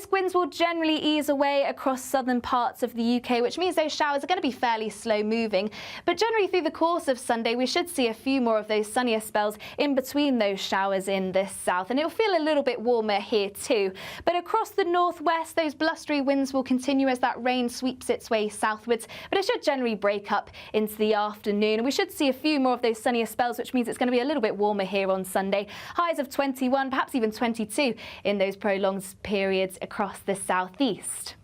brisk winds will generally ease away across southern parts of the UK, which means those showers are going to be fairly slow moving. But generally through the course of Sunday, we should see a few more of those sunnier spells in between those showers in the south, and it'll feel a little bit warmer here too. But across the northwest, those blustery winds will continue as that rain sweeps its way southwards, but it should generally break up into the afternoon. And we should see a few more of those sunnier spells, which means it's going to be a little bit warmer here on Sunday. Highs of 21, perhaps even 22 in those prolonged periods across the southeast.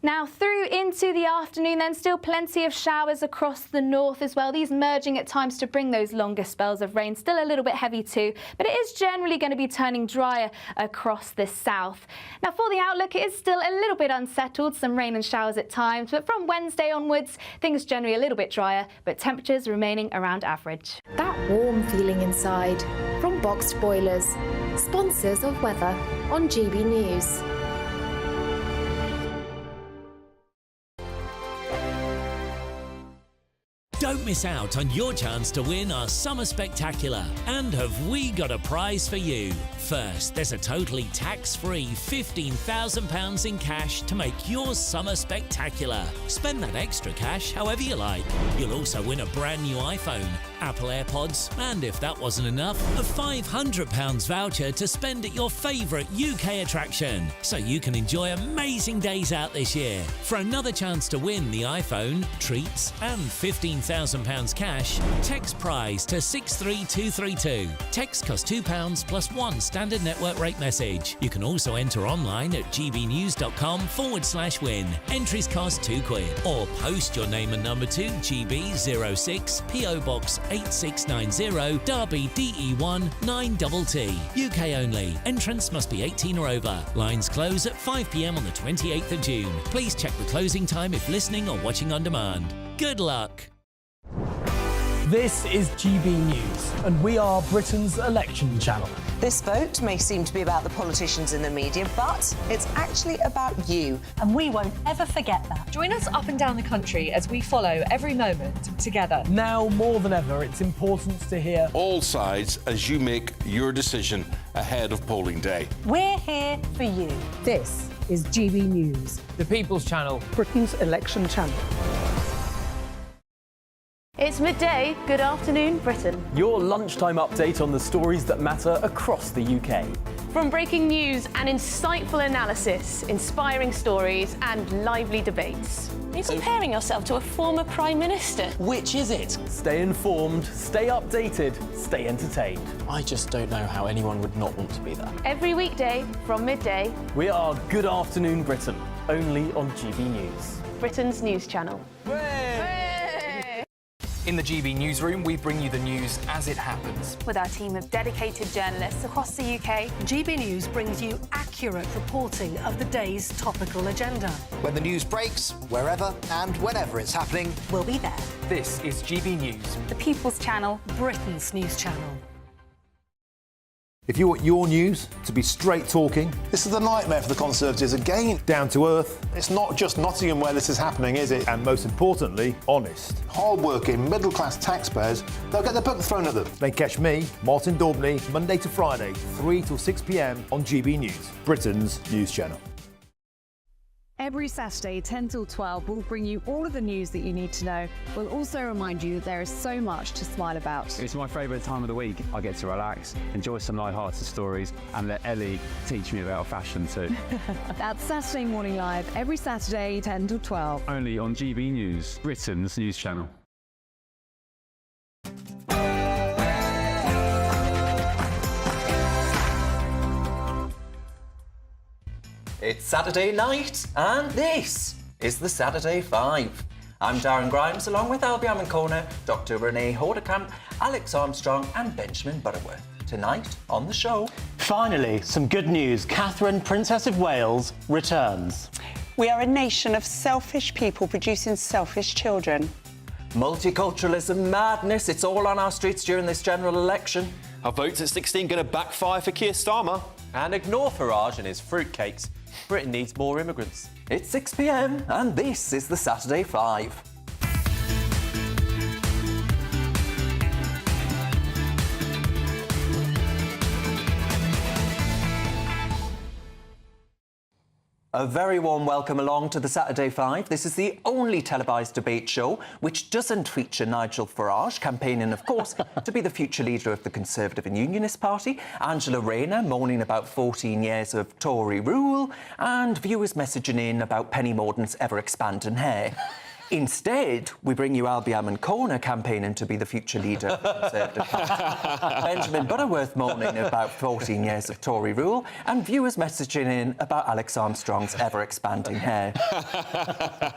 Now through into the afternoon, then still plenty of showers across the north as well. These merging at times to bring those longer spells of rain. Still a little bit heavy too, but it is generally going to be turning drier across the south. Now for the outlook, it is still a little bit unsettled, some rain and showers at times, but from Wednesday onwards, things generally a little bit drier, but temperatures remaining around average. That warm feeling inside from Boxed Boilers, sponsors of weather on GB News. Don't miss out on your chance to win our Summer Spectacular. And have we got a prize for you? First, there's a totally tax-free £15,000 in cash to make your summer spectacular. Spend that extra cash however you like. You'll also win a brand new iPhone, Apple AirPods, and if that wasn't enough, a £500 voucher to spend at your favourite UK attraction, so you can enjoy amazing days out this year. For another chance to win the iPhone, treats and £15,000 cash, text prize to 63232. Text costs £2 plus one standard network rate message. You can also enter online at gbnews.com/win. Entries cost £2 or post your name and number to GB06 PO Box 8690 Derby DE1 9TT. UK only. Entrance must be 18 or over. Lines close at 5 p.m. on the 28th of June. Please check the closing time if listening or watching on demand. Good luck. This is GB News, and we are Britain's election channel. This vote may seem to be about the politicians in the media, but it's actually about you. And we won't ever forget that. Join us up and down the country as we follow every moment together. Now more than ever, it's important to hear all sides as you make your decision ahead of polling day. We're here for you. This is GB News, the People's Channel, Britain's election channel. It's midday. Good afternoon, Britain. your lunchtime update on the stories that matter across the UK. From breaking news and insightful analysis, inspiring stories and lively debates. Are you comparing yourself to a former Prime Minister? Which is it? Stay informed, stay updated, stay entertained. I just don't know how anyone would not want to be there. Every weekday from midday. We are Good Afternoon Britain, only on GB News. Britain's news channel. In the GB Newsroom, we bring you the news as it happens. With our team of dedicated journalists across the UK, GB News brings you accurate reporting of the day's topical agenda. When the news breaks, wherever and whenever it's happening, we'll be there. This is GB News. The People's Channel, Britain's news channel. If you want your news to be straight talking... This is a nightmare for the Conservatives again. Down to earth. It's not just Nottingham where this is happening, is it? And most importantly, honest. Hard-working, middle-class taxpayers, they'll get their book thrown at them. Then catch me, Martin Daubney, Monday to Friday, 3 till 6 p.m. on GB News, Britain's news channel. Every Saturday, 10 till 12, we'll bring you all of the news that you need to know. We'll also remind you that there is so much to smile about. It's my favourite time of the week. I get to relax, enjoy some light-hearted stories, and let Ellie teach me about fashion too. That's Saturday Morning Live, every Saturday, 10 till 12. Only on GB News, Britain's news channel. It's Saturday night, and this is the Saturday 5. I'm Darren Grimes, along with Albion Corner, Dr. Renee Hodekamp, Alex Armstrong, and Benjamin Butterworth. Tonight on the show. Finally, some good news. Catherine, Princess of Wales, returns. We are a nation of selfish people producing selfish children. Multiculturalism madness, it's all on our streets during this general election. Our votes at 16 going to backfire for Keir Starmer. And ignore Farage and his fruitcakes. Britain needs more immigrants. It's 6 p.m. and this is the Saturday 5. A very warm welcome along to the Saturday Five. This is the only televised debate show which doesn't feature Nigel Farage campaigning, of course, to be the future leader of the Conservative and Unionist Party, Angela Rayner moaning about 14 years of Tory rule, and viewers messaging in about Penny Mordaunt's ever-expanding hair. Instead, we bring you Albion Corner campaigning to be the future leader of the Conservative Party, Benjamin Butterworth moaning about 14 years of Tory rule, and viewers messaging in about Alex Armstrong's ever-expanding hair.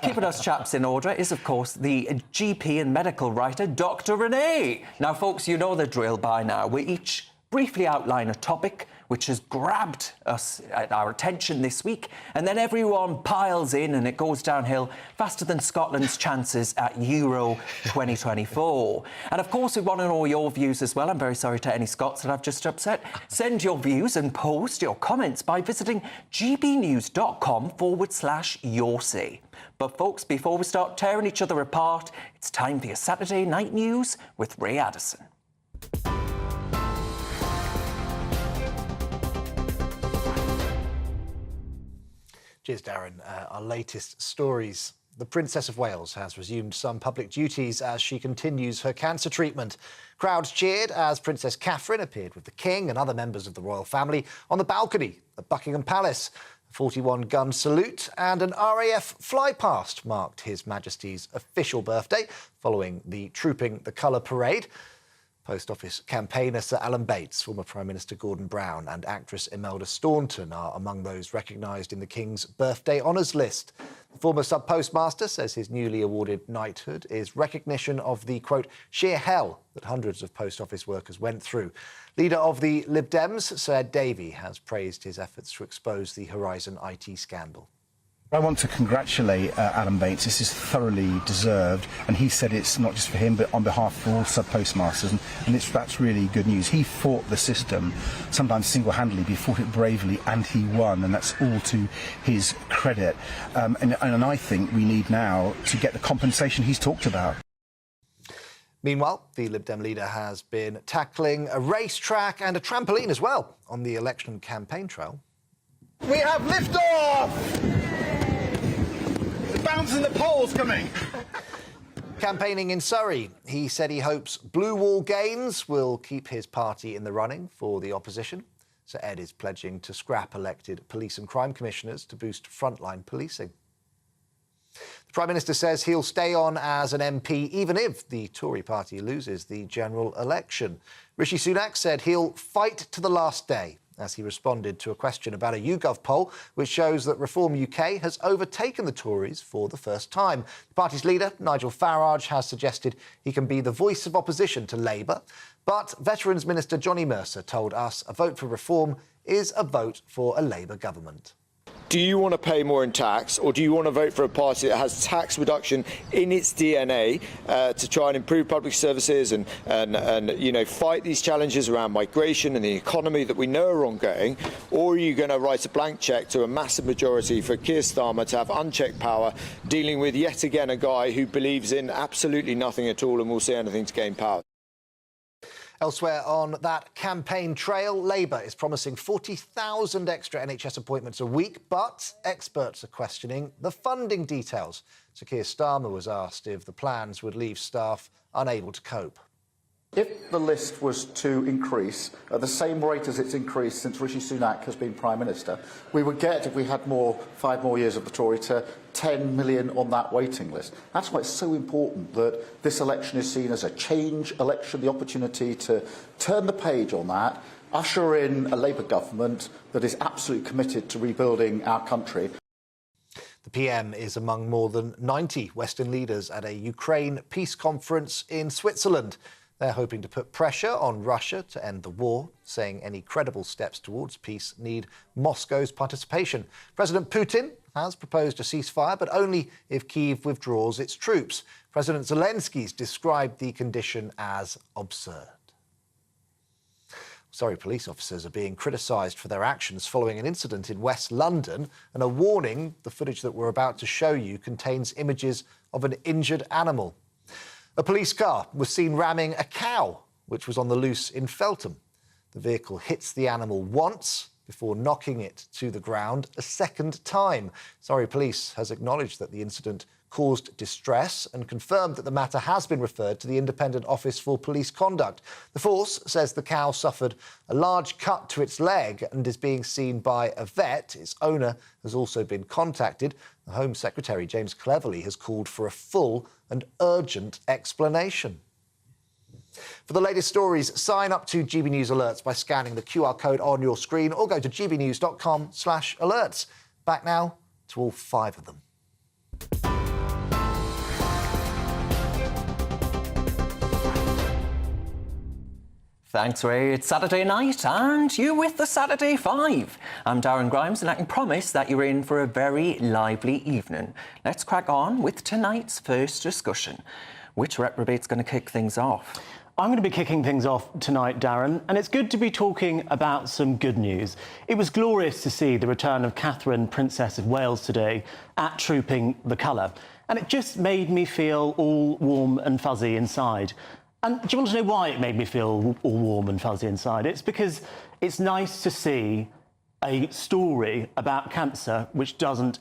Keeping us chaps in order is, of course, the GP and medical writer, Dr. Renee. Now, folks, you know the drill by now. We each briefly outline a topic which has grabbed our attention this week, and then everyone piles in and it goes downhill faster than Scotland's chances at Euro 2024. And of course, we want to know your views as well. I'm very sorry to any Scots that I've just upset. Send your views and post your comments by visiting gbnews.com/yoursay. But folks, before we start tearing each other apart, it's time for your Saturday night news with Ray Addison. Cheers, Darren. Our latest stories. The Princess of Wales has resumed some public duties as she continues her cancer treatment. Crowds cheered as Princess Catherine appeared with the King and other members of the royal family on the balcony at Buckingham Palace. A 41-gun salute and an RAF flypast marked His Majesty's official birthday following the Trooping the Colour parade. Post Office campaigner Sir Alan Bates, former Prime Minister Gordon Brown and actress Imelda Staunton are among those recognised in the King's birthday honours list. The former sub-postmaster says his newly awarded knighthood is recognition of the, quote, sheer hell that hundreds of Post Office workers went through. Leader of the Lib Dems, Sir Ed Davey, has praised his efforts to expose the Horizon IT scandal. I want to congratulate Alan Bates. This is thoroughly deserved, and he said it's not just for him but on behalf of all sub-postmasters, and that's really good news. He fought the system, sometimes single-handedly, but he fought it bravely and he won, and that's all to his credit. And I think we need now to get the compensation he's talked about. Meanwhile, the Lib Dem leader has been tackling a racetrack and a trampoline as well on the election campaign trail. We have liftoff! Bouncing the poles coming. Campaigning in Surrey, he said he hopes blue wall gains will keep his party in the running for the opposition. Sir Ed is pledging to scrap elected police and crime commissioners to boost frontline policing. The Prime Minister says he'll stay on as an MP even if the Tory party loses the general election. Rishi Sunak said he'll fight to the last day as he responded to a question about a YouGov poll which shows that Reform UK has overtaken the Tories for the first time. The party's leader, Nigel Farage, has suggested he can be the voice of opposition to Labour, but Veterans Minister Johnny Mercer told us a vote for reform is a vote for a Labour government. Do you want to pay more in tax, or do you want to vote for a party that has tax reduction in its DNA to try and improve public services and you know, fight these challenges around migration and the economy that we know are ongoing? Or are you going to write a blank cheque to a massive majority for Keir Starmer to have unchecked power, dealing with yet again a guy who believes in absolutely nothing at all and will say anything to gain power? Elsewhere on that campaign trail, Labour is promising 40,000 extra NHS appointments a week, but experts are questioning the funding details. Sir Keir Starmer was asked if the plans would leave staff unable to cope. If the list was to increase at the same rate as it's increased since Rishi Sunak has been Prime Minister, we would get, if we had 5 more years of the Tory, to 10 million on that waiting list. That's why it's so important that this election is seen as a change election, the opportunity to turn the page on that, usher in a Labour government that is absolutely committed to rebuilding our country. The PM is among more than 90 Western leaders at a Ukraine peace conference in Switzerland. They're hoping to put pressure on Russia to end the war, saying any credible steps towards peace need Moscow's participation. President Putin has proposed a ceasefire, but only if Kyiv withdraws its troops. President Zelensky's described the condition as absurd. Surrey police officers are being criticised for their actions following an incident in West London, and a warning: the footage that we're about to show you contains images of an injured animal. A police car was seen ramming a cow, which was on the loose in Feltham. The vehicle hits the animal once before knocking it to the ground a second time. Surrey Police has acknowledged that the incident caused distress and confirmed that the matter has been referred to the Independent Office for Police Conduct. The force says the cow suffered a large cut to its leg and is being seen by a vet. Its owner has also been contacted. The Home Secretary, James Cleverly, has called for a full and urgent explanation. For the latest stories, sign up to GB News Alerts by scanning the QR code on your screen or go to gbnews.com/alerts. Back now to all 5 of them. Thanks, Ray. It's Saturday night and you with the Saturday 5. I'm Darren Grimes and I can promise that you're in for a very lively evening. Let's crack on with tonight's first discussion. Which reprobate's going to kick things off? I'm going to be kicking things off tonight, Darren, and it's good to be talking about some good news. It was glorious to see the return of Catherine, Princess of Wales today at Trooping the Colour, and it just made me feel all warm and fuzzy inside. And do you want to know why it made me feel all warm and fuzzy inside? It's because it's nice to see a story about cancer which doesn't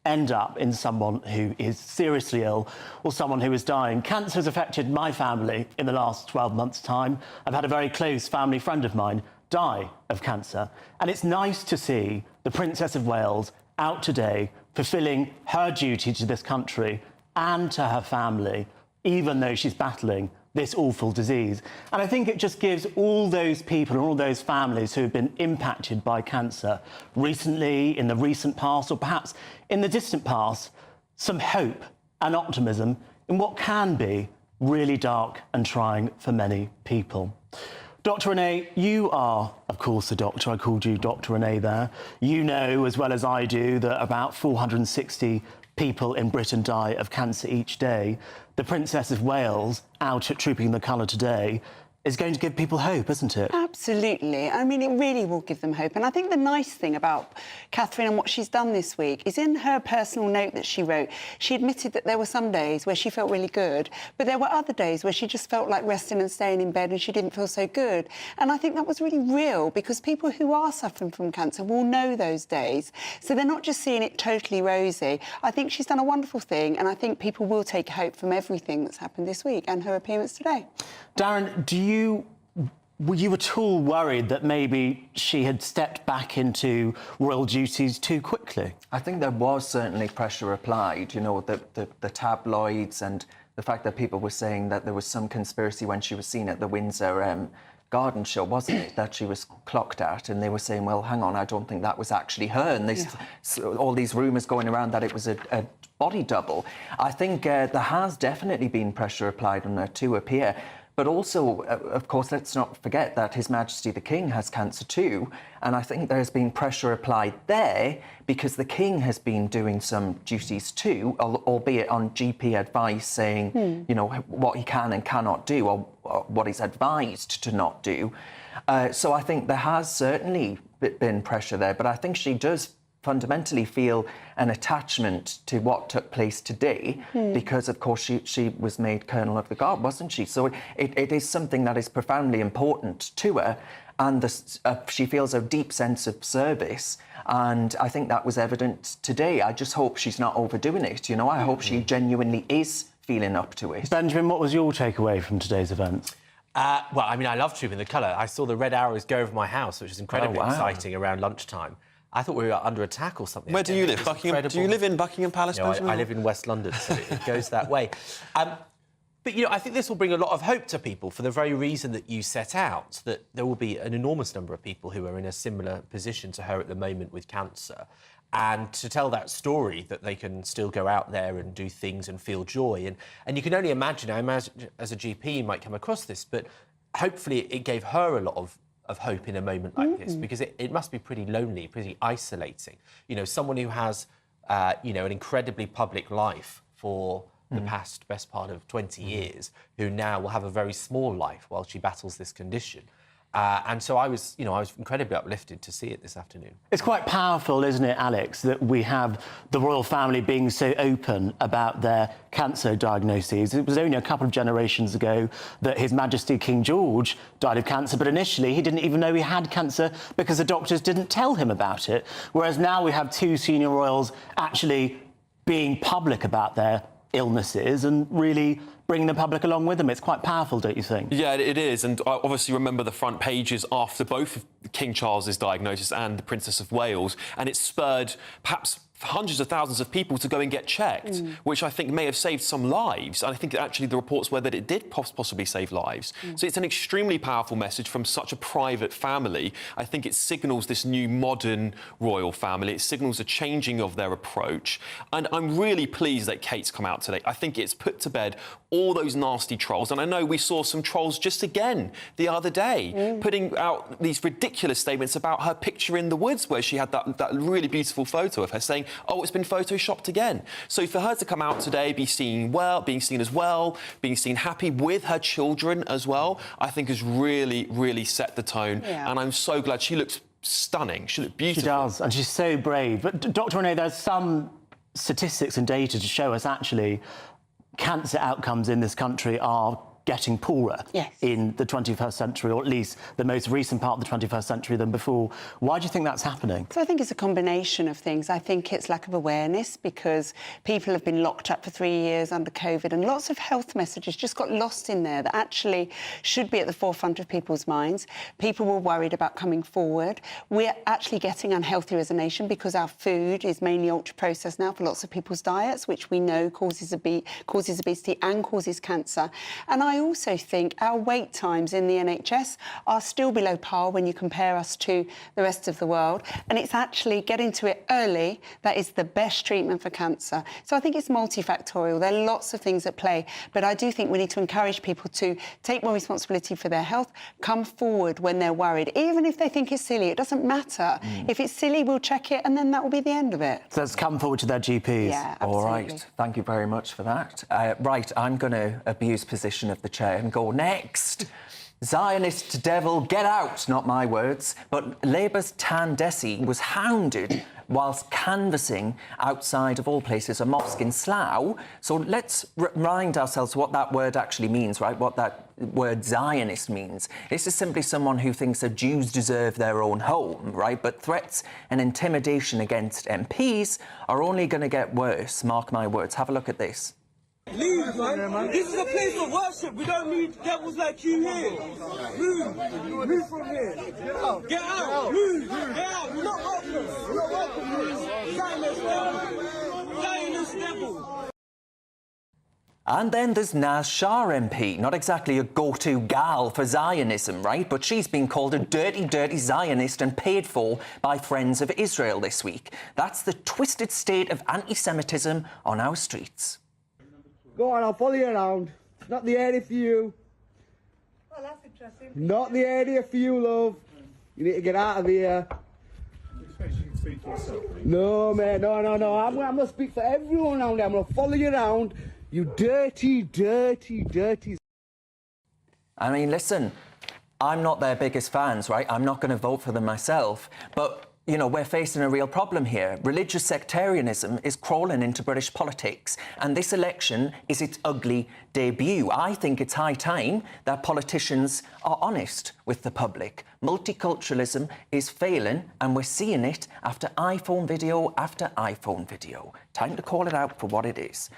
end up in someone who is seriously ill or someone who is dying. Cancer has affected my family in the last 12 months' time. I've had a very close family friend of mine die of cancer. And it's nice to see the Princess of Wales out today fulfilling her duty to this country and to her family, even though she's battling this awful disease. And I think it just gives all those people and all those families who have been impacted by cancer recently, in the recent past, or perhaps in the distant past, some hope and optimism in what can be really dark and trying for many people. Dr. Renee, you are, of course, a doctor. I called you Dr. Renee there. You know, as well as I do, that about 460 people in Britain die of cancer each day. The Princess of Wales, out at Trooping the Colour today, is going to give people hope, isn't it? Absolutely. I mean, it really will give them hope. And I think the nice thing about Catherine and what she's done this week is in her personal note that she wrote, she admitted that there were some days where she felt really good, but there were other days where she just felt like resting and staying in bed and she didn't feel so good. And I think that was really real because people who are suffering from cancer will know those days. So they're not just seeing it totally rosy. I think she's done a wonderful thing and I think people will take hope from everything that's happened this week and her appearance today. Darren, were you at all worried that maybe she had stepped back into royal duties too quickly? I think there was certainly pressure applied, you know, the tabloids and the fact that people were saying that there was some conspiracy when she was seen at the Windsor garden show, wasn't it, that she was clocked at, and they were saying, well, hang on, I don't think that was actually her, and all these rumours going around that it was a body double. I think there has definitely been pressure applied on her to appear. But also, of course, let's not forget that His Majesty the King has cancer too. And I think there's been pressure applied there because the King has been doing some duties too, albeit on GP advice saying, you know, what he can and cannot do or what he's advised to not do. So I think there has certainly been pressure there. But I think she does fundamentally feel an attachment to what took place today because, of course, she was made Colonel of the Guard, wasn't she? So it is something that is profoundly important to her, and she feels a deep sense of service, and I think that was evident today. I just hope she's not overdoing it, you know. I hope she genuinely is feeling up to it. Benjamin, what was your takeaway from today's events? Well, I mean, I love Trooping the Colour. I saw the red arrows go over my house, which is incredibly exciting around lunchtime. I thought we were under attack or something. Where do you live? Buckingham? Do you live in Buckingham Palace? No, I live in West London, so it goes that way. But, you know, I think this will bring a lot of hope to people for the very reason that you set out, that there will be an enormous number of people who are in a similar position to her at the moment with cancer. And to tell that story, that they can still go out there and do things and feel joy. And you can only imagine, I imagine as a GP you might come across this, but hopefully it gave her a lot of hope in a moment like this, because it must be pretty lonely, pretty isolating. You know, someone who has, you know, an incredibly public life for the best part of 20 years, who now will have a very small life while she battles this condition. And so I was incredibly uplifted to see it this afternoon. It's quite powerful, isn't it, Alex, that we have the royal family being so open about their cancer diagnoses. It was only a couple of generations ago that His Majesty King George died of cancer, but initially he didn't even know he had cancer because the doctors didn't tell him about it. Whereas now we have two senior royals actually being public about their illnesses and really bringing the public along with them. It's quite powerful, don't you think? Yeah, it is. And I obviously remember the front pages after both King Charles's diagnosis and the Princess of Wales, and it spurred perhaps hundreds of thousands of people to go and get checked, which I think may have saved some lives. And I think actually the reports were that it did possibly save lives. So it's an extremely powerful message from such a private family. I think it signals this new modern royal family. It signals a changing of their approach. And I'm really pleased that Kate's come out today. I think it's put to bed all those nasty trolls. And I know we saw some trolls just again the other day, putting out these ridiculous statements about her picture in the woods where she had that really beautiful photo of her saying, oh, it's been photoshopped again. So for her to come out today, being seen as well, being seen happy with her children as well, I think has really, really set the tone. Yeah. And I'm so glad. She looks stunning. She looks beautiful. She does, and she's so brave. But Dr. Renee, there's some statistics and data to show us actually cancer outcomes in this country are getting poorer in the 21st century, or at least the most recent part of the 21st century than before. Why do you think that's happening? So I think it's a combination of things. I think it's lack of awareness because people have been locked up for 3 years under COVID, and lots of health messages just got lost in there that actually should be at the forefront of people's minds. People were worried about coming forward. We're actually getting unhealthier as a nation because our food is mainly ultra-processed now for lots of people's diets, which we know causes obesity and causes cancer. And I also think our wait times in the NHS are still below par when you compare us to the rest of the world. And it's actually getting to it early that is the best treatment for cancer. So I think it's multifactorial. There are lots of things at play. But I do think we need to encourage people to take more responsibility for their health, come forward when they're worried, even if they think it's silly. It doesn't matter. If it's silly, we'll check it, and then that will be the end of it. So let's come forward to their GPs. Yeah, absolutely. All right. Thank you very much for that. Right, I'm going to abuse position of the chair and go next. Zionist devil, get out, not my words. But Labour's Tan Desi was hounded whilst canvassing outside, of all places, a mosque in Slough. So let's remind ourselves what that word actually means, right? What that word Zionist means. This is simply someone who thinks that Jews deserve their own home, right? But threats and intimidation against MPs are only going to get worse, mark my words. Have a look at this. Leave, man. This is a place of worship. We don't need devils like you here. Move from here. Get out. Get out. Move. Get out. You're not welcome. You're not welcome. Zionist devil. Zionist devil. And then there's Naz Shah MP, not exactly a go-to gal for Zionism, right? But she's been called a dirty, dirty Zionist and paid for by Friends of Israel this week. That's the twisted state of anti-Semitism on our streets. Go on, I'll follow you around. It's not the area for you. Well, that's interesting. Not the area for you, love. You need to get out of here. You can speak for yourself. No, mate, no. I'm going to speak for everyone around there. I'm going to follow you around. You dirty, dirty, dirty... I mean, listen, I'm not their biggest fans, right? I'm not going to vote for them myself. But, you know, we're facing a real problem here. Religious sectarianism is crawling into British politics, and this election is its ugly debut. I think it's high time that politicians are honest with the public. Multiculturalism is failing, and we're seeing it after iPhone video after iPhone video. Time to call it out for what it is.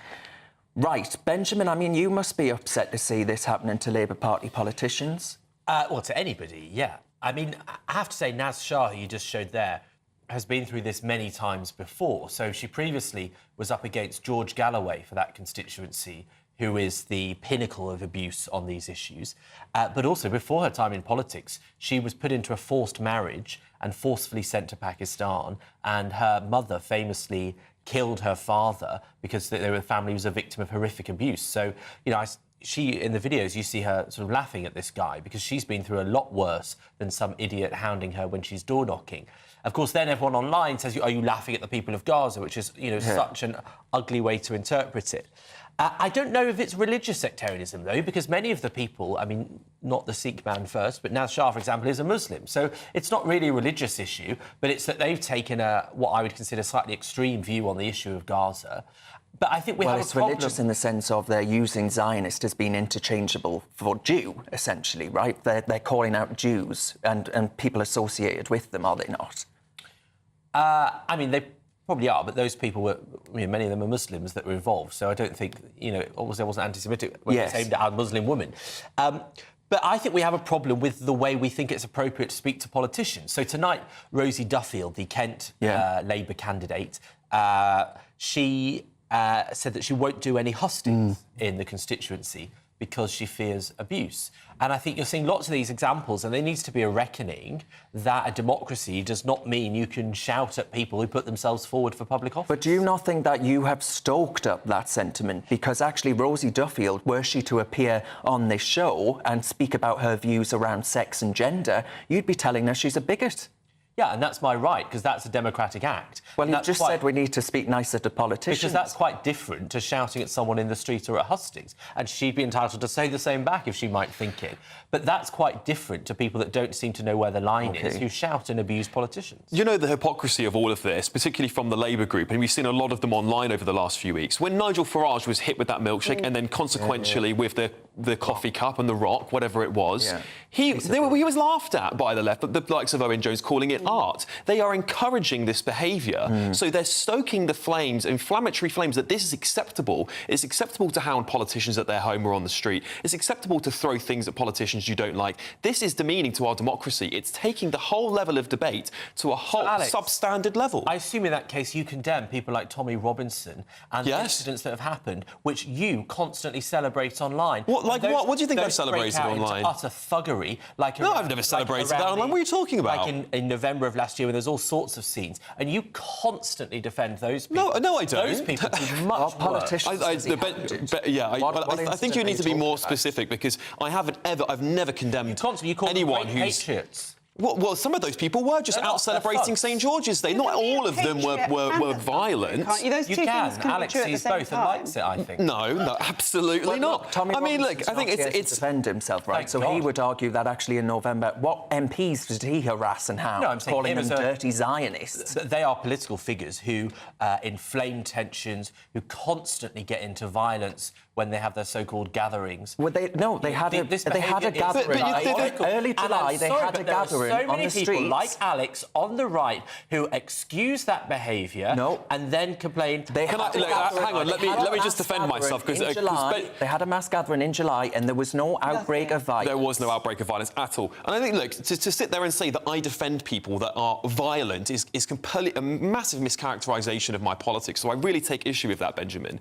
Right, Benjamin, I mean, you must be upset to see this happening to Labour Party politicians. Well, to anybody, yeah. I mean, I have to say, Naz Shah, who you just showed there, has been through this many times before. So she previously was up against George Galloway for that constituency, who is the pinnacle of abuse on these issues. But also, before her time in politics, she was put into a forced marriage and forcefully sent to Pakistan, and her mother famously killed her father because the family was a victim of horrific abuse. So, you know, she, in the videos, you see her sort of laughing at this guy because she's been through a lot worse than some idiot hounding her when she's door knocking. Of course, then everyone online says, are you laughing at the people of Gaza, which is, such an ugly way to interpret it. I don't know if it's religious sectarianism, though, because many of the people, I mean, not the Sikh man first, but Naz Shah, for example, is a Muslim. So it's not really a religious issue, but it's that they've taken what I would consider a slightly extreme view on the issue of Gaza. But I think we have a problem. Well, it's religious in the sense of they're using Zionist as being interchangeable for Jew, essentially, right? They're calling out Jews and people associated with them, are they not? I mean, they probably are, but those people were, many of them are Muslims that were involved, so I don't think, obviously I wasn't anti-Semitic when it's aimed at a Muslim woman. But I think we have a problem with the way we think it's appropriate to speak to politicians. So tonight, Rosie Duffield, the Kent Labour candidate, she said that she won't do any hustings in the constituency because she fears abuse. And I think you're seeing lots of these examples, and there needs to be a reckoning that a democracy does not mean you can shout at people who put themselves forward for public office. But do you not think that you have stoked up that sentiment? Because actually Rosie Duffield, were she to appear on this show and speak about her views around sex and gender, you'd be telling her she's a bigot. Yeah, and that's my right, because that's a democratic act. Well, you just said we need to speak nicer to politicians. Because that's quite different to shouting at someone in the street or at hustings. And she'd be entitled to say the same back if she might think it. But that's quite different to people that don't seem to know where the line is, who shout and abuse politicians. You know the hypocrisy of all of this, particularly from the Labour group, and we've seen a lot of them online over the last few weeks. When Nigel Farage was hit with that milkshake and then consequentially with the coffee cup and the rock, whatever it was, he was laughed at by the left, the likes of Owen Jones, calling it art. They are encouraging this behaviour. So they're stoking the flames, inflammatory flames, that this is acceptable. It's acceptable to hound politicians at their home or on the street. It's acceptable to throw things at politicians you don't like. This is demeaning to our democracy. It's taking the whole level of debate to a whole substandard level. I assume in that case you condemn people like Tommy Robinson and the incidents that have happened, which you constantly celebrate online. What do you think I've celebrated online? Into utter thuggery. I've never celebrated that online. What are you talking about? Like in November of last year, when there's all sorts of scenes, and you constantly defend those people. No, I don't. Those people do much politicians. I think you need to be more specific, because I've never condemned anyone who's patriots. Well, some of those people were just out celebrating St George's Day. Not all of them were violent. You can. Alex sees both and likes it, I think. No, absolutely not. Tommy look, I think it's to defend himself, right? So he would argue that actually in November, what MPs did he harass and hound? No, I'm saying calling them dirty Zionists. They are political figures who inflame tensions, who constantly get into violence when they have their so-called gatherings. Well, they had a gathering. Early July, they had a gathering so on many the people streets. like Alex on the right who excuse that behaviour and then complain. Hang on, let me just defend myself. They had a mass gathering in July and there was no outbreak of violence. There was no outbreak of violence at all. And I think, look, to sit there and say that I defend people that are violent is completely a massive mischaracterisation of my politics. So I really take issue with that, Benjamin.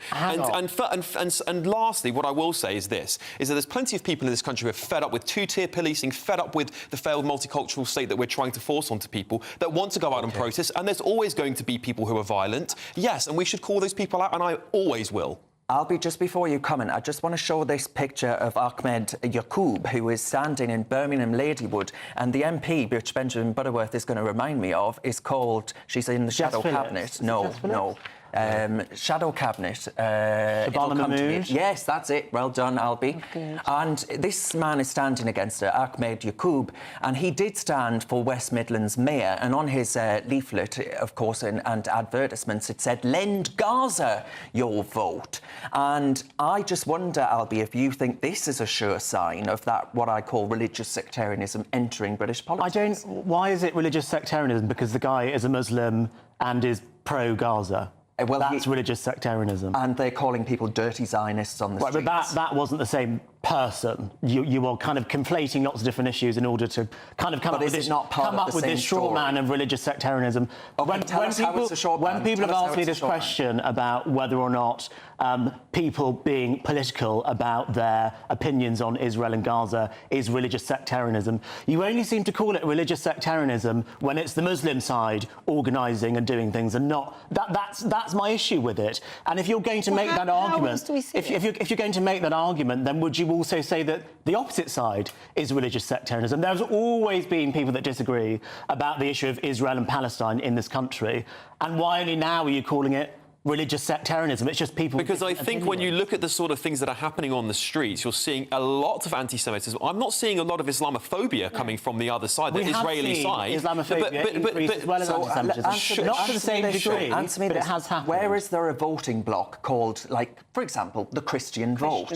And lastly, what I will say is this, is that there's plenty of people in this country who are fed up with two-tier policing, fed up with the failed multicultural state that we're trying to force onto people, that want to go out and protest, and there's always going to be people who are violent. Yes, and we should call those people out, and I always will. Albie, just before you comment, I just want to show this picture of Ahmed Yaqub, who is standing in Birmingham Ladywood, and the MP, which Benjamin Butterworth is going to remind me of, is called... She's in the Shadow Cabinet. No. Shadow Cabinet. Yes, that's it. Well done, Albie. And this man is standing against her, Ahmed Yaqub, and he did stand for West Midlands Mayor, and on his leaflet, of course, and advertisements, it said, "Lend Gaza your vote." And I just wonder, Albie, if you think this is a sure sign of that, what I call religious sectarianism entering British politics. Why is it religious sectarianism? Because the guy is a Muslim and is pro-Gaza. Well, that's religious sectarianism. And they're calling people dirty Zionists on the streets. But that wasn't the same person. You were kind of conflating lots of different issues in order to kind of come up with this straw man of religious sectarianism. When people have asked me this question about whether or not people being political about their opinions on Israel and Gaza is religious sectarianism, you only seem to call it religious sectarianism when it's the Muslim side organising and doing things, and not that's That's my issue with it. And if you're going to make that argument, if you're going to make that argument, then would you also say that the opposite side is religious sectarianism? There's always been people that disagree about the issue of Israel and Palestine in this country. And why only now are you calling it religious sectarianism? It's just people... Because I think when you look at the sort of things that are happening on the streets, you're seeing a lot of anti-Semitism. I'm not seeing a lot of Islamophobia coming from the other side, the Israeli side. Islamophobia increase as well as anti-Semitism. Not to the same degree, but it has happened. Where is there a voting bloc called, like, for example, the Christian vote?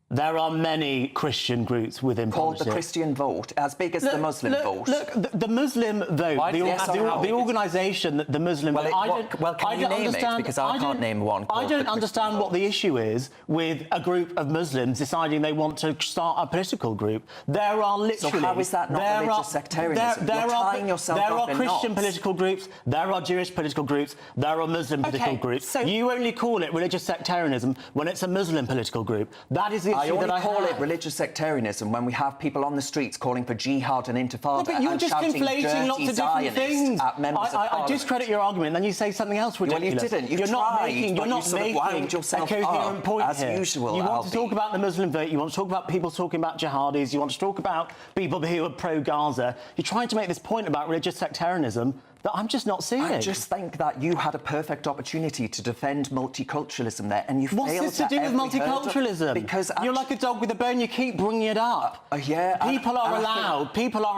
There are many Christian groups within politics. Called the Christian vote, as big as the Muslim vote. Look, the Muslim vote, the organisation, the Muslim vote... Can you name it? Because I can't name one. I don't understand what the issue is with a group of Muslims deciding they want to start a political group. There are literally... So how is that not religious sectarianism? You're tying yourself up in knots. There are Christian political groups, there are Jewish political groups, there are Muslim political groups. You only call it religious sectarianism when it's a Muslim political group. That is the I only call it religious sectarianism when we have people on the streets calling for jihad and intifada but you're and just shouting conflating lots of different things. At members of I discredit your argument, then you say something else ridiculous. Well, you didn't. You're not making yourself a coherent point as here. usual. You want to talk about the Muslim vote. You want to talk about people talking about jihadis. You want to talk about people who are pro-Gaza. You're trying to make this point about religious sectarianism that I'm just not seeing. I just think that you had a perfect opportunity to defend multiculturalism there, and you failed. What's this to do with multiculturalism? Because you're like a dog with a bone. You keep bringing it up. People are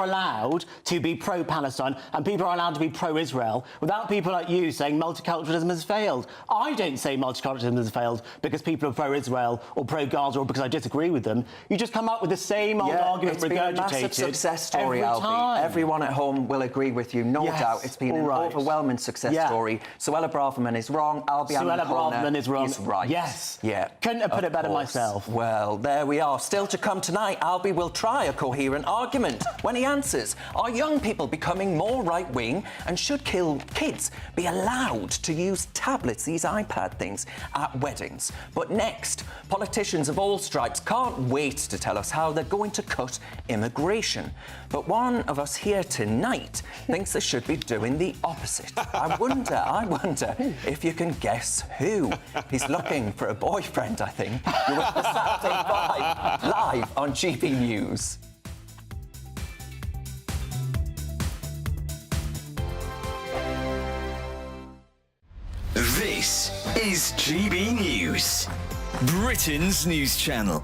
allowed to be pro-Palestine, and people are allowed to be pro-Israel without people like you saying multiculturalism has failed. I don't say multiculturalism has failed because people are pro-Israel or pro-Gaza or because I disagree with them. You just come up with the same old argument regurgitated. It's been a massive success story, every time. Everyone at home will agree with you, no doubt. It's been an overwhelming success story. Suella Braverman is wrong. Suella Braverman is wrong. Is right. Yes. Yeah. Couldn't have put it better myself. Well, there we are. Still to come tonight, Albie will try a coherent argument when he answers. Are young people becoming more right-wing, and should kids be allowed to use tablets, these iPad things, at weddings? But next, politicians of all stripes can't wait to tell us how they're going to cut immigration. But one of us here tonight thinks they should be doing the opposite. I wonder if you can guess who. He's looking for a boyfriend, I think. You're with the Saturday Vibe, live on GB News. This is GB News, Britain's news channel.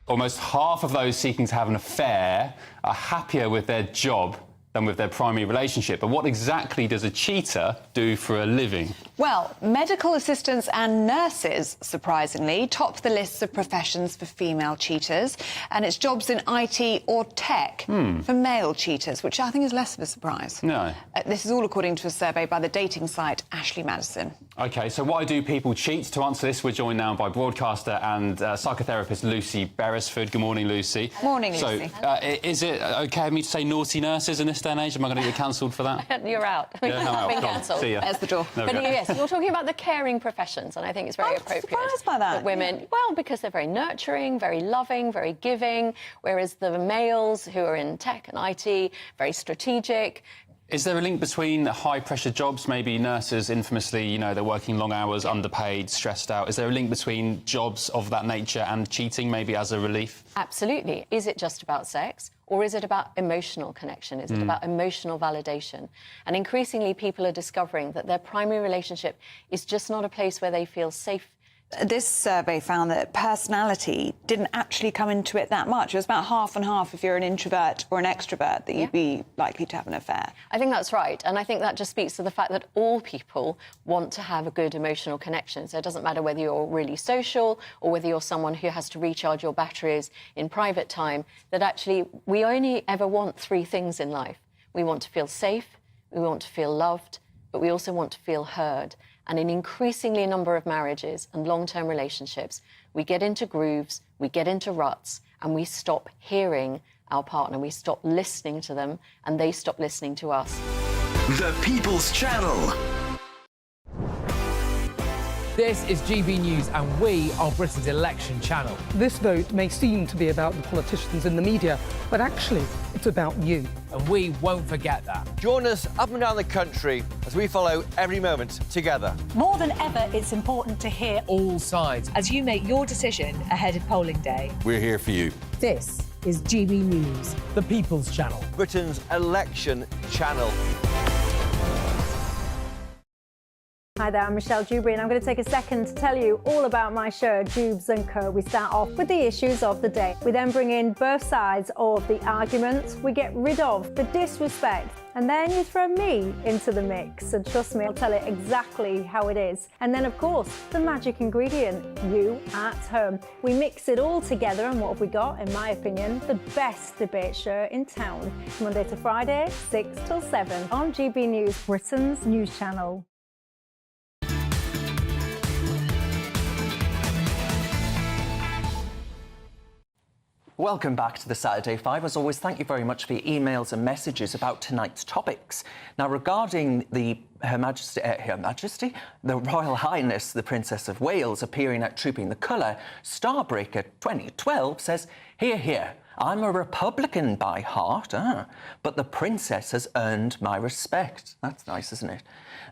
Almost half of those seeking to have an affair are happier with their job than with their primary relationship. But what exactly does a cheater do for a living? Well, medical assistants and nurses, surprisingly, top the lists of professions for female cheaters, and it's jobs in IT or tech for male cheaters, which I think is less of a surprise. No. This is all according to a survey by the dating site Ashley Madison. OK, so why do people cheat? To answer this, we're joined now by broadcaster and psychotherapist Lucy Beresford. Good morning, Lucy. Morning, Lucy. So, is it OK of me to say naughty nurses in this day and age? Am I going to get cancelled for that? You're out. Yeah, I'm out. Been cancelled. See ya. There's the door. But yes, you're talking about the caring professions, and I think it's very appropriate. I'm surprised by that. Women, well, because they're very nurturing, very loving, very giving, whereas the males who are in tech and IT, very strategic. Is there a link between high-pressure jobs, maybe nurses infamously, you know, they're working long hours, underpaid, stressed out? Is there a link between jobs of that nature and cheating, maybe as a relief? Absolutely. Is it just about sex, or is it about emotional connection? Is it about emotional validation? And increasingly, people are discovering that their primary relationship is just not a place where they feel safe. This survey found that personality didn't actually come into it that much. It was about half and half if you're an introvert or an extrovert that you'd be likely to have an affair. I think that's right. And I think that just speaks to the fact that all people want to have a good emotional connection. So it doesn't matter whether you're really social or whether you're someone who has to recharge your batteries in private time, that actually we only ever want three things in life. We want to feel safe, we want to feel loved, but we also want to feel heard. And in increasingly number of marriages and long-term relationships, we get into grooves, we get into ruts, and we stop hearing our partner, we stop listening to them, and they stop listening to us. The People's Channel. This is GB News and we are Britain's election channel. This vote may seem to be about the politicians in the media, but actually it's about you. And we won't forget that. Join us up and down the country as we follow every moment together. More than ever, it's important to hear all sides as you make your decision ahead of polling day. We're here for you. This is GB News, the People's Channel, Britain's election channel. Hi there, I'm Michelle Dewberry and I'm going to take a second to tell you all about my show, Dubes & Co. We start off with the issues of the day. We then bring in both sides of the argument. We get rid of the disrespect. And then you throw me into the mix. And trust me, I'll tell it exactly how it is. And then, of course, the magic ingredient, you at home. We mix it all together and what have we got, in my opinion, the best debate show in town. Monday to Friday, 6 till 7 on GB News, Britain's news channel. Welcome back to the Saturday Five. As always, thank you very much for your emails and messages about tonight's topics. Now, regarding Her Majesty, the Royal Highness, the Princess of Wales, appearing at Trooping the Colour, Starbreaker 2012 says, "Hear, hear. I'm a Republican by heart, but the Princess has earned my respect." That's nice, isn't it?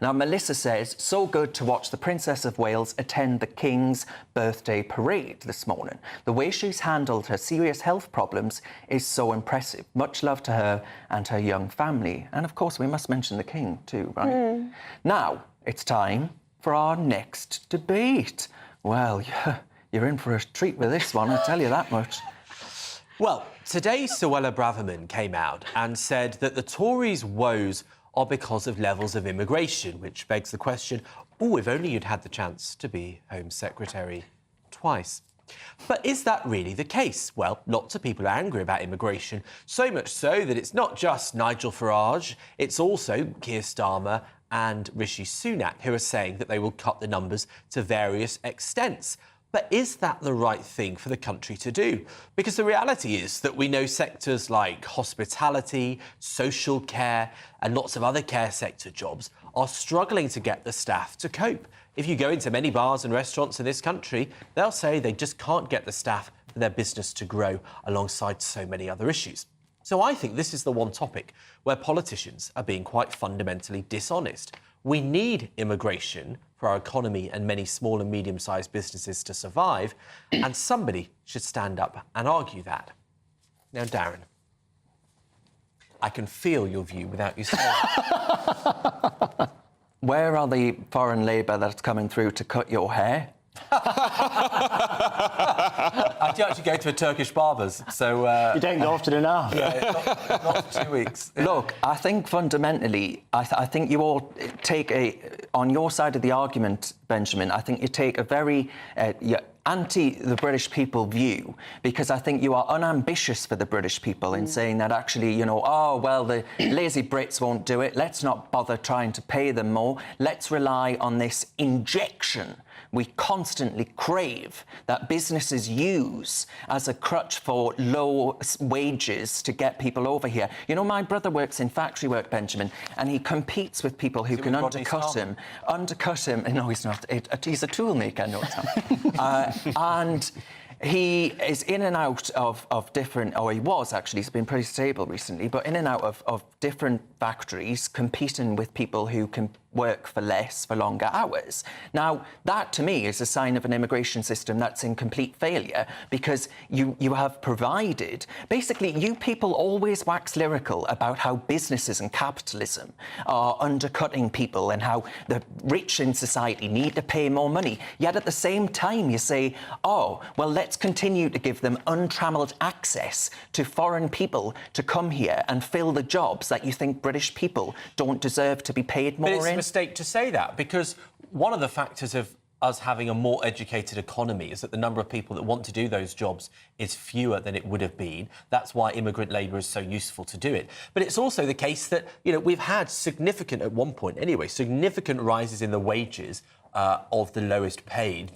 Now, Melissa says, "So good to watch the Princess of Wales attend the King's birthday parade this morning. The way she's handled her serious health problems is so impressive. Much love to her and her young family." And, of course, we must mention the King too, right? Now, it's time for our next debate. Well, you're in for a treat with this one, I'll tell you that much. Well, today Suella Braverman came out and said that the Tories' woes are because of levels of immigration, which begs the question, if only you'd had the chance to be Home Secretary twice. But is that really the case? Well, lots of people are angry about immigration, so much so that it's not just Nigel Farage, it's also Keir Starmer and Rishi Sunak who are saying that they will cut the numbers to various extents. But is that the right thing for the country to do? Because the reality is that we know sectors like hospitality, social care and lots of other care sector jobs are struggling to get the staff to cope. If you go into many bars and restaurants in this country, they'll say they just can't get the staff for their business to grow alongside so many other issues. So I think this is the one topic where politicians are being quite fundamentally dishonest. We need immigration for our economy and many small and medium-sized businesses to survive, and somebody should stand up and argue that. Now, Darren, I can feel your view without you saying it. Where are the foreign labour that's coming through to cut your hair? I do actually go to a Turkish barber's, so... You don't go often enough. Yeah, not for 2 weeks. Look, I think fundamentally, I think you all take on your side of the argument, Benjamin, I think you take a very anti-the British people view, because I think you are unambitious for the British people in saying that actually, the lazy Brits won't do it. Let's not bother trying to pay them more. Let's rely on this injection we constantly crave, that businesses use as a crutch for low wages to get people over here. You know, my brother works in factory work, Benjamin, and he competes with people who can undercut him. No, he's not. He's a tool maker, no time. And he is in and out of different, he was actually, he's been pretty stable recently, but in and out of different factories, competing with people who can work for less, for longer hours. Now, that to me is a sign of an immigration system that's in complete failure, because you have provided... Basically, you people always wax lyrical about how businesses and capitalism are undercutting people and how the rich in society need to pay more money. Yet at the same time, you say, let's continue to give them untrammeled access to foreign people to come here and fill the jobs that you think British people don't deserve to be paid more in. But it's a mistake to say that, because one of the factors of us having a more educated economy is that the number of people that want to do those jobs is fewer than it would have been. That's why immigrant labour is so useful to do it. But it's also the case that, we've had significant rises in the wages of the lowest paid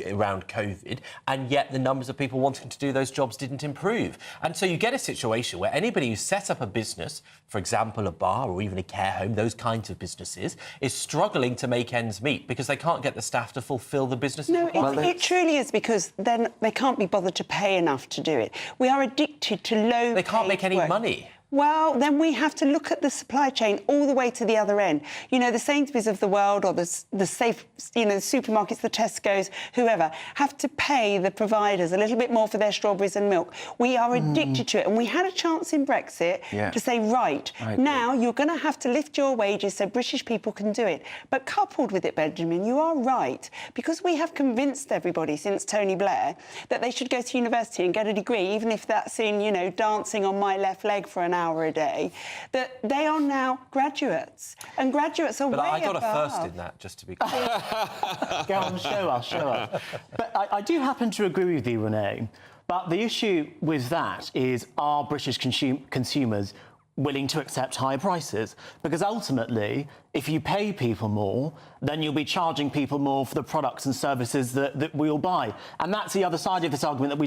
around COVID, and yet the numbers of people wanting to do those jobs didn't improve. And so you get a situation where anybody who set up a business, for example, a bar or even a care home, those kinds of businesses, is struggling to make ends meet because they can't get the staff to fulfil the business. No, it truly is, because then they can't be bothered to pay enough to do it. We are addicted to low. They can't make any money. Well, then we have to look at the supply chain all the way to the other end. You know, the Sainsbury's of the world, or the safe, you know, the supermarkets, the Tesco's, whoever, have to pay the providers a little bit more for their strawberries and milk. We are addicted to it, and we had a chance in Brexit to say, right, now you're going to have to lift your wages so British people can do it. But coupled with it, Benjamin, you are right, because we have convinced everybody since Tony Blair that they should go to university and get a degree, even if that's in, you know, dancing on my left leg for an hour a day, that they are now graduates, and graduates are but way I got above. a first in that, just to be clear. Go on, show us. But I do happen to agree with you, Renee, but the issue with that is, are British consumers willing to accept higher prices? Because ultimately, if you pay people more, then you'll be charging people more for the products and services that we all buy. And that's the other side of this argument that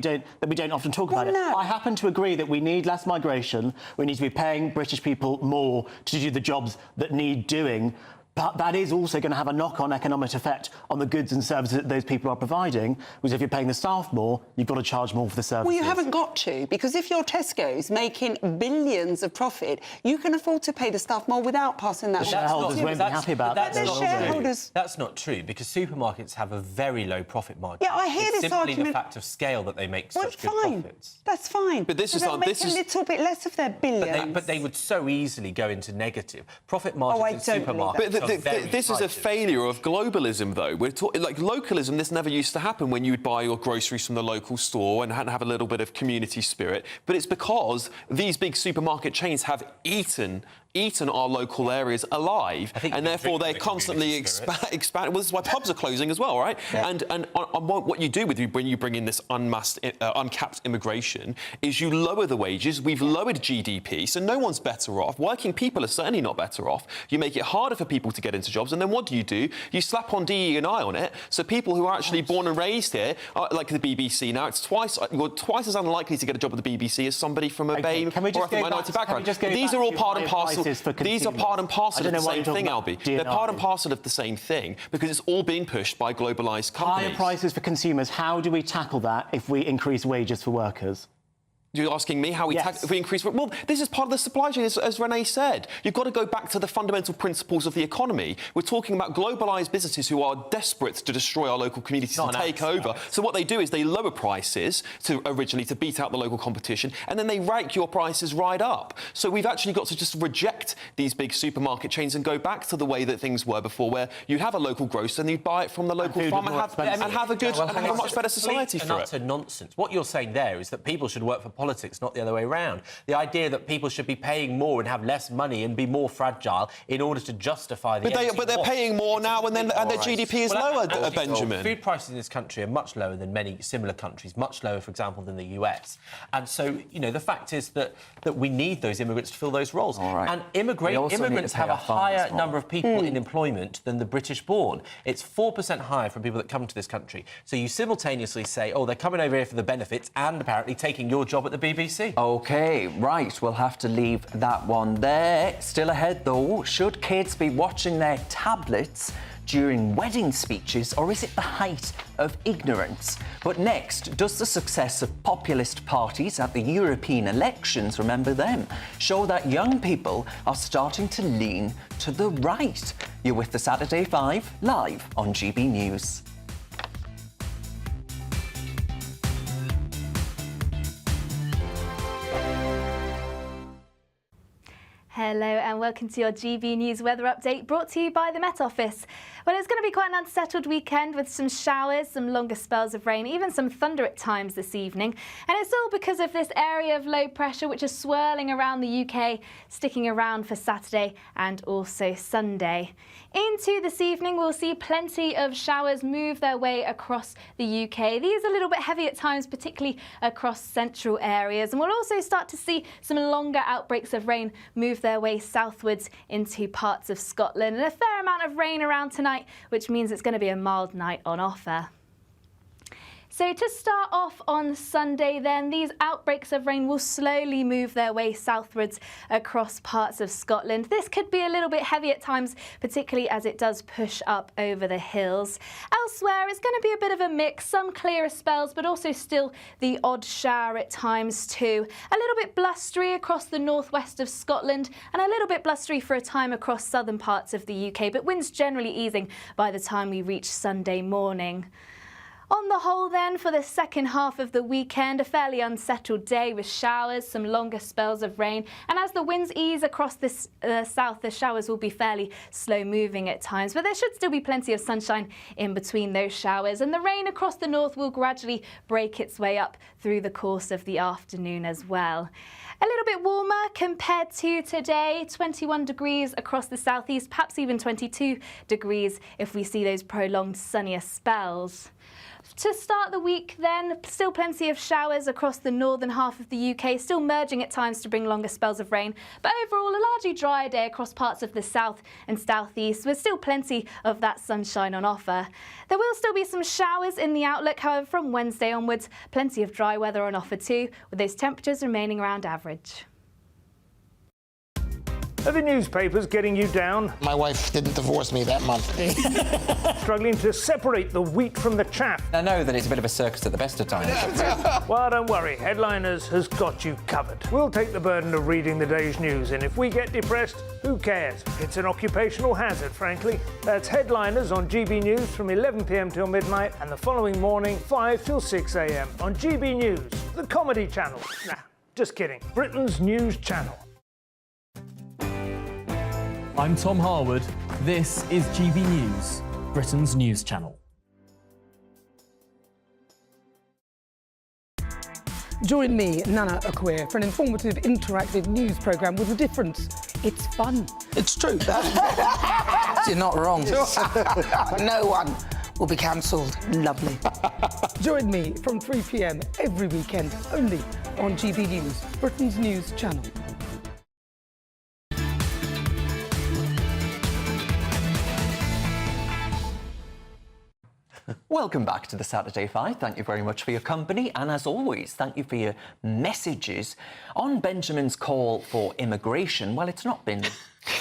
we don't often talk about. I happen to agree that we need less migration. We need to be paying British people more to do the jobs that need doing. But that is also going to have a knock-on economic effect on the goods and services that those people are providing, because if you're paying the staff more, you've got to charge more for the services. Well, you haven't got to, because if you're Tesco's making billions of profit, you can afford to pay the staff more without passing that on. Shareholders won't be happy about that. That's not true, because supermarkets have a very low profit margin. Yeah, I hear it's this simply argument. the fact of scale that they make such good profits. That's fine. But this is they'll make a little bit less of their billions. But they would so easily go into negative. Profit margins in supermarkets are very this is a failure of globalism, though. We're talking like localism. This never used to happen when you would buy your groceries from the local store and have a little bit of community spirit. But it's because these big supermarket chains have eaten our local areas alive, and therefore they're constantly expanding. Well, this is why pubs are closing as well, right? Yeah. And what you do when you bring in this uncapped immigration is you lower the wages. We've lowered GDP, so no one's better off. Working people are certainly not better off. You make it harder for people to get into jobs, and then what do? You slap on DE&I on it, so people who are actually born and raised here, like the BBC now, it's twice as unlikely to get a job at the BBC as somebody from a BAME or a minority background. These are all part and parcel. These are part and parcel of the same thing, Albie. They're part and parcel of the same thing, because it's all being pushed by globalised companies. Higher prices for consumers. How do we tackle that if we increase wages for workers? You're asking me how if we increase... Well, this is part of the supply chain, as Renee said. You've got to go back to the fundamental principles of the economy. We're talking about globalised businesses who are desperate to destroy our local communities and take over. So what they do is they lower prices originally to beat out the local competition, and then they rank your prices right up. So we've actually got to just reject these big supermarket chains and go back to the way that things were before, where you have a local grocer and you buy it from the local farm and have a much better society for it. Utter nonsense. What you're saying there is that people should work for politics, not the other way around. The idea that people should be paying more and have less money and be more fragile in order to justify the... But they're paying more now, and their GDP is lower, Benjamin. Food prices in this country are much lower than many similar countries, much lower, for example, than the US. And so, you know, the fact is that we need those immigrants to fill those roles. And immigrants have a higher number of people in employment than the British-born. It's 4% higher from people that come to this country. So you simultaneously say, oh, they're coming over here for the benefits and apparently taking your job at the BBC. OK, right, we'll have to leave that one there. Still ahead, though, should kids be watching their tablets during wedding speeches, or is it the height of ignorance? But next, does the success of populist parties at the European elections, remember them, show that young people are starting to lean to the right? You're with the Saturday 5 live on GB News. Hello and welcome to your GB News weather update, brought to you by the Met Office. Well, it's going to be quite an unsettled weekend with some showers, some longer spells of rain, even some thunder at times this evening. And it's all because of this area of low pressure which is swirling around the UK, sticking around for Saturday and also Sunday. Into this evening, we'll see plenty of showers move their way across the UK. These are a little bit heavy at times, particularly across central areas. And we'll also start to see some longer outbreaks of rain move their their way southwards into parts of Scotland, and a fair amount of rain around tonight, which means it's going to be a mild night on offer. So to start off on Sunday then, these outbreaks of rain will slowly move their way southwards across parts of Scotland. This could be a little bit heavy at times, particularly as it does push up over the hills. Elsewhere, it's going to be a bit of a mix, some clearer spells, but also still the odd shower at times too. A little bit blustery across the northwest of Scotland and a little bit blustery for a time across southern parts of the UK, but winds generally easing by the time we reach Sunday morning. On the whole then, for the second half of the weekend, a fairly unsettled day with showers, some longer spells of rain, and as the winds ease across the south, the showers will be fairly slow moving at times, but there should still be plenty of sunshine in between those showers, and the rain across the north will gradually break its way up through the course of the afternoon as well. A little bit warmer compared to today, 21 degrees across the southeast, perhaps even 22 degrees if we see those prolonged sunnier spells. To start the week then, still plenty of showers across the northern half of the UK, still merging at times to bring longer spells of rain, but overall a largely dry day across parts of the south and southeast, with still plenty of that sunshine on offer. There will still be some showers in the outlook, however, from Wednesday onwards, plenty of dry weather on offer too, with those temperatures remaining around average. Are the newspapers getting you down? My wife didn't divorce me that month. Struggling to separate the wheat from the chaff? I know that it's a bit of a circus at the best of times. Well, don't worry, Headliners has got you covered. We'll take the burden of reading the day's news, and if we get depressed, who cares? It's an occupational hazard, frankly. That's Headliners on GB News from 11 p.m. till midnight, and the following morning, 5 till 6 a.m. on GB News, the comedy channel. Nah, just kidding. Britain's news channel. I'm Tom Harwood. This is GB News, Britain's news channel. Join me, Nana Okoye, for an informative, interactive news programme with a difference. It's fun. It's true. You're not wrong. No one will be cancelled. Lovely. Join me from 3 p.m. every weekend, only on GB News, Britain's news channel. Welcome back to the Saturday Five. Thank you very much for your company, and as always, thank you for your messages. On Benjamin's call for immigration, well, it's not been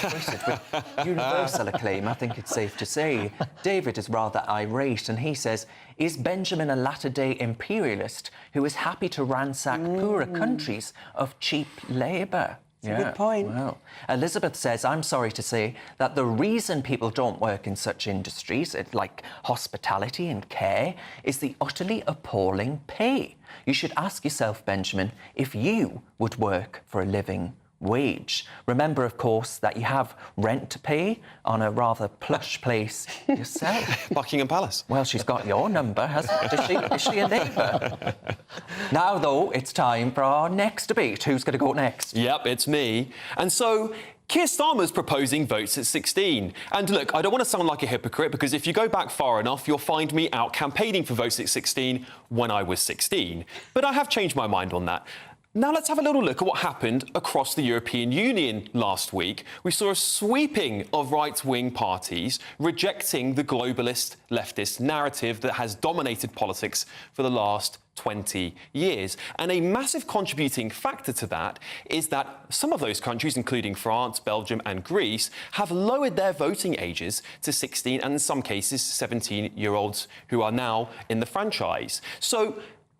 greeted with universal acclaim, I think it's safe to say. David is rather irate, and he says, is Benjamin a latter-day imperialist who is happy to ransack poorer countries of cheap labour? That's a good point. Well, Elizabeth says, I'm sorry to say that the reason people don't work in such industries like hospitality and care is the utterly appalling pay. You should ask yourself, Benjamin, if you would work for a living wage. Remember, of course, that you have rent to pay on a rather plush place yourself. Buckingham Palace. Well, she's got your number, hasn't she? Is she a neighbour? Now, though, it's time for our next debate. Who's going to go next? Yep, it's me. And so Keir Starmer's proposing votes at 16. And look, I don't want to sound like a hypocrite, because if you go back far enough, you'll find me out campaigning for votes at 16 when I was 16. But I have changed my mind on that. Now let's have a little look at what happened across the European Union last week. We saw a sweeping of right-wing parties rejecting the globalist leftist narrative that has dominated politics for the last 20 years. And a massive contributing factor to that is that some of those countries, including France, Belgium and Greece, have lowered their voting ages to 16 and in some cases 17-year-olds who are now in the franchise. So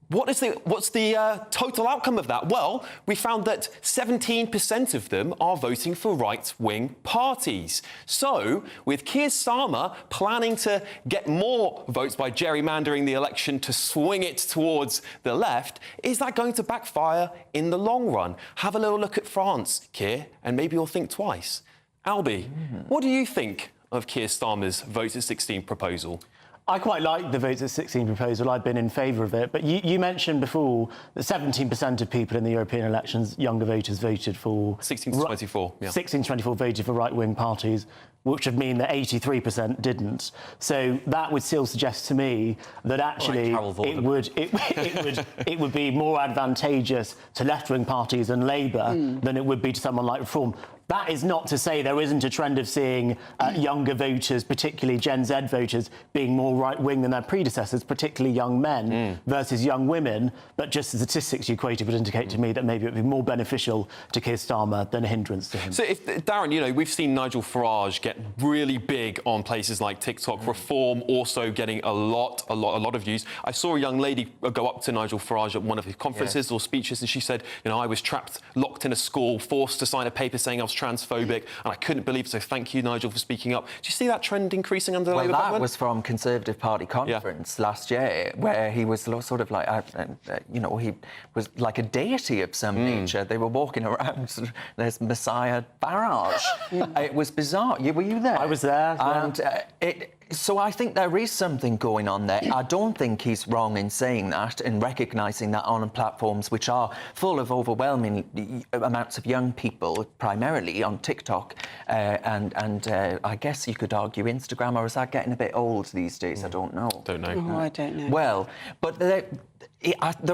what's the total outcome of that? Well, we found that 17% of them are voting for right-wing parties. So, with Keir Starmer planning to get more votes by gerrymandering the election to swing it towards the left, is that going to backfire in the long run? Have a little look at France, Keir, and maybe you'll think twice. Albie, what do you think of Keir Starmer's votes at 16 proposal? I quite like the votes at 16 proposal. I've been in favour of it. But you mentioned before that 17% of people in the European elections, younger voters, voted for... 16 to 24, yeah. 16 to 24 voted for right-wing parties, which would mean that 83% didn't. So that would still suggest to me that actually it would be more advantageous to left-wing parties and Labour than it would be to someone like Reform. That is not to say there isn't a trend of seeing younger voters, particularly Gen Z voters, being more right-wing than their predecessors, particularly young men versus young women. But just the statistics you quoted would indicate to me that maybe it would be more beneficial to Keir Starmer than a hindrance to him. So, Darren, you know, we've seen Nigel Farage get really big on places like TikTok. Reform also getting a lot of views. I saw a young lady go up to Nigel Farage at one of his conferences or speeches, and she said, you know, I was trapped, locked in a school, forced to sign a paper saying I was transphobic, and I couldn't believe it. So thank you, Nigel, for speaking up. Do you see that trend increasing under the Labour government? That was from Conservative Party conference last year, where he was sort of like, you know, he was like a deity of some nature. They were walking around, sort of, there's Messiah Farage. It was bizarre. Were you there? I was there. And so I think there is something going on there. I don't think he's wrong in saying that and recognising that on platforms which are full of overwhelming amounts of young people, primarily on TikTok, and I guess you could argue Instagram, or is that getting a bit old these days? I don't know. Don't know. Oh, I don't know. Well, but there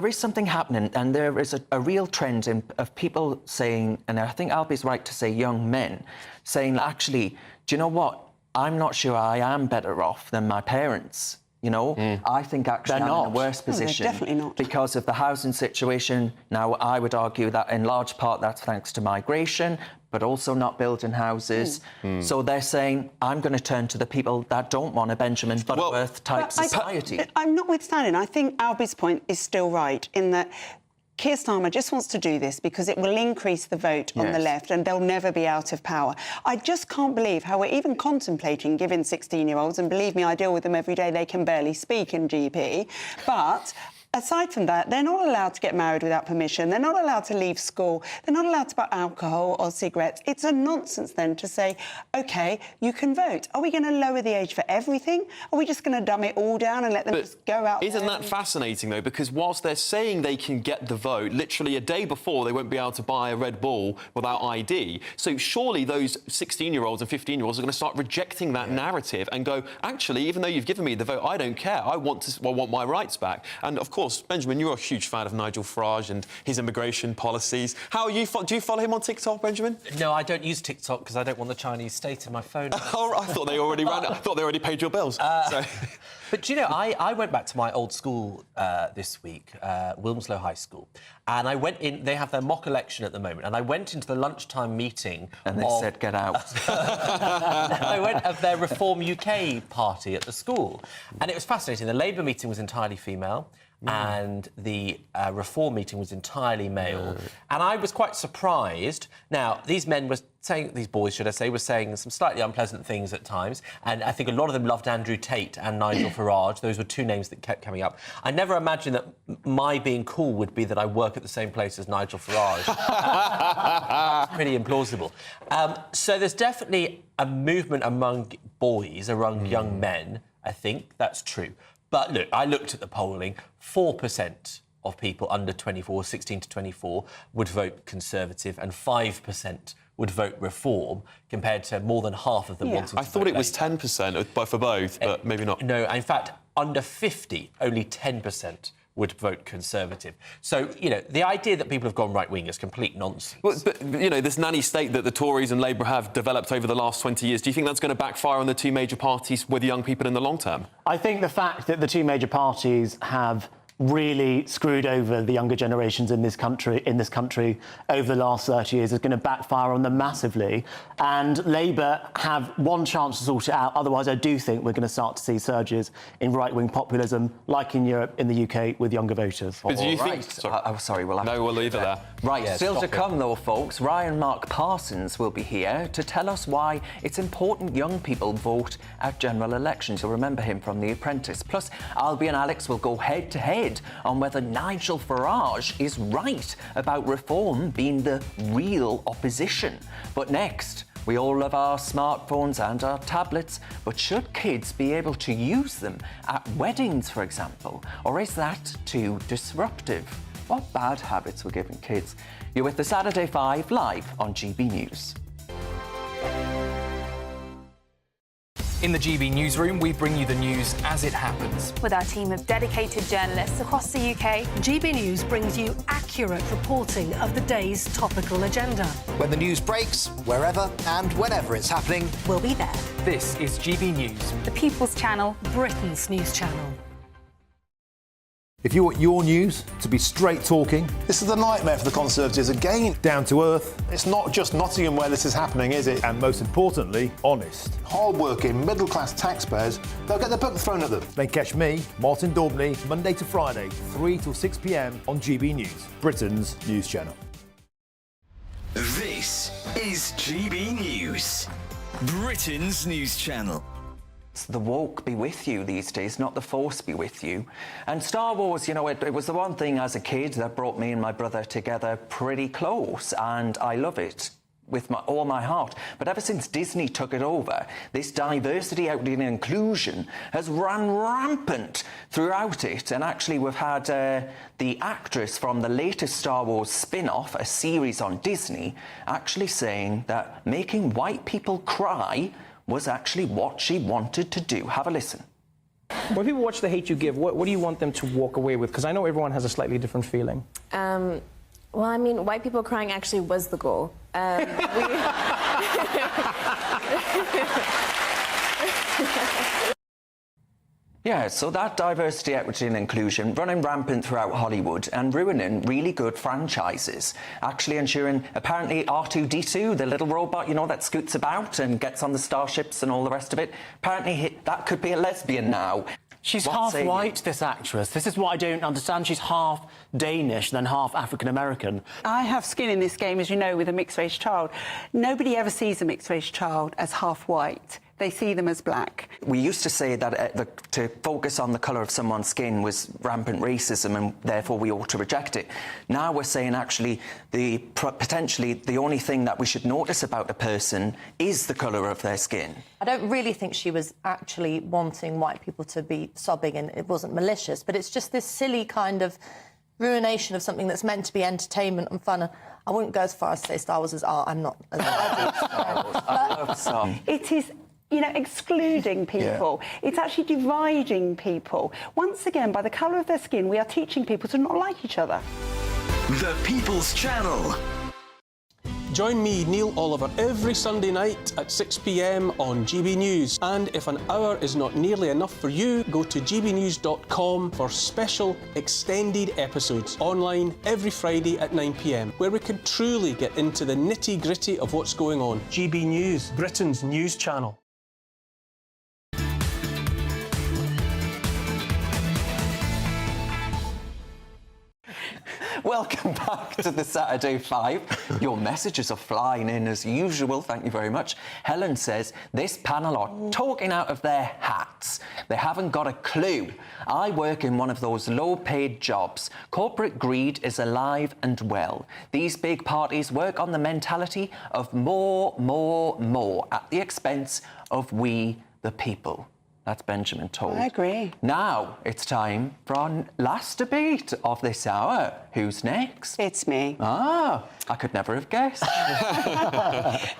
is something happening, and there is a real trend of people saying, and I think Albie's right to say young men, saying, actually, do you know what? I'm not sure I am better off than my parents. You know, I think actually I'm in a worse position. No, they're definitely not. Because of the housing situation. Now, I would argue that in large part that's thanks to migration, but also not building houses. So they're saying, I'm going to turn to the people that don't want a Benjamin Butterworth-type society. I'm notwithstanding, I think Albie's point is still right, in that Keir Starmer just wants to do this because it will increase the vote on the left and they'll never be out of power. I just can't believe how we're even contemplating giving 16-year-olds, and believe me, I deal with them every day, they can barely speak in GP, but aside from that, they're not allowed to get married without permission. They're not allowed to leave school. They're not allowed to buy alcohol or cigarettes. It's a nonsense then to say, OK, you can vote. Are we going to lower the age for everything? Are we just going to dumb it all down and let them just go out Isn't that fascinating, though? Because whilst they're saying they can get the vote, literally a day before they won't be able to buy a Red Bull without ID. So surely those 16-year-olds and 15-year-olds are going to start rejecting that narrative and go, actually, even though you've given me the vote, I don't care. I want my rights back. And, of course, Benjamin, you're a huge fan of Nigel Farage and his immigration policies. How are you? Do you follow him on TikTok, Benjamin? No, I don't use TikTok because I don't want the Chinese state in my phone. Oh, I thought they already ran it. I thought they already paid your bills. But do you know, I went back to my old school this week, Wilmslow High School, and I went in. They have their mock election at the moment, and I went into the lunchtime meeting. And they said, "Get out." I went of their Reform UK party at the school, and it was fascinating. The Labour meeting was entirely female. And the Reform meeting was entirely male. And I was quite surprised. Now, these men were saying, these boys, should I say, were saying some slightly unpleasant things at times. And I think a lot of them loved Andrew Tate and Nigel Farage. Those were two names that kept coming up. I never imagined that my being cool would be that I work at the same place as Nigel Farage. That's pretty implausible. So there's definitely a movement among boys, among young men, I think. That's true. But look, I looked at the polling. 4% of people under 24, 16 to 24, would vote Conservative, and 5% would vote Reform, compared to more than half of them wanting to I thought it was 10% for both, but maybe not. No, in fact, under 50, only 10% would vote Conservative. So, you know, the idea that people have gone right-wing is complete nonsense. But, you know, this nanny state that the Tories and Labour have developed over the last 20 years, do you think that's going to backfire on the two major parties with young people in the long term? I think the fact that the two major parties have really screwed over the younger generations in this country over the last 30 years is going to backfire on them massively. And Labour have one chance to sort it out. Otherwise, I do think we're going to start to see surges in right-wing populism, like in Europe, in the UK, with younger voters. But do you think... Sorry, we'll leave it there. Right, still to come, though, folks. Ryan Mark Parsons will be here to tell us why it's important young people vote at general elections. You'll remember him from The Apprentice. Plus, Albie and Alex will go head-to-head on whether Nigel Farage is right about Reform being the real opposition. But next, we all love our smartphones and our tablets, but should kids be able to use them at weddings, for example? Or is that too disruptive? What bad habits we're giving kids? You're with the Saturday 5 live on GB News. In the GB newsroom, we bring you the news as it happens. With our team of dedicated journalists across the UK, GB News brings you accurate reporting of the day's topical agenda. When the news breaks, wherever and whenever it's happening, We'll be there. This is GB News. the People's Channel. Britain's news channel. If you want your news to be straight talking, This is a nightmare for the Conservatives again. down to earth, It's not just Nottingham where this is happening, is it? and most importantly, honest, Hard-working, middle-class taxpayers, they'll get the book thrown at them. then catch me, Martin Daubney, Monday to Friday, 3 till 6 p.m. on GB News, Britain's news channel. This is GB News, Britain's news channel. The woke be with you these days, not the force be with you. And Star Wars, you know, it was the one thing as a kid that brought me and my brother together pretty close, and I love it with all my heart. But ever since Disney took it over, this diversity, equity and inclusion has run rampant throughout it. And actually we've had the actress from the latest Star Wars spin-off, a series on Disney, actually saying that making white people cry was actually what she wanted to do. Have a listen. When people watch The Hate You Give, what do you want them to walk away with? Because I know everyone has a slightly different feeling. Well, I mean, white people crying actually was the goal. Yeah, so that diversity, equity and inclusion running rampant throughout Hollywood and ruining really good franchises. Actually ensuring, apparently, R2-D2, the little robot, you know, that scoots about and gets on the starships and all the rest of it, apparently that could be a lesbian now. She's What half say you? white, this actress. This is what I don't understand. She's half Danish, then half African-American. I have skin in this game, as you know, with a mixed-race child. Nobody ever sees a mixed-race child as half white. They see them as black. We used to say that to focus on the colour of someone's skin was rampant racism and therefore we ought to reject it. Now we're saying actually potentially the only thing that we should notice about a person is the colour of their skin. I don't really think she was actually wanting white people to be sobbing, and it wasn't malicious, but it's just this silly kind of ruination of something that's meant to be entertainment and fun. I wouldn't go as far as to say Star Wars is art. I'm not as I love some. It is, you know, excluding people. Yeah. It's actually dividing people. Once again, by the colour of their skin, we are teaching people to not like each other. The People's Channel. Join me, Neil Oliver, every Sunday night at 6 p.m. on GB News. And if an hour is not nearly enough for you, go to gbnews.com for special extended episodes online every Friday at 9 p.m, where we can truly get into the nitty-gritty of what's going on. GB News, Britain's news channel. Welcome back to the Saturday 5. Your messages are flying in as usual, thank you very much. Helen says, this panel are talking out of their hats. They haven't got a clue. I work in one of those low-paid jobs. Corporate greed is alive and well. These big parties work on the mentality of more, more, more at the expense of we, the people. That's Benjamin told. I agree. Now it's time for our last debate of this hour. Who's next? It's me. Ah, I could never have guessed.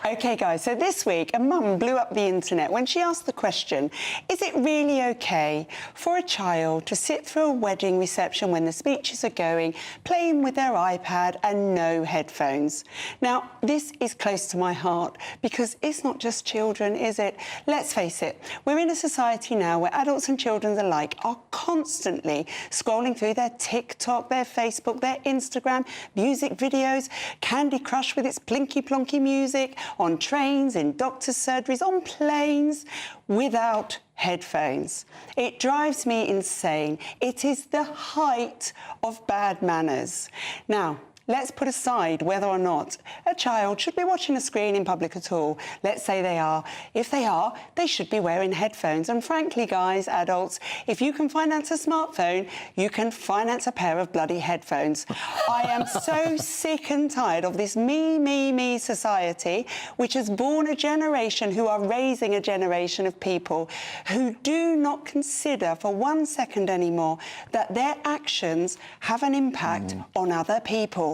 OK, guys, so this week a mum blew up the internet when she asked the question, is it really OK for a child to sit through a wedding reception when the speeches are going, playing with their iPad and no headphones? Now, this is close to my heart because it's not just children, is it? Let's face it, we're in a society now where adults and children alike are constantly scrolling through their TikTok, their Facebook, their Instagram, music videos, Candy Crush with its plinky-plonky music, on trains, in doctors' surgeries, on planes, without headphones. It drives me insane. It is the height of bad manners. Now, let's put aside whether or not a child should be watching a screen in public at all. Let's say they are. If they are, they should be wearing headphones. And frankly, guys, adults, if you can finance a smartphone, you can finance a pair of bloody headphones. I am so sick and tired of this me society, which has born a generation who are raising a generation of people who do not consider for 1 second anymore that their actions have an impact on other people.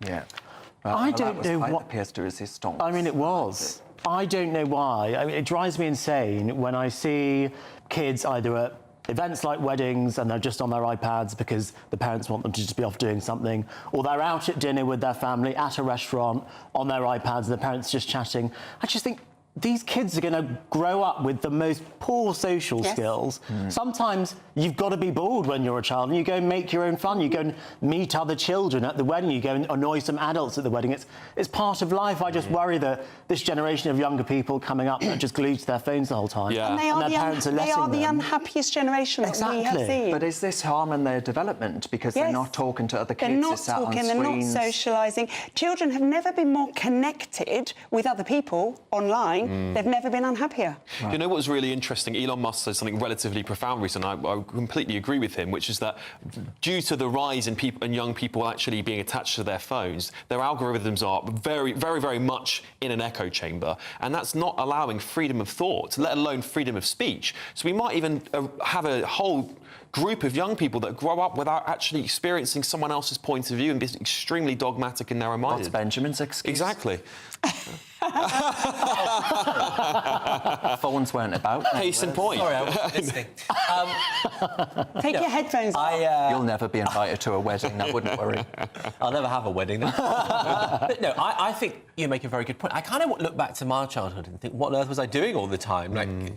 Yeah. Well, I don't know what what appears to resist. I mean, it was. I don't know why. I mean, it drives me insane when I see kids either at events like weddings and they're just on their iPads because the parents want them to just be off doing something, or they're out at dinner with their family at a restaurant on their iPads and the parents just chatting. I just think these kids are going to grow up with the most poor social skills. Sometimes you've got to be bored when you're a child and you go and make your own fun. You go and meet other children at the wedding. You go and annoy some adults at the wedding. It's part of life. I just worry that this generation of younger people coming up are just glued to their phones the whole time. And they are the unhappiest generation that we have seen. But is this harming their development because they're not talking to other kids? They're not talking, they're not socialising. Children have never been more connected with other people online. They've never been unhappier. You know what was really interesting? Elon Musk said something relatively profound recently. I completely agree with him, which is that due to the rise in young people actually being attached to their phones, their algorithms are very, very, very much in an echo chamber, and that's not allowing freedom of thought, let alone freedom of speech. So we might even have a whole group of young people that grow up without actually experiencing someone else's point of view and be extremely dogmatic in their own mind. That's Benjamin's excuse. Exactly. Phones weren't about. Case in point. Sorry, I wasn't listening. Take your headphones off. You'll never be invited to a wedding, I wouldn't worry. I'll never have a wedding. But no, I think you make a very good point. I kind of look back to my childhood and think, what on earth was I doing all the time?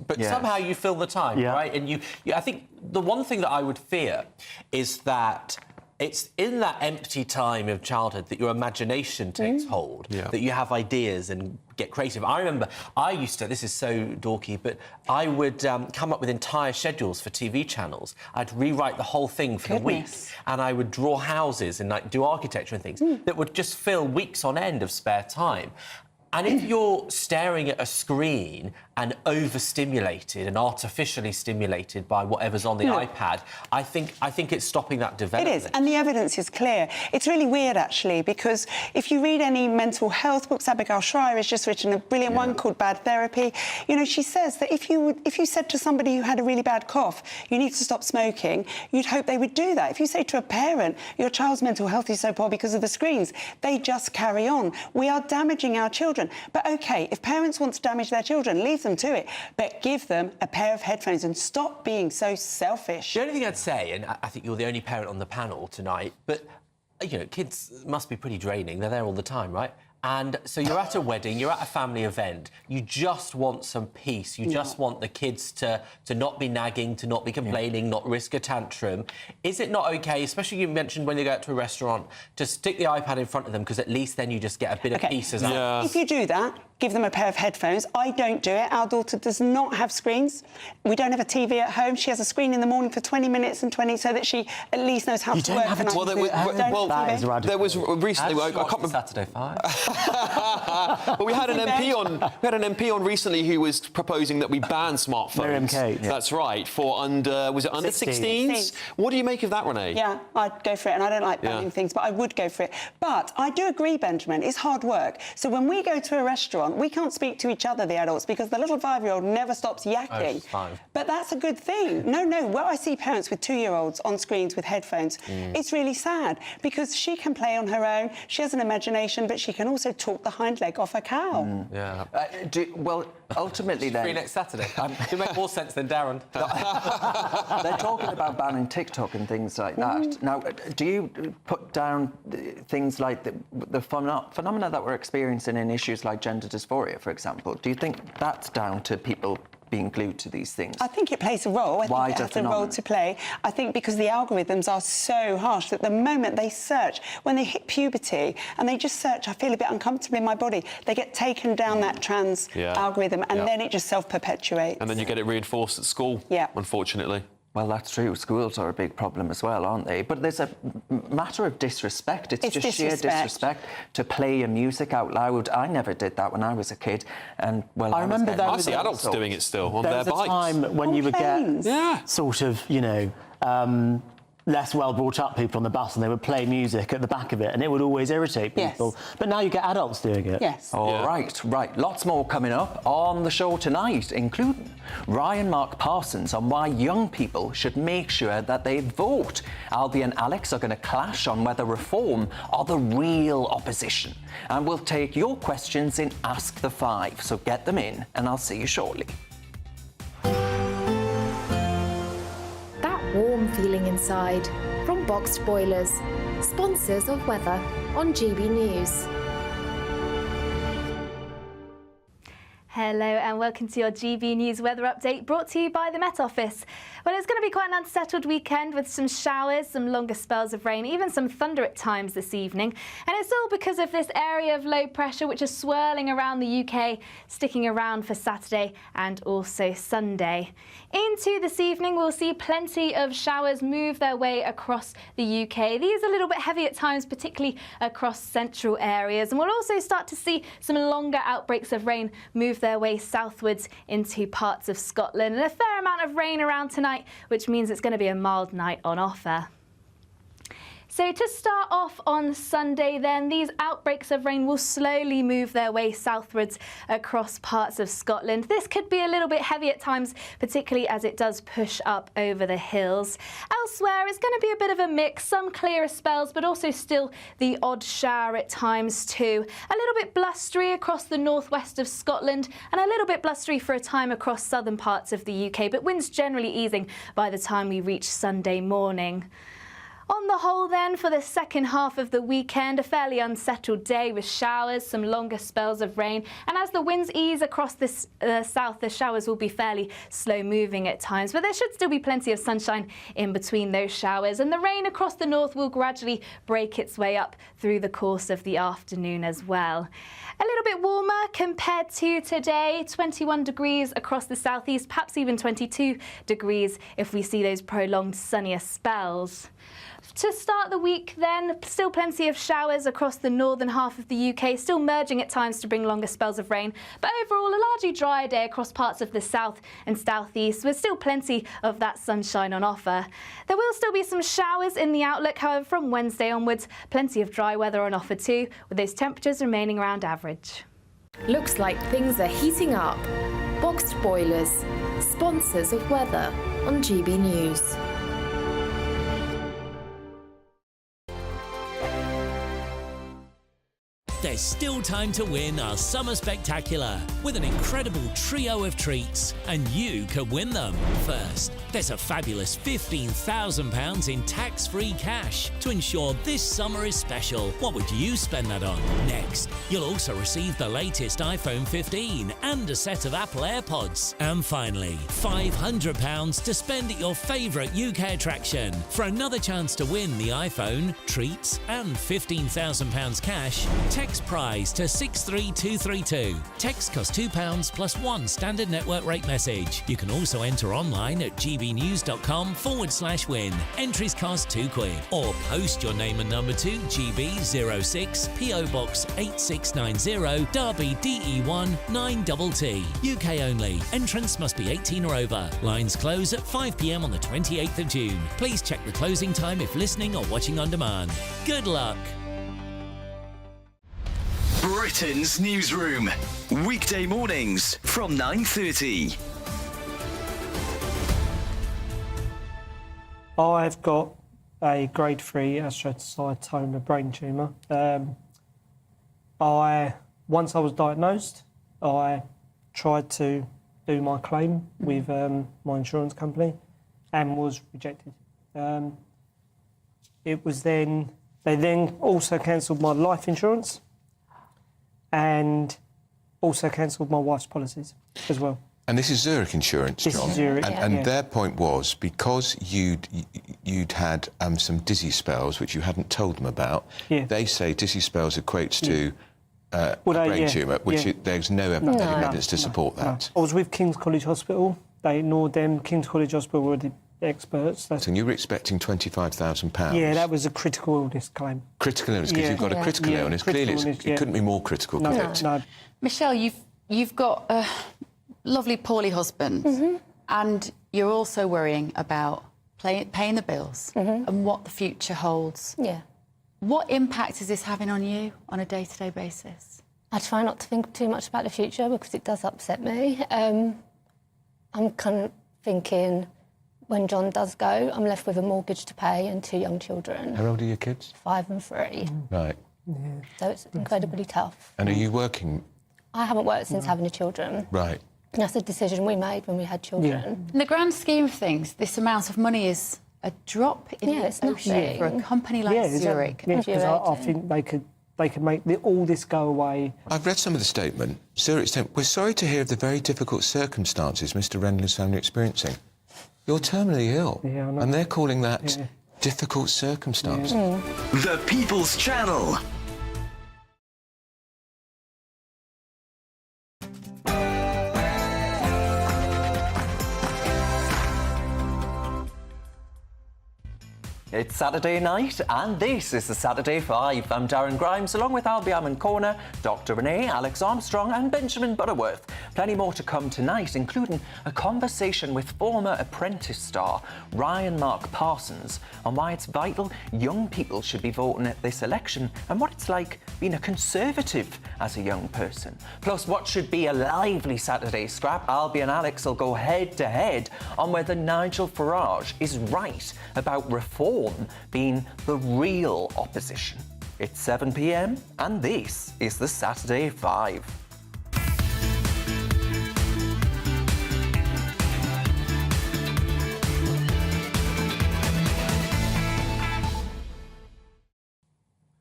But somehow you fill the time, right? And I think the one thing that I would fear is that it's in that empty time of childhood that your imagination takes hold, that you have ideas and get creative. I remember I used to, this is so dorky, but I would come up with entire schedules for TV channels. I'd rewrite the whole thing for the week, and I would draw houses and do architecture and things that would just fill weeks on end of spare time. And if you're staring at a screen and overstimulated and artificially stimulated by whatever's on the iPad, I think it's stopping that development. It is, and the evidence is clear. It's really weird, actually, because if you read any mental health books, Abigail Schreier has just written a brilliant one called Bad Therapy. You know, she says that if you said to somebody who had a really bad cough, you need to stop smoking, you'd hope they would do that. If you say to a parent, your child's mental health is so poor because of the screens, they just carry on. We are damaging our children. But OK, if parents want to damage their children, leave them to it, but give them a pair of headphones and stop being so selfish. The only thing I'd say, and I think you're the only parent on the panel tonight, but, you know, kids must be pretty draining. They're there all the time, right? And so you're at a wedding, you're at a family event, you just want some peace, you just want the kids to not be nagging, to not be complaining, not risk a tantrum. Is it not OK, especially you mentioned when you go out to a restaurant, to stick the iPad in front of them, because at least then you just get a bit of peace as well? If you do that, give them a pair of headphones. I don't do it. Our daughter does not have screens. We don't have a TV at home. She has a screen in the morning for 20 minutes and 20 so that she at least knows how to work. There was recently... I can't remember. Saturday 5. But we had an MP on recently who was proposing that we ban smartphones. Miriam Kate. That's right, for under 16s? What do you make of that, Renee? Yeah, I'd go for it, and I don't like banning things, but I would go for it. But I do agree, Benjamin, it's hard work. So when we go to a restaurant, we can't speak to each other, the adults, because the little 5-year-old never stops yakking. But that's a good thing. No, where I see parents with 2-year-olds on screens with headphones, it's really sad, because she can play on her own, she has an imagination, but she can also talk the hind leg off a cow. Well, ultimately then... Free next Saturday. You make more sense than Darren. They're talking about banning TikTok and things like that. Now, do you put down things like the phenomena that we're experiencing in issues like gender dysphoria, for example? Do you think that's down to people being glued to these things? I think it plays a role. I think it has a role to play. I think because the algorithms are so harsh that the moment they search, when they hit puberty and they just search, I feel a bit uncomfortable in my body, they get taken down that trans algorithm and then it just self-perpetuates. And then you get it reinforced at school, unfortunately. Well, that's true. Schools are a big problem as well, aren't they? But there's a matter of disrespect. It's just sheer disrespect to play your music out loud. I never did that when I was a kid. And, well, I remember there was... I see adults doing it still on their bikes. There was a time when you would get sort of, you know... less well-brought-up people on the bus and they would play music at the back of it and it would always irritate people. Yes. But now you get adults doing it. Yes. All right. Lots more coming up on the show tonight, including Ryan Mark Parsons on why young people should make sure that they vote. Albie and Alex are going to clash on whether reform are the real opposition. And we'll take your questions in Ask the Five. So get them in and I'll see you shortly. Warm feeling inside from Boxed Boilers, sponsors of weather on GB News. Hello and welcome to your GB News weather update brought to you by the Met Office. Well, it's going to be quite an unsettled weekend with some showers, some longer spells of rain, even some thunder at times this evening. And it's all because of this area of low pressure which is swirling around the UK, sticking around for Saturday and also Sunday. Into this evening, we'll see plenty of showers move their way across the UK. These are a little bit heavy at times, particularly across central areas. And we'll also start to see some longer outbreaks of rain move their way southwards into parts of Scotland. And a fair amount of rain around tonight, which means it's going to be a mild night on offer. So to start off on Sunday then, these outbreaks of rain will slowly move their way southwards across parts of Scotland. This could be a little bit heavy at times, particularly as it does push up over the hills. Elsewhere, it's going to be a bit of a mix, some clearer spells, but also still the odd shower at times too. A little bit blustery across the northwest of Scotland and a little bit blustery for a time across southern parts of the UK, but winds generally easing by the time we reach Sunday morning. On the whole then, for the second half of the weekend, a fairly unsettled day with showers, some longer spells of rain, and as the winds ease across the south, the showers will be fairly slow moving at times, but there should still be plenty of sunshine in between those showers, and the rain across the north will gradually break its way up through the course of the afternoon as well. A little bit warmer compared to today, 21 degrees across the southeast, perhaps even 22 degrees if we see those prolonged sunnier spells. To start the week then, still plenty of showers across the northern half of the UK, still merging at times to bring longer spells of rain, but overall a largely dry day across parts of the south and southeast with still plenty of that sunshine on offer. There will still be some showers in the outlook, however, from Wednesday onwards, plenty of dry weather on offer too, with those temperatures remaining around average. Looks like things are heating up. Boxed Boilers, sponsors of weather on GB News. There's still time to win our Summer Spectacular with an incredible trio of treats, and you could win them. First, there's a fabulous £15,000 in tax-free cash to ensure this summer is special. What would you spend that on? Next, you'll also receive the latest iPhone 15 and a set of Apple AirPods. And finally, £500 to spend at your favourite UK attraction. For another chance to win the iPhone, treats and £15,000 cash, text prize to 63232. Text costs £2 plus one standard network rate message. You can also enter online at gbnews.com/win. Entries cost £2 or post your name and number to GB06 PO Box 8690 Derby DE1 9TT. UK only. Entrance must be 18 or over. Lines close at 5 p.m. on the 28th of June. Please check the closing time if listening or watching on demand. Good luck. Britain's Newsroom. Weekday mornings from 9:30. I've got a grade 3 astrocytoma brain tumour. Once I was diagnosed, I tried to do my claim with my insurance company and was rejected. They then also cancelled my life insurance and also cancelled my wife's policies as well. And this is Zurich Insurance, This John. is Zurich, and yeah. their point was, because you'd had some dizzy spells, which you hadn't told them about, they say dizzy spells equates to a brain tumour, which there's no evidence to support that. I was with King's College Hospital. They ignored them. King's College Hospital were the experts. So you were expecting £25,000? Yeah, that was a critical illness claim. Critical illness, because you've got a critical illness. Clearly, it couldn't be more critical, could it? No. Michelle, you've got a lovely, poorly husband, and you're also worrying about paying the bills and what the future holds. Yeah. What impact is this having on you on a day-to-day basis? I try not to think too much about the future because it does upset me. I'm kind of thinking when John does go, I'm left with a mortgage to pay and 2 young children. How old are your kids? 5 and 3. Right. Yeah. So it's incredibly tough. And are you working? I haven't worked since having the children. Right. And that's a decision we made when we had children. In the grand scheme of things, this amount of money is a drop in the ocean for a company like Zurich. Yeah, because I think they could make all this go away. I've read some of the statement. Zurich statement. We're sorry to hear of the very difficult circumstances Mr. Rendler's family are experiencing. You're terminally ill, and they're calling that difficult circumstances. The People's Channel. It's Saturday night, and this is the Saturday 5. I'm Darren Grimes, along with Albion and Corner, Dr. Renee, Alex Armstrong and Benjamin Butterworth. Plenty more to come tonight, including a conversation with former Apprentice star Ryan Mark Parsons on why it's vital young people should be voting at this election and what it's like being a Conservative as a young person. Plus, what should be a lively Saturday scrap, Albion and Alex will go head-to-head on whether Nigel Farage is right about reform being the real opposition. It's 7 p.m. and this is the Saturday 5.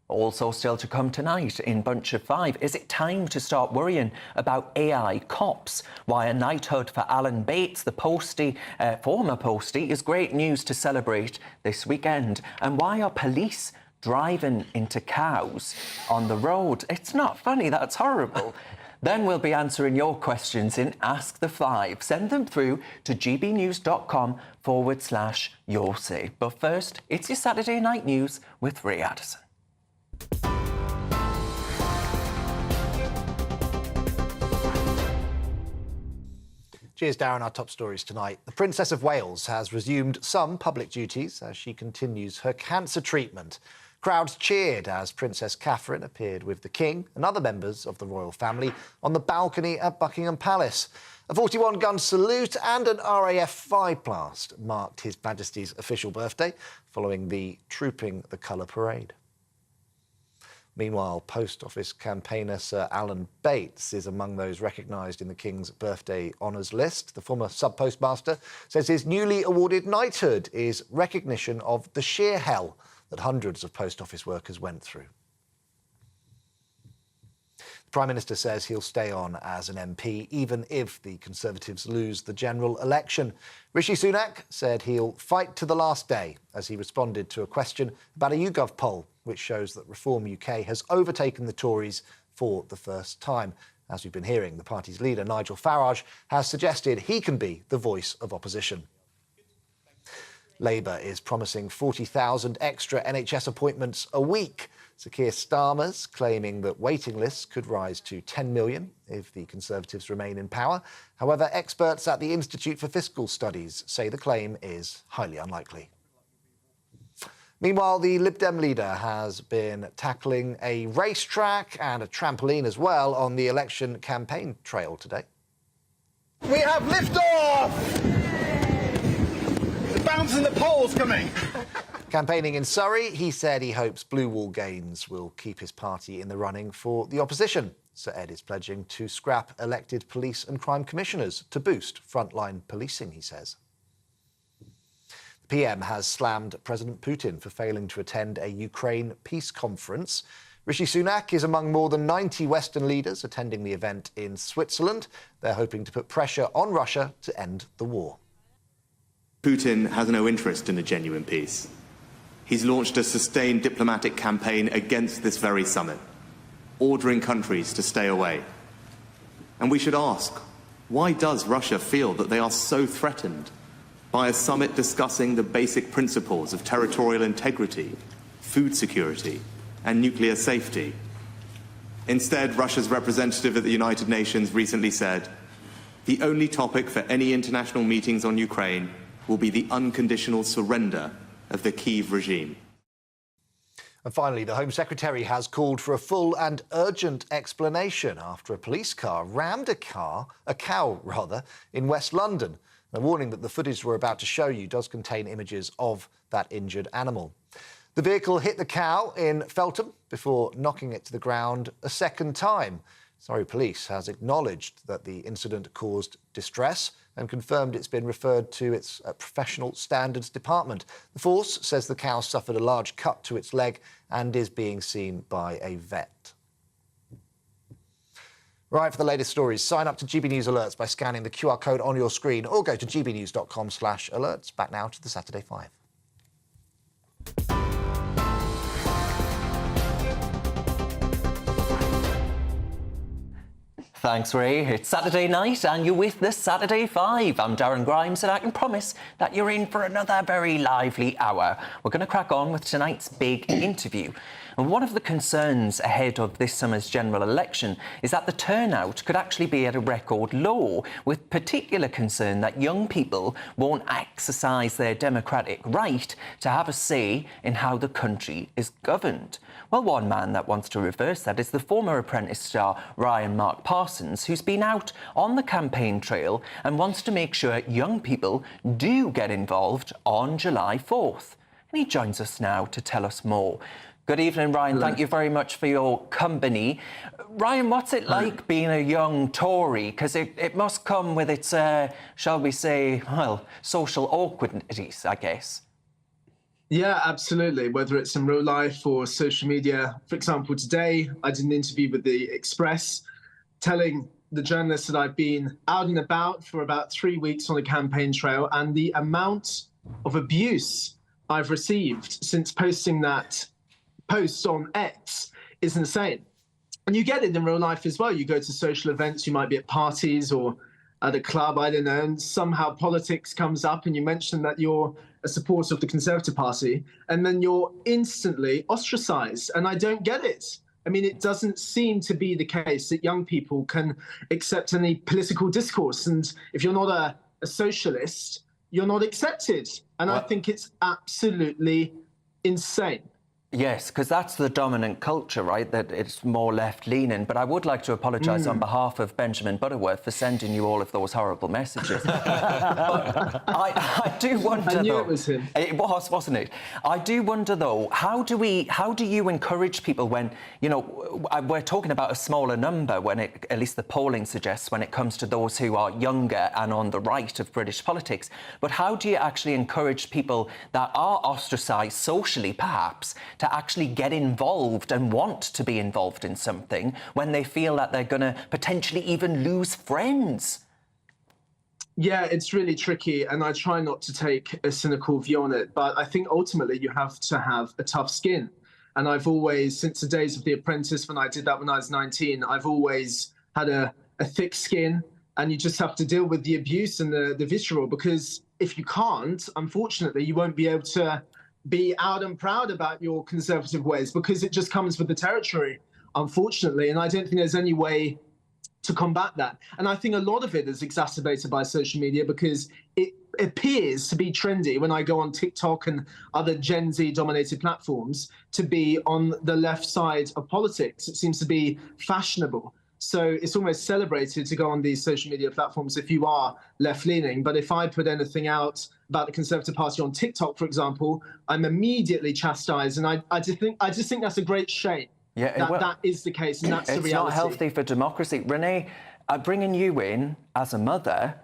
Also still to come tonight in Bunch of 5, is it time to start worrying about AI cops? Why a knighthood for Alan Bates, the former postie, is great news to celebrate this weekend. And why are police driving into cows on the road? It's not funny, that's horrible. Then we'll be answering your questions in Ask the 5. Send them through to gbnews.com/your say. But first, it's your Saturday night news with Ray Addison. Cheers, Darren. Our top stories tonight. The Princess of Wales has resumed some public duties as she continues her cancer treatment. Crowds cheered as Princess Catherine appeared with the King and other members of the royal family on the balcony at Buckingham Palace. A 41-gun salute and an RAF fly-past marked His Majesty's official birthday following the Trooping the Colour parade. Meanwhile, Post Office campaigner Sir Alan Bates is among those recognised in the King's birthday honours list. The former sub-postmaster says his newly awarded knighthood is recognition of the sheer hell that hundreds of post office workers went through. The Prime Minister says he'll stay on as an MP even if the Conservatives lose the general election. Rishi Sunak said he'll fight to the last day as he responded to a question about a YouGov poll which shows that Reform UK has overtaken the Tories for the first time. As we've been hearing, the party's leader, Nigel Farage, has suggested he can be the voice of opposition. Labour is promising 40,000 extra NHS appointments a week. Sir Keir Starmer's claiming that waiting lists could rise to 10 million if the Conservatives remain in power. However, experts at the Institute for Fiscal Studies say the claim is highly unlikely. Meanwhile, the Lib Dem leader has been tackling a racetrack and a trampoline as well on the election campaign trail today. We have liftoff! The bounce in the pole's coming. Campaigning in Surrey, he said he hopes blue wall gains will keep his party in the running for the opposition. Sir Ed is pledging to scrap elected police and crime commissioners to boost frontline policing, he says. The PM has slammed President Putin for failing to attend a Ukraine peace conference. Rishi Sunak is among more than 90 Western leaders attending the event in Switzerland. They're hoping to put pressure on Russia to end the war. Putin has no interest in a genuine peace. He's launched a sustained diplomatic campaign against this very summit, ordering countries to stay away. And we should ask, why does Russia feel that they are so threatened by a summit discussing the basic principles of territorial integrity, food security, and nuclear safety? Instead, Russia's representative at the United Nations recently said, the only topic for any international meetings on Ukraine will be the unconditional surrender of the Kyiv regime. And finally, the Home Secretary has called for a full and urgent explanation after a police car rammed a cow, in West London. A warning that the footage we're about to show you does contain images of that injured animal. The vehicle hit the cow in Feltham before knocking it to the ground a second time. Surrey Police has acknowledged that the incident caused distress and confirmed it's been referred to its professional standards department. The force says the cow suffered a large cut to its leg and is being seen by a vet. Right, for the latest stories, sign up to GB News Alerts by scanning the QR code on your screen or go to gbnews.com/alerts. Back now to the Saturday 5. Thanks, Ray. It's Saturday night and you're with the Saturday 5. I'm Darren Grimes and I can promise that you're in for another very lively hour. We're going to crack on with tonight's big interview. And one of the concerns ahead of this summer's general election is that the turnout could actually be at a record low, with particular concern that young people won't exercise their democratic right to have a say in how the country is governed. Well, one man that wants to reverse that is the former Apprentice star Ryan Mark Parsons, who's been out on the campaign trail and wants to make sure young people do get involved on July 4th. And he joins us now to tell us more. Good evening, Ryan. Hello. Thank you very much for your company. Ryan, what's it like being a young Tory? Because it must come with its, shall we say, well, social awkwardness, I guess. Yeah, absolutely. Whether it's in real life or social media. For example, today I did an interview with the Express telling the journalists that I've been out and about for about 3 weeks on the campaign trail, and the amount of abuse I've received since posting that post on X is insane. And you get it in real life as well. You go to social events, you might be at parties or at a club, I don't know, and somehow politics comes up and you mention that you're a supporter of the Conservative Party, and then you're instantly ostracized. And I don't get it. I mean, it doesn't seem to be the case that young people can accept any political discourse. And if you're not a socialist, you're not accepted. And I think it's absolutely insane. Yes, because that's the dominant culture, right? That it's more left-leaning. But I would like to apologise on behalf of Benjamin Butterworth for sending you all of those horrible messages. But I do wonder, I knew though, it was him. It was, wasn't it? I do wonder, though, how do you encourage people when, you know, we're talking about a smaller number when it, at least the polling suggests, when it comes to those who are younger and on the right of British politics. But how do you actually encourage people that are ostracised socially, perhaps, to actually get involved and want to be involved in something when they feel that they're going to potentially even lose friends? Yeah, it's really tricky, and I try not to take a cynical view on it, but I think ultimately you have to have a tough skin. And I've always, since the days of The Apprentice, when I did that when I was 19, I've always had a thick skin, and you just have to deal with the abuse and the visceral, because if you can't, unfortunately, you won't be able to be out and proud about your Conservative ways, because it just comes with the territory, unfortunately. And I don't think there's any way to combat that. And I think a lot of it is exacerbated by social media, because it appears to be trendy when I go on TikTok and other Gen Z dominated platforms to be on the left side of politics. It seems to be fashionable. So it's almost celebrated to go on these social media platforms if you are left-leaning. But if I put anything out about the Conservative Party on TikTok, for example, I'm immediately chastised. And I just think that's a great shame. Yeah, that is the case, and that's the reality. It's not healthy for democracy. Renee, bringing you in as a mother,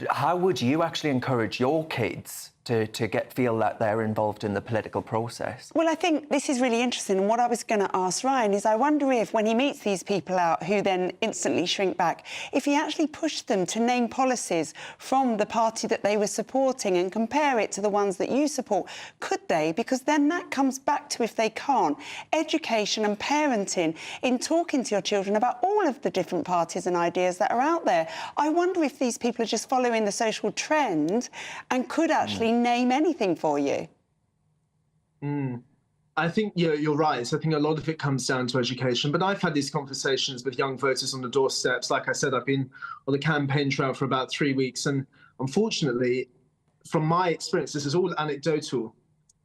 how would you actually encourage your kids to feel that they're involved in the political process? Well, I think this is really interesting. And what I was going to ask Ryan is, I wonder if when he meets these people out who then instantly shrink back, if he actually pushed them to name policies from the party that they were supporting and compare it to the ones that you support, could they? Because then that comes back to, if they can't, education and parenting in talking to your children about all of the different parties and ideas that are out there. I wonder if these people are just following the social trend and could actually name anything for you. I think you're right. I think a lot of it comes down to education. But I've had these conversations with young voters on the doorsteps. Like I said, I've been on the campaign trail for about 3 weeks. And unfortunately, from my experience, this is all anecdotal,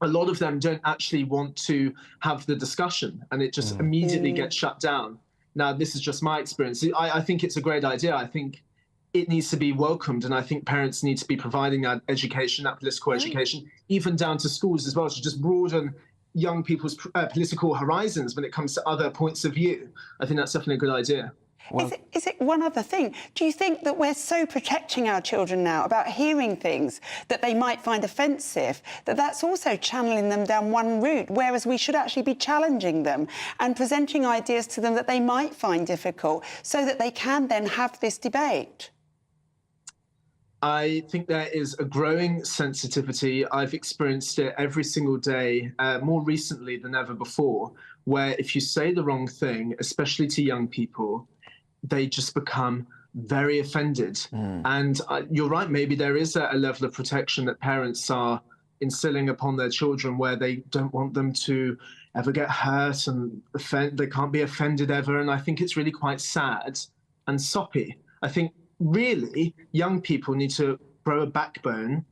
a lot of them don't actually want to have the discussion, and it just immediately gets shut down. Now, this is just my experience. I think it's a great idea. I think it needs to be welcomed, and I think parents need to be providing that education, that political education, even down to schools as well, to just broaden young people's political horizons when it comes to other points of view. I think that's definitely a good idea. Well, is it one other thing? Do you think that we're so protecting our children now about hearing things that they might find offensive, that that's also channeling them down one route, whereas we should actually be challenging them and presenting ideas to them that they might find difficult so that they can then have this debate? I think there is a growing sensitivity. I've experienced it every single day, more recently than ever before, where if you say the wrong thing, especially to young people, they just become very offended. And you're right, maybe there is a level of protection that parents are instilling upon their children where they don't want them to ever get hurt and they can't be offended ever. And I think it's really quite sad and soppy. I think really young people need to grow a backbone,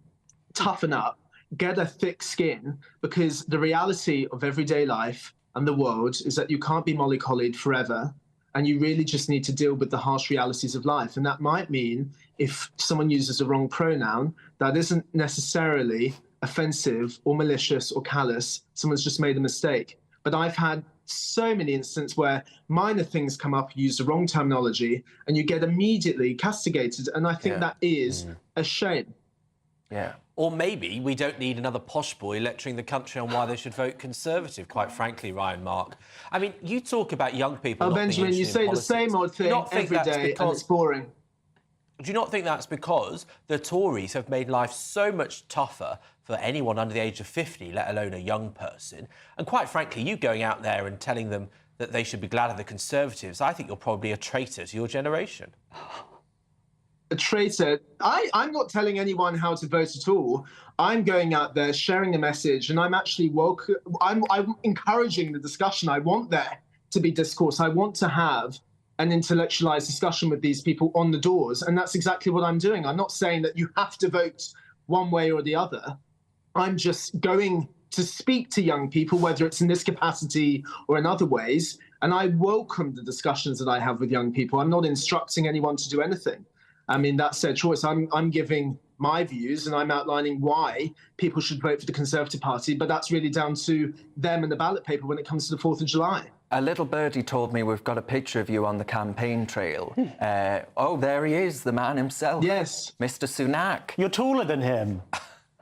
toughen up, get a thick skin, because the reality of everyday life and the world is that you can't be mollycoddled forever. And you really just need to deal with the harsh realities of life. And that might mean if someone uses a wrong pronoun, that isn't necessarily offensive or malicious or callous. Someone's just made a mistake. But I've had so many instances where minor things come up, you use the wrong terminology, and you get immediately castigated. And I think that is a shame. Yeah. Or maybe we don't need another posh boy lecturing the country on why they should vote Conservative, quite frankly, Ryan Mark. I mean, you talk about young people... Oh, Benjamin, you say the same old thing every day and it's boring. Do you not think that's because the Tories have made life so much tougher for anyone under the age of 50, let alone a young person? And quite frankly, you going out there and telling them that they should be glad of the Conservatives, I think you're probably a traitor to your generation. A traitor. I'm not telling anyone how to vote at all. I'm going out there, sharing a message, and I'm actually I'm encouraging the discussion. I want there to be discourse. I want to have an intellectualized discussion with these people on the doors, and that's exactly what I'm doing. I'm not saying that you have to vote one way or the other. I'm just going to speak to young people, whether it's in this capacity or in other ways, and I welcome the discussions that I have with young people. I'm not instructing anyone to do anything. I mean, that's their choice. I'm giving my views and I'm outlining why people should vote for the Conservative Party, but that's really down to them and the ballot paper when it comes to the 4th of July. A little birdie told me we've got a picture of you on the campaign trail. Oh, there he is, the man himself. Yes. Mr. Sunak. You're taller than him.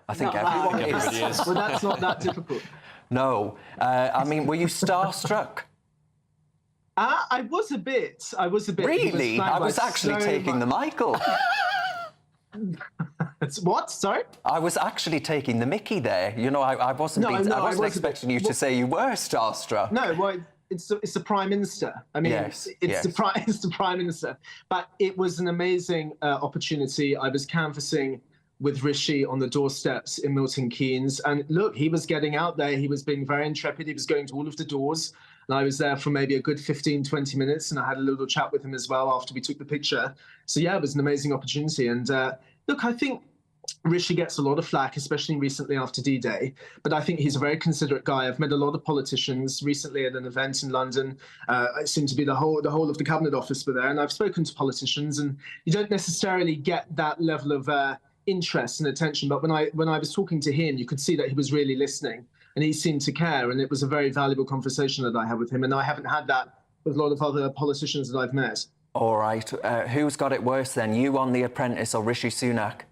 I think everyone is. Well, that's not that difficult. No. I mean, were you starstruck? I was a bit. Really? I was actually taking the Michael. What? Sorry? I was actually taking the Mickey there. You know, I wasn't expecting you to say you were starstruck. No, well, it's the Prime Minister. I mean, it's the Prime Minister. But it was an amazing opportunity. I was canvassing with Rishi on the doorsteps in Milton Keynes. And look, he was getting out there. He was being very intrepid. He was going to all of the doors. And I was there for maybe a good 15, 20 minutes. And I had a little chat with him as well after we took the picture. So, yeah, it was an amazing opportunity. And look, I think Rishi gets a lot of flack, especially recently after D-Day. But I think he's a very considerate guy. I've met a lot of politicians recently at an event in London. It seemed to be the whole of the Cabinet Office were there. And I've spoken to politicians, and you don't necessarily get that level of interest and attention. But when I was talking to him, you could see that he was really listening. And he seemed to care, and it was a very valuable conversation that I had with him. And I haven't had that with a lot of other politicians that I've met. All right. Who's got it worse then, you on The Apprentice or Rishi Sunak?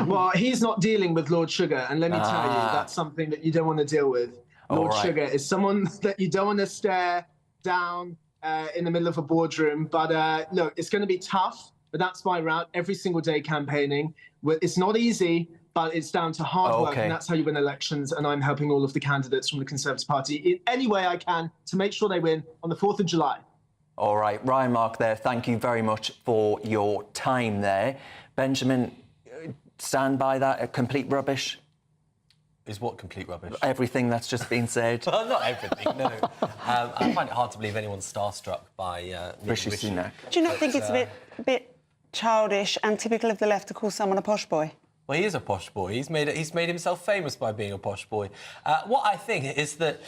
Well, he's not dealing with Lord Sugar, and let me tell you, that's something that you don't want to deal with. Lord Sugar is someone that you don't want to stare down in the middle of a boardroom. But look, it's going to be tough, but that's my route every single day campaigning. It's not easy, but it's down to hard work, and that's how you win elections. And I'm helping all of the candidates from the Conservative Party in any way I can to make sure they win on the 4th of July. All right, Ryan Mark there, thank you very much for your time there. Benjamin, stand by that, complete rubbish? Is what complete rubbish? Everything that's just been said. Well, not everything, no. I find it hard to believe anyone's starstruck by Rishi Sunak. Do you not think it's a bit childish and typical of the left to call someone a posh boy? Well, he is a posh boy. He's made himself famous by being a posh boy. What I think is that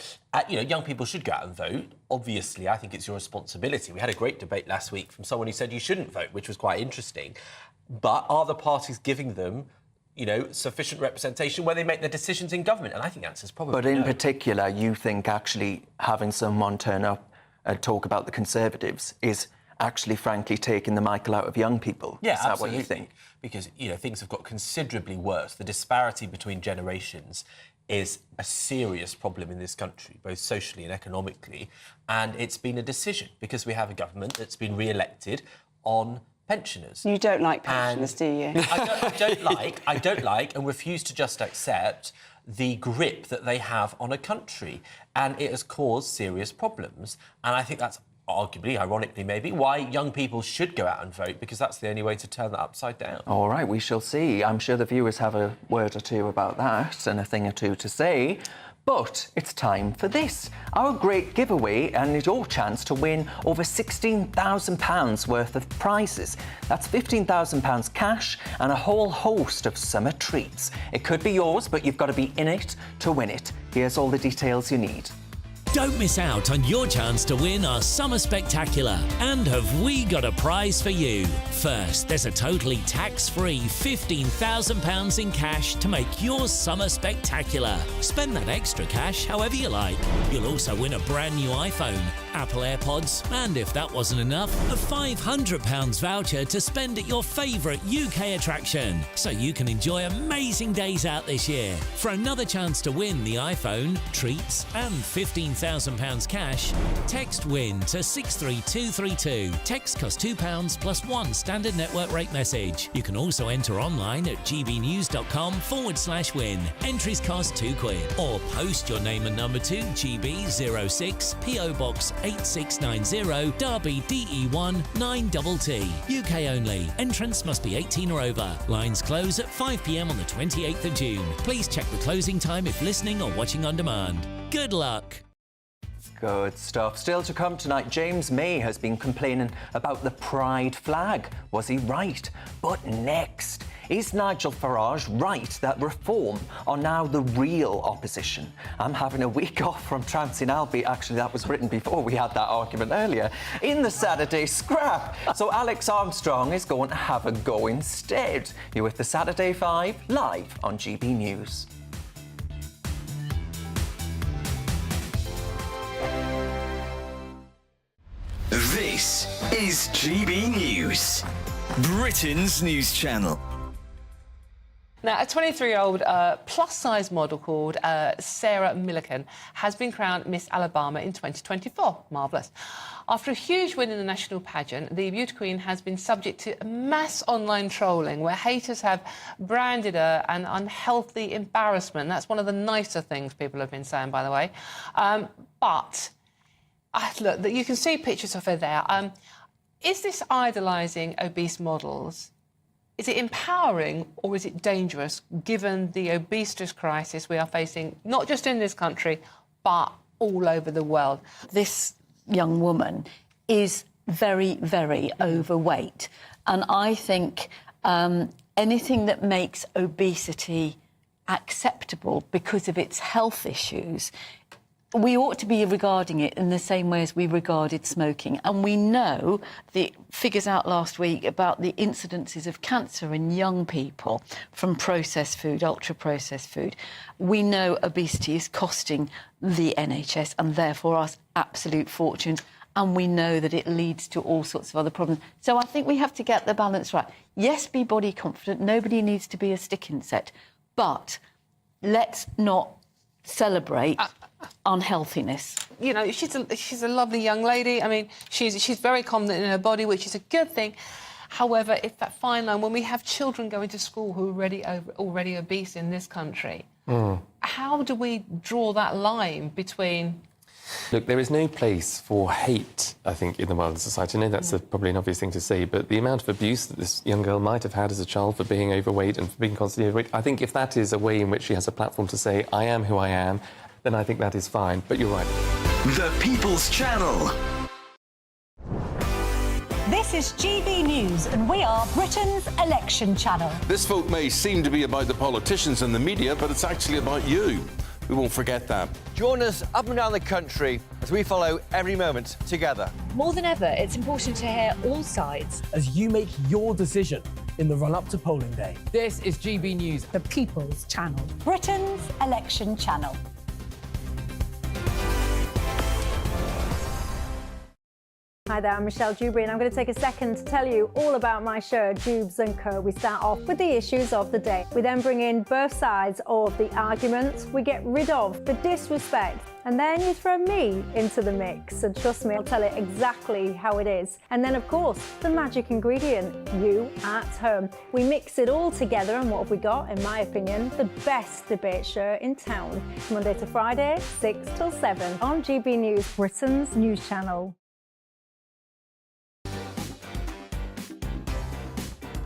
young people should go out and vote. Obviously, I think it's your responsibility. We had a great debate last week from someone who said you shouldn't vote, which was quite interesting. But are the parties giving them, sufficient representation where they make their decisions in government? And I think the answer is probably But in no. particular, you think actually having someone turn up and talk about the Conservatives is actually, frankly, taking the Michael out of young people? Yeah, is that absolutely. what you think? Because, things have got considerably worse. The disparity between generations is a serious problem in this country, both socially and economically. And it's been a decision because we have a government that's been re-elected on pensioners. You don't like pensioners, do you? I don't like and refuse to just accept the grip that they have on a country. And it has caused serious problems. And I think that's arguably, ironically maybe, why young people should go out and vote, because that's the only way to turn that upside down. All right, we shall see. I'm sure the viewers have a word or two about that and a thing or two to say. But it's time for this, our great giveaway, and it's your chance to win over £16,000 worth of prizes. That's £15,000 cash and a whole host of summer treats. It could be yours, but you've got to be in it to win it. Here's all the details you need. Don't miss out on your chance to win our Summer Spectacular. And have we got a prize for you? First, there's a totally tax-free £15,000 in cash to make your summer spectacular. Spend that extra cash however you like. You'll also win a brand new iPhone, Apple AirPods, and if that wasn't enough, a £500 voucher to spend at your favourite UK attraction, so you can enjoy amazing days out this year. For another chance to win the iPhone, treats, and £15,000 cash, text WIN to 63232. Text costs £2 plus one standard network rate message. You can also enter online at gbnews.com/win. Entries cost £2, or post your name and number to GB06 PO Box 8690 Derby DE1 9TT. UK only. Entrance must be 18 or over. Lines close at 5 p.m. on the 28th of June. Please check the closing time if listening or watching on demand. Good luck. Good stuff. Still to come tonight, James May has been complaining about the pride flag. Was he right? But next, is Nigel Farage right that Reform are now the real opposition? I'm having a week off from trouncing Albi. Actually, that was written before we had that argument earlier. In the Saturday scrap. So Alex Armstrong is going to have a go instead. You're with the Saturday 5 live on GB News. This is GB News, Britain's news channel. Now, a 23-year-old plus-size model called Sarah Milliken has been crowned Miss Alabama in 2024. Marvellous. After a huge win in the national pageant, the beauty queen has been subject to mass online trolling where haters have branded her an unhealthy embarrassment. That's one of the nicer things people have been saying, by the way. Look, you can see pictures of her there. Is this idolising obese models? Is it empowering or is it dangerous, given the obesity crisis we are facing, not just in this country, but all over the world? This young woman is very, very overweight. And I think anything that makes obesity acceptable because of its health issues, we ought to be regarding it in the same way as we regarded smoking. And we know the figures out last week about the incidences of cancer in young people from processed food, ultra-processed food. We know obesity is costing the NHS and therefore us absolute fortunes. And we know that it leads to all sorts of other problems. So I think we have to get the balance right. Yes, be body confident. Nobody needs to be a stick insect. But let's not celebrate unhealthiness. You know, she's a lovely young lady. I mean, she's very confident in her body, which is a good thing. However, it's that fine line when we have children going to school who are already obese in this country. How do we draw that line between? Look, there is no place for hate, I think, in the modern society. I know that's probably an obvious thing to say, but the amount of abuse that this young girl might have had as a child for being overweight and for being constantly overweight, I think if that is a way in which she has a platform to say, I am who I am, then I think that is fine. But you're right. The People's Channel. This is GB News, and we are Britain's election channel. This vote may seem to be about the politicians and the media, but it's actually about you. We won't forget that. Join us up and down the country as we follow every moment together. More than ever, it's important to hear all sides as you make your decision in the run-up to polling day. This is GB News, the People's Channel. Britain's election channel. Hi there, I'm Michelle Dewberry, and I'm going to take a second to tell you all about my show, Dubes & Co. We start off with the issues of the day. We then bring in both sides of the argument. We get rid of the disrespect, and then you throw me into the mix. And trust me, I'll tell it exactly how it is. And then, of course, the magic ingredient, you at home. We mix it all together, and what have we got? In my opinion, the best debate show in town. Monday to Friday, 6 till 7 on GB News, Britain's news channel.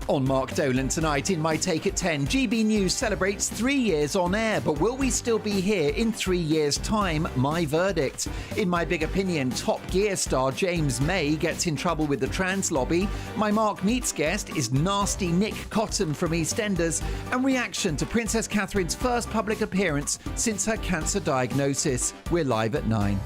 On Mark Dolan tonight in My Take at 10, GB News celebrates 3 years on air, but will we still be here in 3 years' time? My verdict. In My Big Opinion, Top Gear star James May gets in trouble with the trans lobby. My Mark Meets guest is nasty Nick Cotton from EastEnders, and reaction to Princess Catherine's first public appearance since her cancer diagnosis. We're live at 9.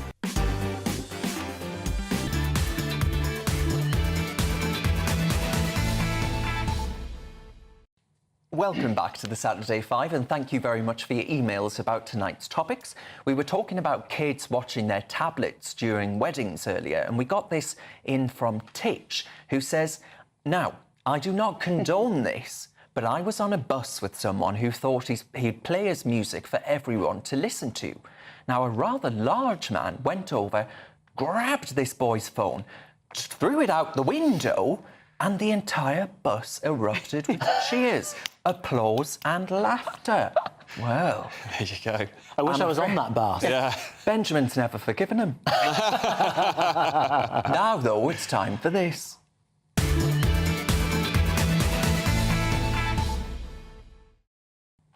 Welcome back to the Saturday 5, and thank you very much for your emails about tonight's topics. We were talking about kids watching their tablets during weddings earlier, and we got this in from Titch, who says, "Now, I do not condone this, but I was on a bus with someone who thought he'd play his music for everyone to listen to. Now, a rather large man went over, grabbed this boy's phone, threw it out the window, and the entire bus erupted with cheers, applause and laughter." Well, there you go. I wish I was on that bus. Yeah. Benjamin's never forgiven him. Now, though, it's time for this.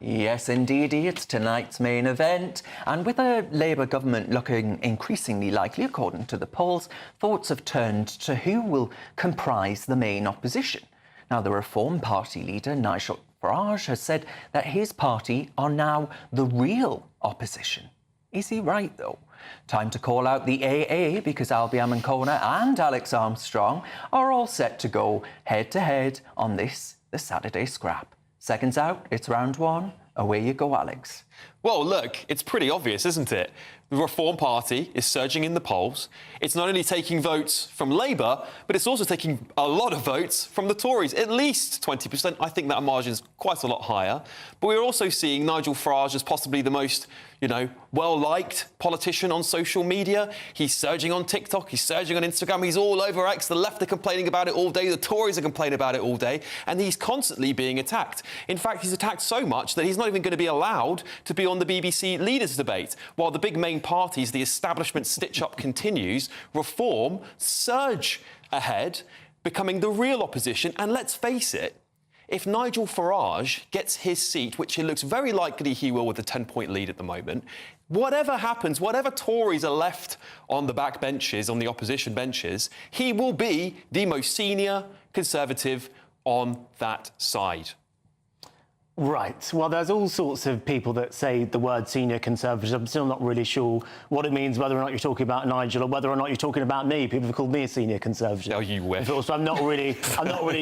Yes, indeedy, it's tonight's main event. And with a Labour government looking increasingly likely, according to the polls, thoughts have turned to who will comprise the main opposition. Now, the Reform Party leader, Nigel Farage, has said that his party are now the real opposition. Is he right, though? Time to call out the AA, because Albion Ancona and Alex Armstrong are all set to go head-to-head on this, the Saturday scrap. Seconds out, it's round one. Away you go, Alex. Well, look, it's pretty obvious, isn't it? The Reform Party is surging in the polls. It's not only taking votes from Labour, but it's also taking a lot of votes from the Tories, at least 20%. I think that margin is quite a lot higher. But we're also seeing Nigel Farage as possibly the most, well-liked politician on social media. He's surging on TikTok, he's surging on Instagram, he's all over X. The left are complaining about it all day, the Tories are complaining about it all day, and he's constantly being attacked. In fact, he's attacked so much that he's not even going to be allowed to be on the BBC Leaders' Debate. While the big main parties, the establishment stitch-up continues, Reform surge ahead, becoming the real opposition. And let's face it, if Nigel Farage gets his seat, which it looks very likely he will with a 10-point lead at the moment, whatever happens, whatever Tories are left on the back benches, on the opposition benches, he will be the most senior Conservative on that side. Right. Well, there's all sorts of people that say the word senior Conservative. I'm still not really sure what it means, whether or not you're talking about Nigel or whether or not you're talking about me. People have called me a senior Conservative. Oh, you wish. So I'm not really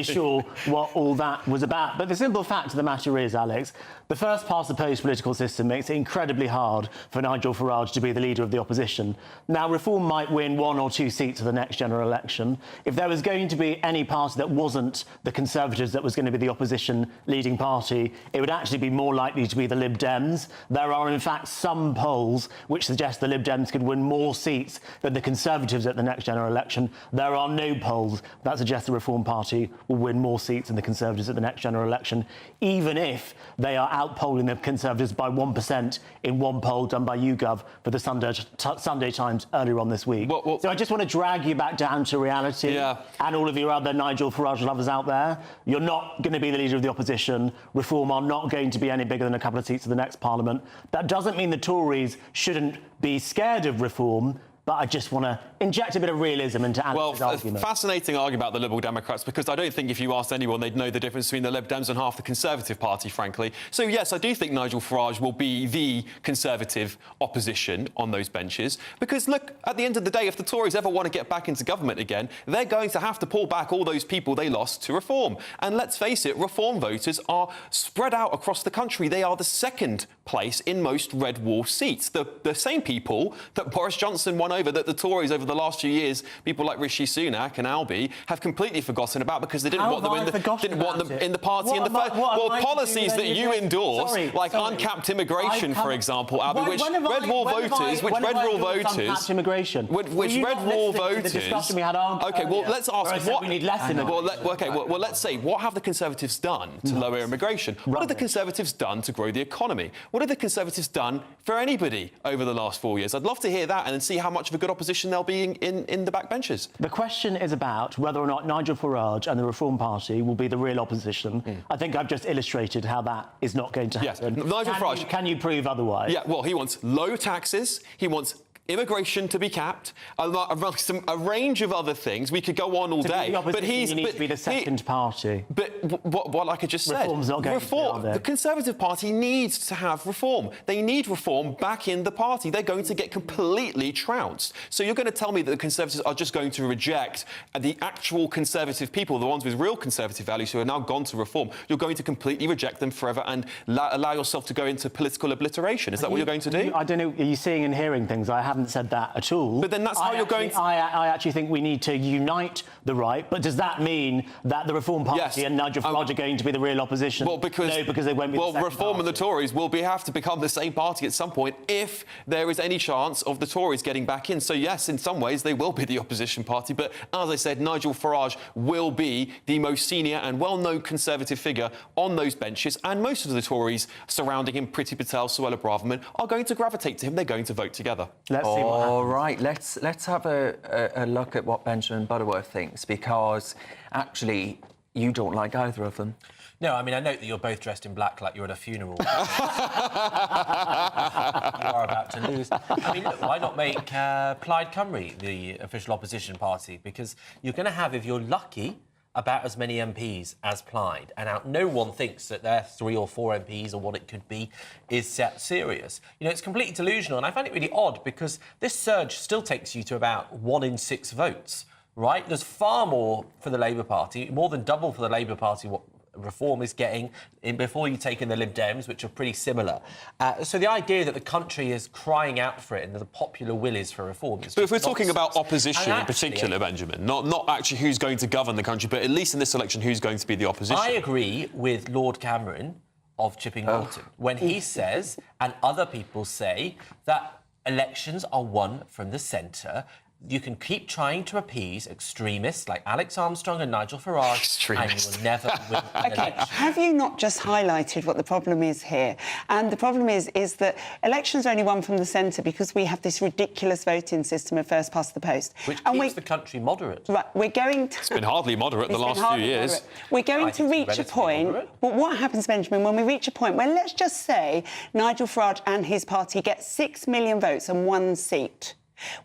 sure what all that was about. But the simple fact of the matter is, Alex, the first past the post political system makes it incredibly hard for Nigel Farage to be the leader of the opposition. Now, Reform might win 1 or 2 seats at the next general election. If there was going to be any party that wasn't the Conservatives that was going to be the opposition leading party, it would actually be more likely to be the Lib Dems. There are, in fact, some polls which suggest the Lib Dems could win more seats than the Conservatives at the next general election. There are no polls that suggest the Reform Party will win more seats than the Conservatives at the next general election, even if they are outpolling the Conservatives by 1% in one poll done by YouGov for the Sunday Times earlier on this week. So I just want to drag you back down to reality. Yeah. And all of your other Nigel Farage lovers out there, you're not going to be the leader of the opposition. Reform are not going to be any bigger than a couple of seats in the next Parliament. That doesn't mean the Tories shouldn't be scared of Reform, but I just want to inject a bit of realism into Alex's argument. Fascinating argument about the Liberal Democrats, because I don't think if you asked anyone, they'd know the difference between the Lib Dems and half the Conservative Party, frankly. So, yes, I do think Nigel Farage will be the Conservative opposition on those benches, because, look, at the end of the day, if the Tories ever want to get back into government again, they're going to have to pull back all those people they lost to Reform. And let's face it, Reform voters are spread out across the country. They are the second place in most red wall seats. The same people that Boris Johnson won over, that the Tories over the last few years, people like Rishi Sunak and Albie, have completely forgotten about because they didn't want them in the party in the first. Well, policies that you endorse, like uncapped immigration, for example, Albie, which red wall voters, which red wall voters. Okay, well, let's ask what we need less immigration. Well, let's say, what have the Conservatives done to lower immigration? What have the Conservatives done to grow the economy? What have the Conservatives done for anybody over the last 4 years? I'd love to hear that and then see how much of a good opposition they'll be in the backbenches. The question is about whether or not Nigel Farage and the Reform Party will be the real opposition. I think I've just illustrated how that is a going to happen. Yes, Nigel Farage. Can you prove otherwise? Yeah, well, he wants low taxes. He wwants immigration to be capped, a range of other things. We could go on all day. But you need to be the second party. But what like I just said, Reform's not going to be the Conservative Party needs to have reform. They need reform back in the party. They're going to get completely trounced. So you're going to tell me that the Conservatives are just going to reject the actual Conservative people, the ones with real Conservative values who are now gone to reform. You're going to completely reject them forever and allow yourself to go into political obliteration. Is that what you're going to do? I don't know. Are you seeing and hearing things? I haven't said that at all. But then that's how you're going to... I actually think we need to unite the right, but does that mean that the Reform Party and Nigel Farage are going to be the real opposition? Well, because they won't be the second Reform party. and the Tories will have to become the same party at some point if there is any chance of the Tories getting back in. So, yes, in some ways, they will be the opposition party, but as I said, Nigel Farage will be the most senior and well-known Conservative figure on those benches, and most of the Tories surrounding him, Priti Patel, Suella Braverman, are going to gravitate to him. They're going to vote together. Let's see what happens. All right, let's have a look at what Benjamin Butterworth thinks, because actually you don't like either of them. No, I mean, I note that you're both dressed in black like you're at a funeral. You are about to lose. I mean, look, why not make Plaid Cymru the official opposition party? Because you're going to have, if you're lucky, about as many MPs as Plaid. And now no one thinks that their 3 or 4 MPs or what it could be is serious. You know, it's completely delusional. And I find it really odd because this surge still takes you to about 1 in 6 votes, right? There's far more for the Labour Party, more than double for the Labour Party what Reform is getting in before you take in the Lib Dems, which are pretty similar. So the idea that the country is crying out for it and that the popular will is for reform is... But if we're talking about opposition in particular, Benjamin, not actually who's going to govern the country, but at least in this election, who's going to be the opposition? I agree with Lord Cameron of Chipping Norton when he says, and other people say, that elections are won from the centre. You can keep trying to appease extremists like Alex Armstrong and Nigel Farage, and you will never win an election. Have you not just highlighted what the problem is here? And the problem is that elections are only won from the centre because we have this ridiculous voting system of first past the post. Which keeps the country moderate. Right, we're going to... It's been hardly moderate the last few years. Moderate. We're going to reach a point... But what happens, Benjamin, when we reach a point where, let's just say, Nigel Farage and his party get 6 million votes and 1 seat?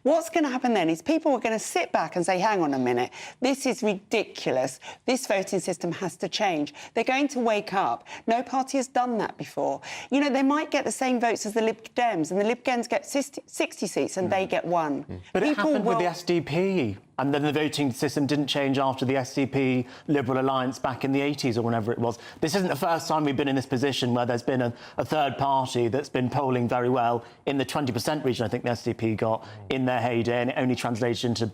What's going to happen then is people are going to sit back and say, hang on a minute, this is ridiculous. This voting system has to change. They're going to wake up. No party has done that before. You know, they might get the same votes as the Lib Dems, and the Lib Dems get 60 seats and they get 1. But it happened with the SDP. And then the voting system didn't change after the SDP Liberal Alliance back in the 80s or whenever it was. This isn't the first time we've been in this position where there's been a third party that's been polling very well in the 20% region. I think the SDP got in their heyday, and it only translated into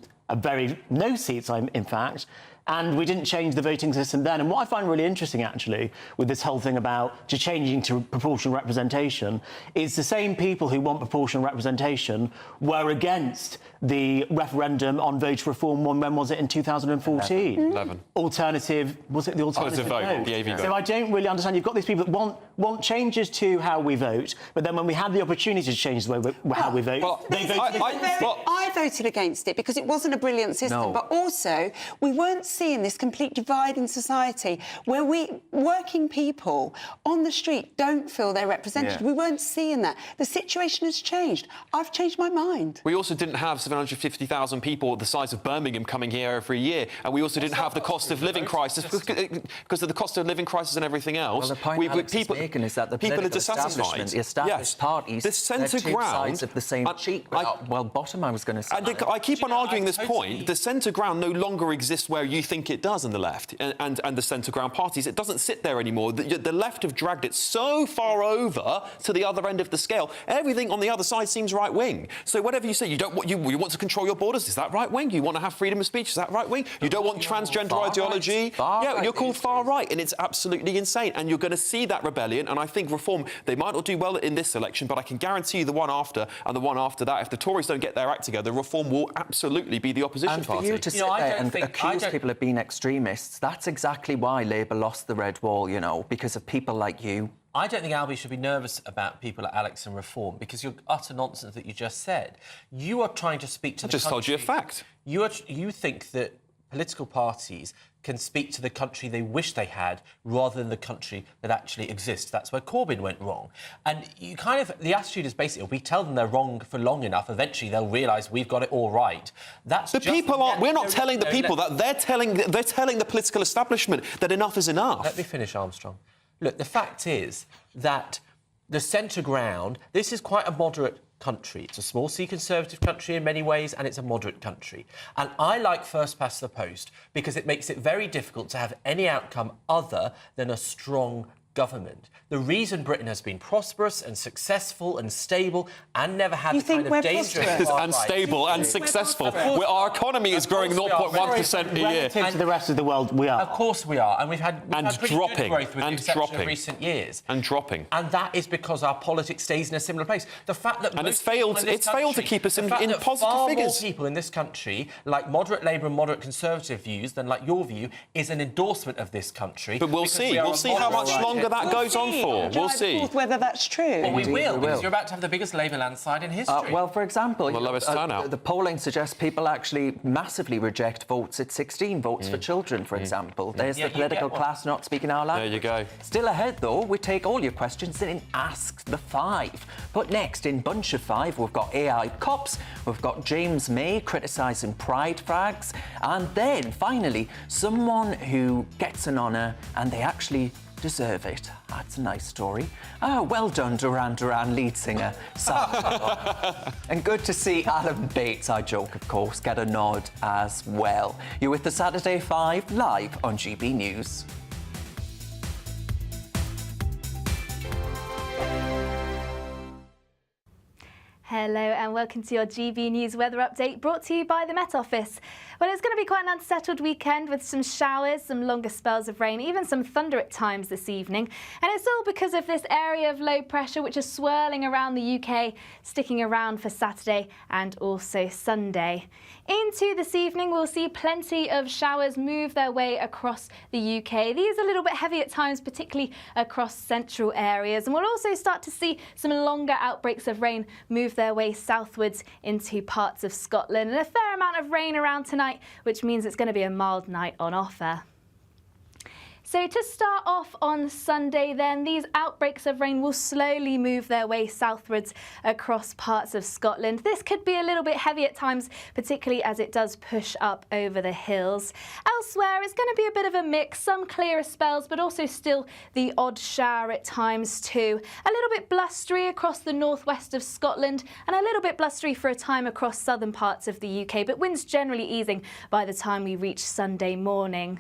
no seats, in fact. And we didn't change the voting system then. And what I find really interesting, actually, with this whole thing about changing to proportional representation is the same people who want proportional representation were against the referendum on voter reform. When was it? In 2014? 11. Alternative... Was it the alternative vote? The AV vote. So I don't really understand. You've got these people that want changes to how we vote, but then when we had the opportunity to change the way how we vote, I voted against it because it wasn't a brilliant system. No. But also, we weren't seeing this complete divide in society where working people on the street don't feel they're represented. Yeah. We weren't seeing that. The situation has changed. I've changed my mind. We also didn't have 750,000 people the size of Birmingham coming here every year, and we also didn't have the cost of living crisis because of the cost of living crisis and everything else. Well, the point Alex is making is that the people are political dissatisfied. The established parties, the centre they're two sides of the same cheek. Well, bottom, I was going to say. I keep on arguing this point. The centre ground no longer exists where you think it does in the left and the centre ground parties. It doesn't sit there anymore. The left have dragged it so far over to the other end of the scale. Everything on the other side seems right wing. So whatever you say, you want to control your borders. Is that right wing? You want to have freedom of speech? Is that right wing? You don't want transgender ideology? Yeah, you're called far right, and it's absolutely insane. And you're going to see that rebellion. And I think reform, they might not do well in this election, but I can guarantee you the one after and the one after that, if the Tories don't get their act together, reform will absolutely be the opposition and party. for you to sit there and accuse people of being extremists, that's exactly why Labour lost the red wall, you know, because of people like you. I don't think Albie should be nervous about people like Alex and reform, because you're utter nonsense that you just said. You are trying to speak to the country. I just told you a fact. You think that political parties can speak to the country they wish they had rather than the country that actually exists. That's where Corbyn went wrong. And you kind of... The attitude is basically, we tell them they're wrong for long enough, eventually they'll realise we've got it all right. That's the just... people aren't... We're not telling the people that. They're telling the political establishment that enough is enough. Let me finish, Armstrong. Look, the fact is that the centre ground... This is quite a moderate country. It's a small C Conservative country in many ways, and it's a moderate country. And I like first past the post because it makes it very difficult to have any outcome other than a strong government. The reason Britain has been prosperous and successful and stable and never had the kind of dangerous... And stable and successful. Our economy is growing 0.1% a year. Relative to the rest of the world, we are. Of course we are. And we've had pretty good growth with the exception of recent years. And dropping. And that is because our politics stays in a similar place. The fact that... And it's failed to keep us in positive figures. Far more people in this country like moderate Labour and moderate Conservative views than like your view is an endorsement of this country. But we'll see. We'll see how much longer that goes on for. We'll see. Whether that's true. Well, we will, because you're about to have the biggest Labour landslide in history. Well, for example, the lowest turnout. The polling suggests people actually massively reject votes at 16 votes for children, for example. There's the political class not speaking our language. There you go. Still ahead, though, we take all your questions in Ask the Five. But next, in Bunch of Five, we've got AI cops, we've got James May criticising pride flags, and then, finally, someone who gets an honour and they actually deserve it. That's a nice story. Oh, well done, Duran Duran lead singer. And good to see Alan Bates, I joke, of course, get a nod as well. You're with the Saturday 5 live on GB News. Hello and welcome to your GB News weather update brought to you by the Met Office. Well, it's going to be quite an unsettled weekend with some showers, some longer spells of rain, even some thunder at times this evening. And it's all because of this area of low pressure which is swirling around the UK, sticking around for Saturday and also Sunday. Into this evening, we'll see plenty of showers move their way across the UK. These are a little bit heavy at times, particularly across central areas. And we'll also start to see some longer outbreaks of rain move their way southwards into parts of Scotland. And a fair amount of rain around tonight, which means it's going to be a mild night on offer. So to start off on Sunday then, these outbreaks of rain will slowly move their way southwards across parts of Scotland. This could be a little bit heavy at times, particularly as it does push up over the hills. Elsewhere, it's going to be a bit of a mix, some clearer spells, but also still the odd shower at times too. A little bit blustery across the northwest of Scotland and a little bit blustery for a time across southern parts of the UK, but winds generally easing by the time we reach Sunday morning.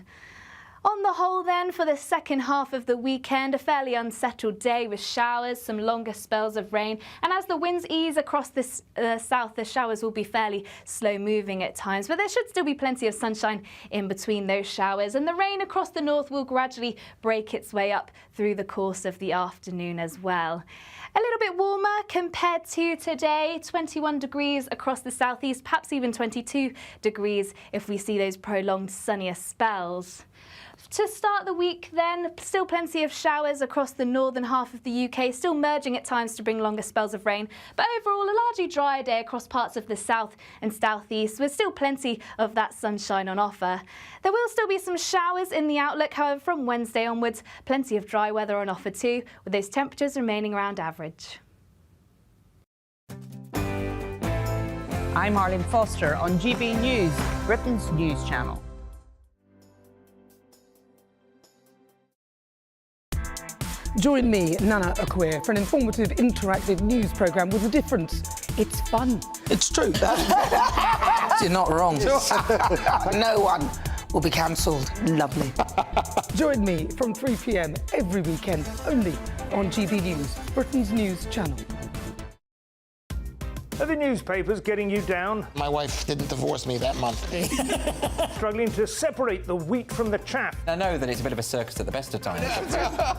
On the whole then, for the second half of the weekend, a fairly unsettled day with showers, some longer spells of rain, and as the winds ease across the south, the showers will be fairly slow moving at times, but there should still be plenty of sunshine in between those showers, and the rain across the north will gradually break its way up through the course of the afternoon as well. A little bit warmer compared to today, 21 degrees across the southeast, perhaps even 22 degrees if we see those prolonged sunnier spells. To start the week then, still plenty of showers across the northern half of the UK, still merging at times to bring longer spells of rain. But overall, a largely dry day across parts of the south and southeast, with still plenty of that sunshine on offer. There will still be some showers in the outlook, however, from Wednesday onwards, plenty of dry weather on offer too, with those temperatures remaining around average. I'm Arlene Foster on GB News, Britain's news channel. Join me, Nana Akweer, for an informative, interactive news programme with a difference. It's fun. It's true. You're not wrong. No one will be cancelled. Lovely. Join me from 3 p.m. every weekend, only on GB News, Britain's news channel. Are the newspapers getting you down? My wife didn't divorce me that month. Struggling to separate the wheat from the chaff? I know that it's a bit of a circus at the best of times.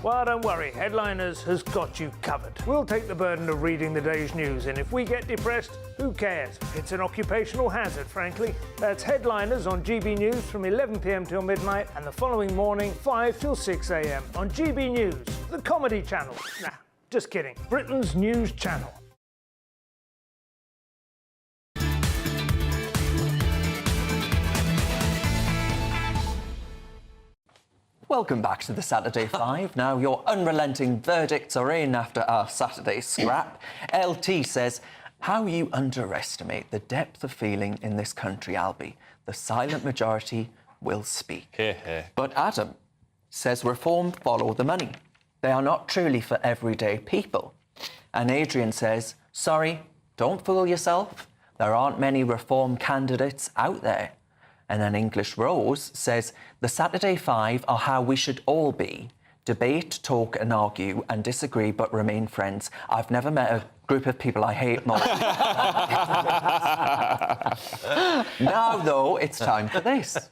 Well, don't worry, Headliners has got you covered. We'll take the burden of reading the day's news, and if we get depressed, who cares? It's an occupational hazard, frankly. That's Headliners on GB News from 11 p.m. till midnight, and the following morning, 5 till 6 a.m. on GB News, the comedy channel. Nah, just kidding. Britain's news channel. Welcome back to the Saturday Five. Now, your unrelenting verdicts are in after our Saturday scrap. LT says, how you underestimate the depth of feeling in this country, Albie. The silent majority will speak. Hear, hear. But Adam says reform follow the money. They are not truly for everyday people. And Adrian says, sorry, don't fool yourself. There aren't many reform candidates out there. And then English Rose says, the Saturday Five are how we should all be. Debate, talk and argue and disagree but remain friends. I've never met a group of people I hate more. Now, though, it's time for this.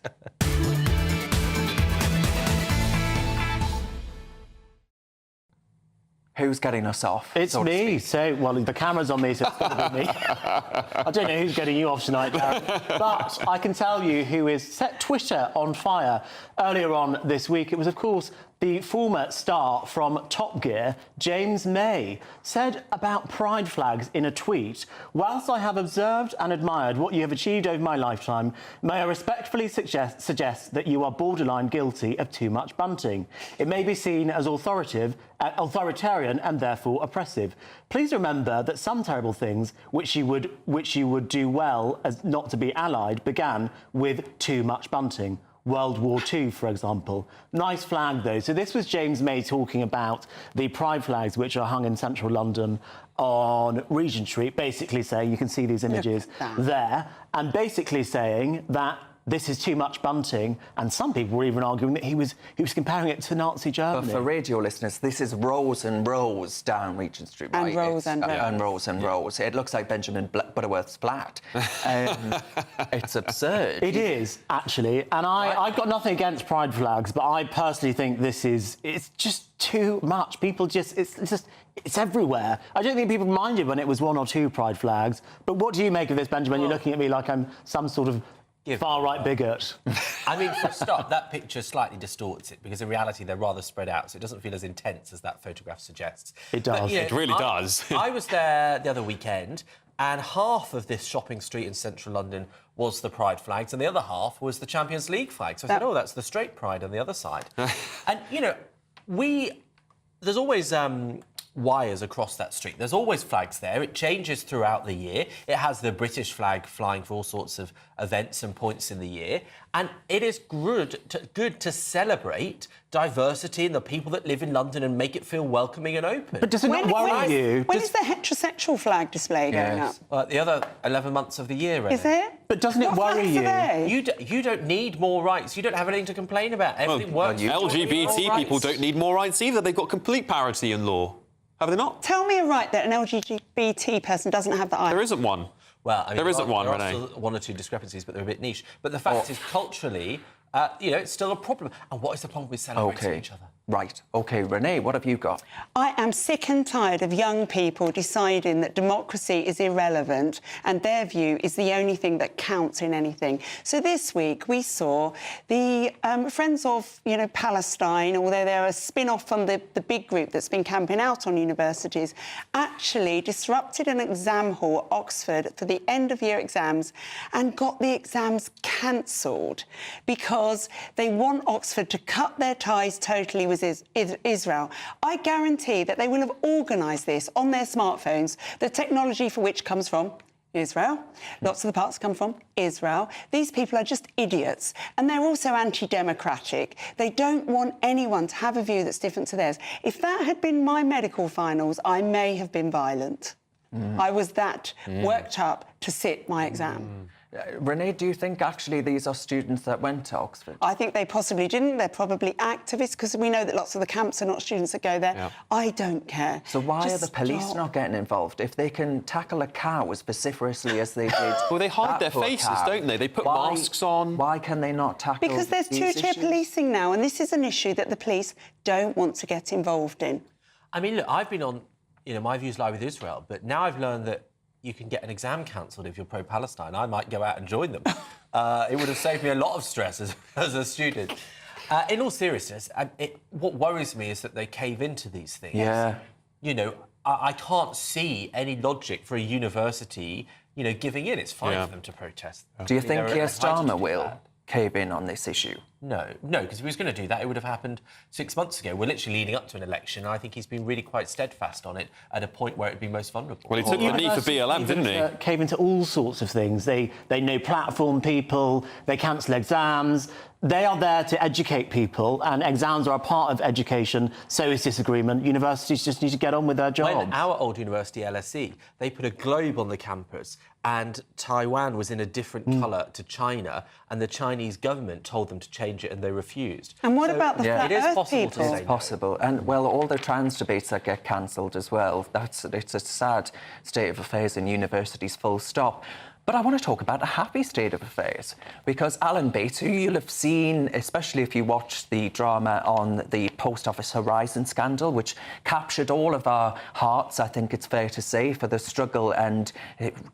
Who's getting us off? It's me. So, well, the camera's on me, so it's got to be me. I don't know who's getting you off tonight, Darren. But I can tell you who has set Twitter on fire earlier on this week. It was, of course, the former star from Top Gear, James May, said about pride flags in a tweet, whilst I have observed and admired what you have achieved over my lifetime, may I respectfully suggest that you are borderline guilty of too much bunting. It may be seen as authoritarian and therefore oppressive. Please remember that some terrible things which you would do well as not to be allied began with too much bunting. World War II, for example. Nice flag, though. So this was James May talking about the pride flags which are hung in central London on Regent Street, basically saying, you can see these images there, and basically saying that this is too much bunting, and some people were even arguing that he was comparing it to Nazi Germany. But for radio listeners, this is rows and rows down Regent Street, right? And rows and rows. And rows and rows. It looks like Benjamin Butterworth's flat. It's absurd. It is, actually, and I've got nothing against pride flags, but I personally think it's just too much. People it's everywhere. I don't think people minded when it was 1 or 2 pride flags, but what do you make of this, Benjamin? You're looking at me like I'm some sort of far-right bigot. I mean, for a start, that picture slightly distorts it, because in reality they're rather spread out, so it doesn't feel as intense as that photograph suggests. It does. But, it really does. I was there the other weekend, and half of this shopping street in central London was the pride flags, and the other half was the Champions League flag. So I said, oh, that's the straight pride on the other side. And, you know, there's always wires across that street. There's always flags there. It changes throughout the year. It has the British flag flying for all sorts of events and points in the year. And it is good to celebrate diversity in the people that live in London and make it feel welcoming and open. But does it not worry you? When is the heterosexual flag display going up? Well, the other 11 months of the year, Renee. Is it? But doesn't it worry you? You don't need more rights. You don't have anything to complain about. Everything works. LGBT people don't need more rights either. They've got complete parity in law. Have they not? Tell me a right that an LGBT person doesn't have that either. There isn't one. Well, I mean, there isn't one, there Renee. are still 1 or 2 discrepancies, but they're a bit niche. But the fact is, culturally, it's still a problem. And what is the problem with celebrating each other? Right. OK, Renee, what have you got? I am sick and tired of young people deciding that democracy is irrelevant and their view is the only thing that counts in anything. So this week we saw the Friends of, Palestine, although they're a spin-off from the big group that's been camping out on universities, actually disrupted an exam hall at Oxford for the end-of-year exams and got the exams cancelled because they want Oxford to cut their ties totally with Israel. I guarantee that they will have organised this on their smartphones, the technology for which comes from Israel. Lots of the parts come from Israel. These people are just idiots, and they're also anti-democratic. They don't want anyone to have a view that's different to theirs. If that had been my medical finals, I may have been violent. I was that worked up to sit my exam. Renee, do you think actually these are students that went to Oxford? I think they possibly didn't. They're probably activists, because we know that lots of the camps are not students that go there. Yeah. I don't care. So why Just are the police stop. not getting involved? If they can tackle a cow as vociferously as they did... Well, they hide that their poor faces, cow, don't they? They put masks on. Why can they not tackle Because there's these two-tier issues? policing now, and this is an issue that the police don't want to get involved in. I mean, look, I've been on, my views lie with Israel, but now I've learned that you can get an exam cancelled if you're pro-Palestine. I might go out and join them. It would have saved me a lot of stress as a student. In all seriousness, what worries me is that they cave into these things. Yeah. I can't see any logic for a university, giving in. It's fine for them to protest. Do you I mean, think they're Keir entitled to Starmer do will that. cave in on this issue? No, because if he was going to do that, it would have happened 6 months ago. We're literally leading up to an election, and I think he's been really quite steadfast on it at a point where it'd be most vulnerable. Well, he took the knee for BLM, didn't he? Cave into all sorts of things. They no platform people, they cancel exams. They are there to educate people, and exams are a part of education, so is disagreement. Universities just need to get on with their job. When our old university, LSE, they put a globe on the campus, and Taiwan was in a different colour to China, and the Chinese government told them to change it, and they refused. And what about the flat It is earth possible people? to say It's possible. And, well, all the trans debates that get cancelled as well. It's a sad state of affairs in universities, full stop. But I want to talk about a happy state of affairs, because Alan Bates, who you'll have seen, especially if you watched the drama on the Post Office Horizon scandal, which captured all of our hearts, I think it's fair to say, for the struggle and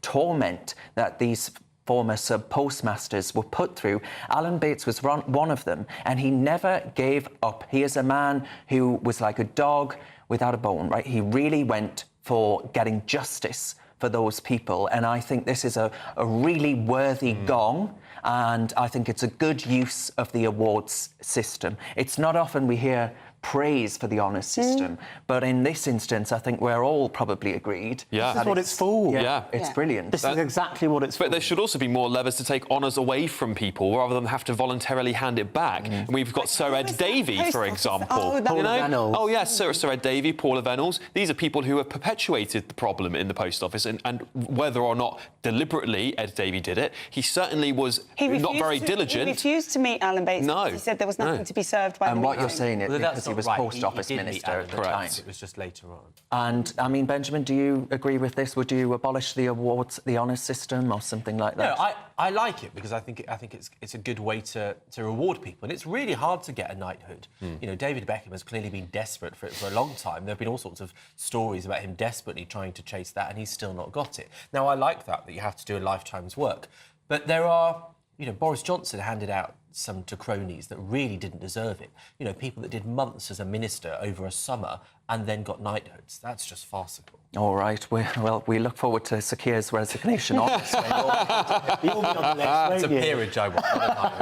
torment that these former sub-postmasters were put through. Alan Bates was one of them, and he never gave up. He is a man who was like a dog without a bone, right? He really went for getting justice for those people, and I think this is a really worthy gong, and I think it's a good use of the awards system. It's not often we hear praise for the honours system, but in this instance, I think we're all probably agreed. Yeah. This is what it's for. Yeah. It's brilliant. This is exactly what it's for. But there should also be more levers to take honours away from people rather than have to voluntarily hand it back. And we've got Sir Ed Davey, for example. Paula Venables. Oh, yes, Sir Ed Davey, Paula Venables. These are people who have perpetuated the problem in the post office, and whether or not deliberately Ed Davey did it, he certainly was not very diligent. He refused to meet Alan Bates. No. He said there was nothing to be served by And the what you're meeting. saying is Well, because that's he not was right. Post He Office did meet Minister Alan at the Bates. time. It was just later on. And, I mean, Benjamin, do you agree with this? Would you abolish the awards, the honours system or something like that? No, I like it because I think it's a good way to reward people, and it's really hard to get a knighthood. David Beckham has clearly been desperate for it for a long time. There have been all sorts of stories about him desperately trying to chase that, and he's still not got it. Now, I like that you have to do a lifetime's work, but there are, Boris Johnson handed out some to cronies that really didn't deserve it. People that did months as a minister over a summer and then got knighthoods. That's just farcical. All right. We look forward to Sir Keir's resignation. Honestly. You'll be on the list, It's a won't you? peerage I want.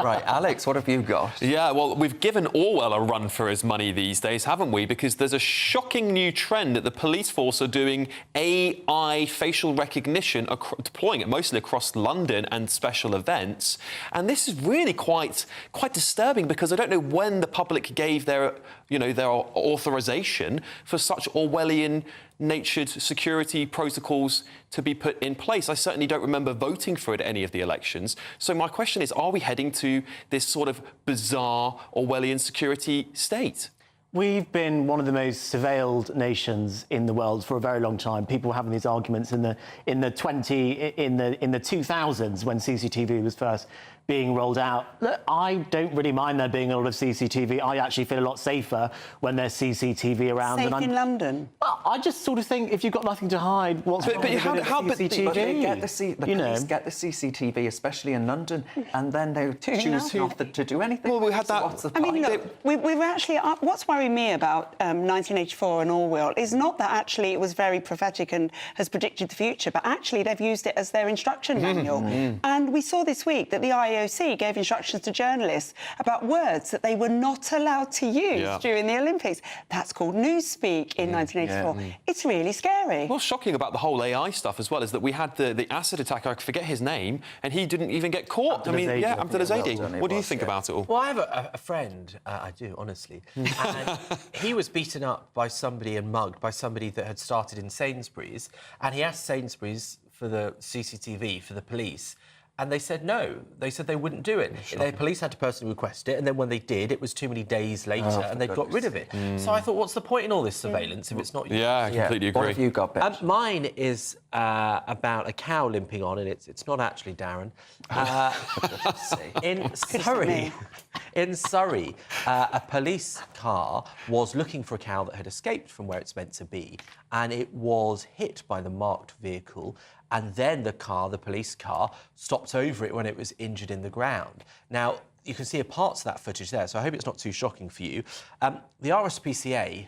Right, Alex, what have you got? Yeah, well, we've given Orwell a run for his money these days, haven't we? Because there's a shocking new trend that the police force are doing AI facial recognition, deploying it mostly across London and special events. And this is really quite disturbing, because I don't know when the public gave their authorization for such Orwellian-natured security protocols to be put in place. I certainly don't remember voting for it at any of the elections. So my question is, are we heading to this sort of bizarre Orwellian security state? We've been one of the most surveilled nations in the world for a very long time. People were having these arguments in the 2000s when CCTV was first being rolled out. Look, I don't really mind there being a lot of CCTV. I actually feel a lot safer when there's CCTV around. Safe in London? Well, I just sort of think if you've got nothing to hide, what's wrong with CCTV? But they get the police get the CCTV, especially in London, and then they choose not to do anything. Well, we had that. What's the I mean, point? look, we're actually... what's worrying me about 1984 and Orwell is not that actually it was very prophetic and has predicted the future, but actually they've used it as their instruction manual. And we saw this week that the IOC gave instructions to journalists about words that they were not allowed to use during the Olympics. That's called newspeak in 1984. It's really scary. What's shocking about the whole AI stuff as well is that we had the acid attacker, I forget his name, and he didn't even get caught. Abdulazadi. What do you think about it all? Well, I have a friend, I do, honestly, and he was beaten up by somebody and mugged by somebody that had started in Sainsbury's, and he asked Sainsbury's for the CCTV, for the police, and they said no. They said they wouldn't do it. The police had to personally request it, and then when they did, it was too many days later, and they got rid of it. So I thought, what's the point in all this surveillance if it's not used? Yeah, I completely agree. What have you got, Ben? Mine is about a cow limping on, and it's not actually Darren. In Surrey, a police car was looking for a cow that had escaped from where it's meant to be, and it was hit by the marked vehicle, and then the police car, stopped over it when it was injured in the ground. Now, you can see parts of that footage there, so I hope it's not too shocking for you. The RSPCA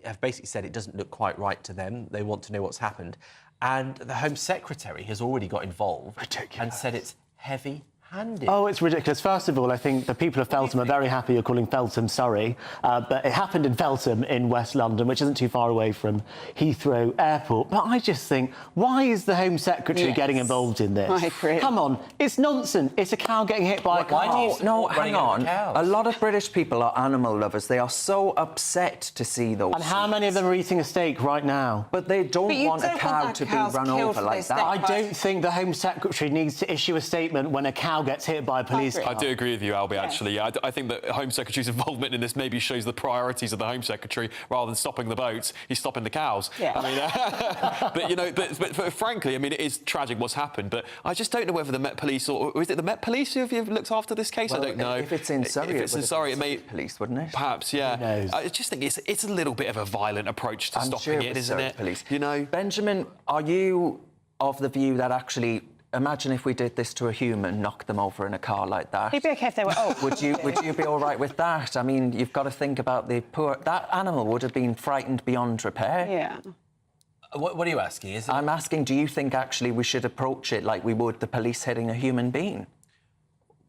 have basically said it doesn't look quite right to them. They want to know what's happened. And the Home Secretary has already got involved and said it's heavy-handed. Oh, it's ridiculous. First of all, I think the people of Feltham are very happy you're calling Feltham Surrey, but it happened in Feltham in West London, which isn't too far away from Heathrow Airport. But I just think, why is the Home Secretary getting involved in this? I agree. Come on, it's nonsense. It's a cow getting hit by a car. No, hang on. A lot of British people are animal lovers. They are so upset to see those. And how many of them are eating a steak right now? But they don't want a cow to be run over like that. I don't think the Home Secretary needs to issue a statement when a cow gets hit by a police car. I do agree with you, Albie, actually. I think that Home Secretary's involvement in this maybe shows the priorities of the Home Secretary. Rather than stopping the boats, he's stopping the cows. Yeah. I mean, but frankly, I mean, it is tragic what's happened, but I just don't know whether the Met Police or is it the Met Police who have looked after this case? Well, I don't know. If it's in Surrey, it may... police, wouldn't it? Perhaps, yeah. I just think it's a little bit of a violent approach to stopping it, isn't it? Police. You know? Benjamin, are you of the view that actually... Imagine if we did this to a human, knocked them over in a car like that. You'd be OK if they were old. Would you be all right with that? I mean, you've got to think about the poor... That animal would have been frightened beyond repair. Yeah. What are you asking? I'm asking, do you think actually we should approach it like we would the police hitting a human being?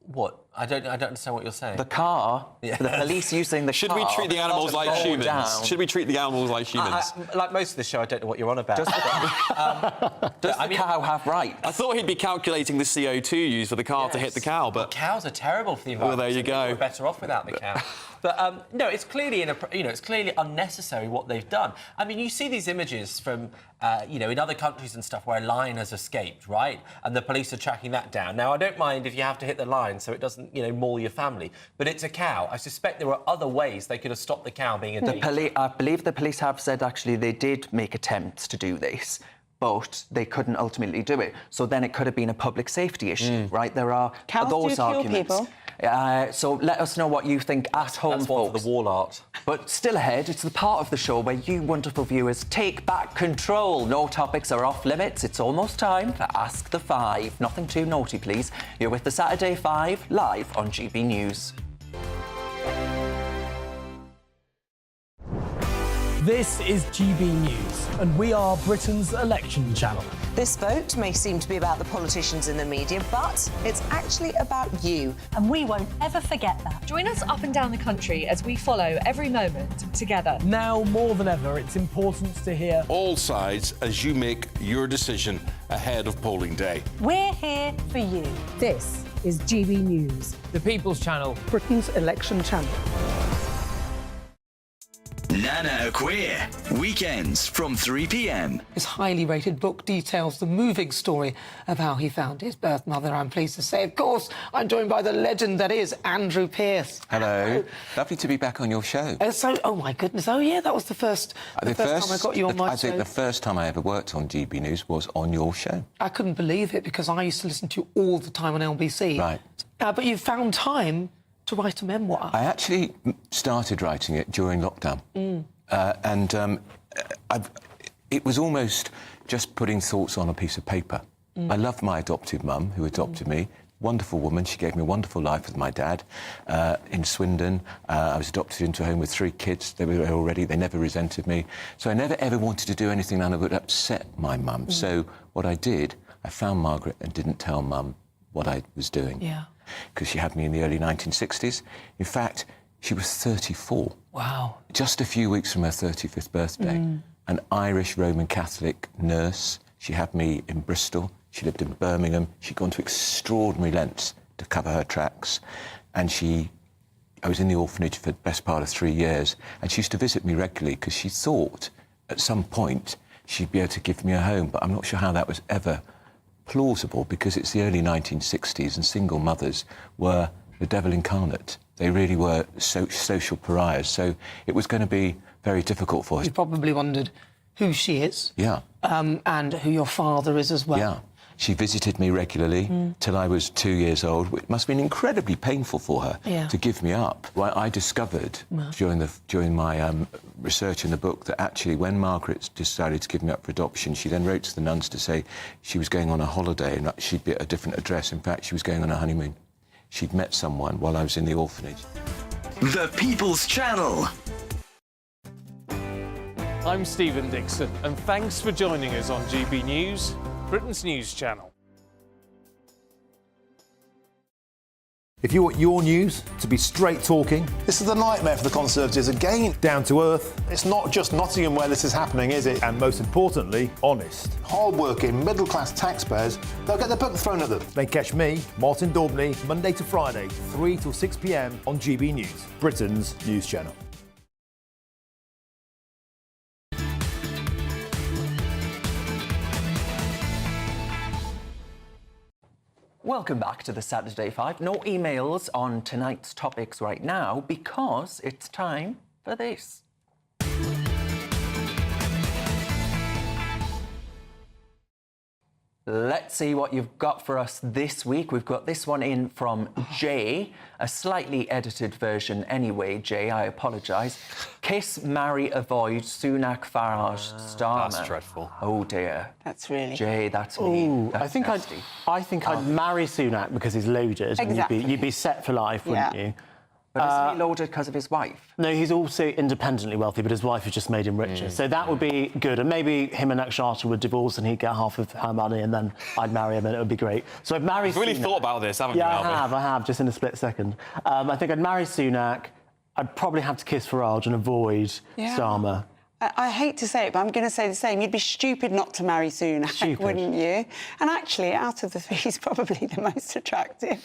What? I don't understand what you're saying. The car, the police using the car... Should we treat the animals like humans? Should we treat the animals like humans? Like most of the show, I don't know what you're on about. Does the cow have rights? I thought he'd be calculating the CO2 used for the car to hit the cow, but... Cows are terrible for the environment. Well, there you go. We're better off without the cow. But no, it's clearly it's clearly unnecessary what they've done. I mean, you see these images from in other countries and stuff where a lion has escaped, right? And the police are tracking that down. Now, I don't mind if you have to hit the lion so it doesn't, maul your family, but it's a cow. I suspect there were other ways they could have stopped the cow being a danger. I believe the police have said actually they did make attempts to do this, but they couldn't ultimately do it. So then it could have been a public safety issue, right? There are Cows those do arguments. Kill people. So let us know what you think at home, That's one folks. for the wall art. But still ahead, it's the part of the show where you wonderful viewers take back control. No topics are off limits. It's almost time for Ask the Five. Nothing too naughty, please. You're with the Saturday Five, live on GB News. This is GB News, and we are Britain's election channel. This vote may seem to be about the politicians in the media, but it's actually about you. And we won't ever forget that. Join us up and down the country as we follow every moment together. Now more than ever, it's important to hear all sides as you make your decision ahead of polling day. We're here for you. This is GB News, The People's Channel. Britain's election channel. Now Nana Queer. Weekends from 3 p.m. His highly rated book details the moving story of how he found his birth mother. I'm pleased to say, of course, I'm joined by the legend that is Andrew Pearce. Hello. Lovely to be back on your show. Oh, my goodness. Oh, yeah, that was the first time I got you on my show. I think the first time I ever worked on GB News was on your show. I couldn't believe it because I used to listen to you all the time on LBC. Right. But you found time to write a memoir. I actually started writing it during lockdown. It was almost just putting thoughts on a piece of paper. I loved my adoptive mum, who adopted me. Wonderful woman. She gave me a wonderful life with my dad in Swindon. I was adopted into a home with 3 kids. They were there already. They never resented me. So I never, ever wanted to do anything that would upset my mum. So what I did, I found Margaret and didn't tell Mum what I was doing. Yeah. Because she had me in the early 1960s. In fact, she was 34. Wow. Just a few weeks from her 35th birthday. An Irish Roman Catholic nurse. She had me in Bristol. She lived in Birmingham. She'd gone to extraordinary lengths to cover her tracks. And I was in the orphanage for the best part of 3 years. And she used to visit me regularly because she thought at some point she'd be able to give me a home. But I'm not sure how that was ever plausible because it's the early 1960s and single mothers were the devil incarnate. They really were social pariahs. So it was going to be very difficult for her. You probably wondered who she is. Yeah. And who your father is as well. Yeah. She visited me regularly till I was 2 years old. It must have been incredibly painful for her to give me up. Well, I discovered during my research in the book that actually when Margaret decided to give me up for adoption, she then wrote to the nuns to say she was going on a holiday and she'd be at a different address. In fact, she was going on a honeymoon. She'd met someone while I was in the orphanage. The People's Channel. I'm Stephen Dixon, and thanks for joining us on GB News, Britain's news channel. If you want your news to be straight talking, this is a nightmare for the Conservatives again. Down to earth. It's not just Nottingham where this is happening, is it? And most importantly, honest. Hard-working, middle-class taxpayers, they'll get the book thrown at them. They catch me, Martin Daubney, Monday to Friday, 3 till 6 p.m. on GB News, Britain's news channel. Welcome back to the Saturday 5. No emails on tonight's topics right now because it's time for this. Let's see what you've got for us this week. We've got this one in from Jay, a slightly edited version anyway, Jay, I apologise. Kiss, marry, avoid, Sunak, Farage, Starmer. That's dreadful. Oh, dear. That's really... Jay, that's Ooh, me. That's I think nasty. I'd marry Sunak because he's loaded. Exactly. And you'd be set for life, wouldn't you? But isn't he loaded because of his wife? No, he's also independently wealthy, but his wife has just made him richer. So that would be good. And maybe him and Akshata would divorce and he'd get half of her money and then I'd marry him and it would be great. So I'd marry You've really Sunak. thought about this, haven't you, Yeah, Alvin? I have, just in a split second. I think I'd marry Sunak. I'd probably have to kiss Farage and avoid Starmer. I hate to say it, but I'm going to say the same. You'd be stupid not to marry Sunak, wouldn't you? And actually, out of the 3, he's probably the most attractive.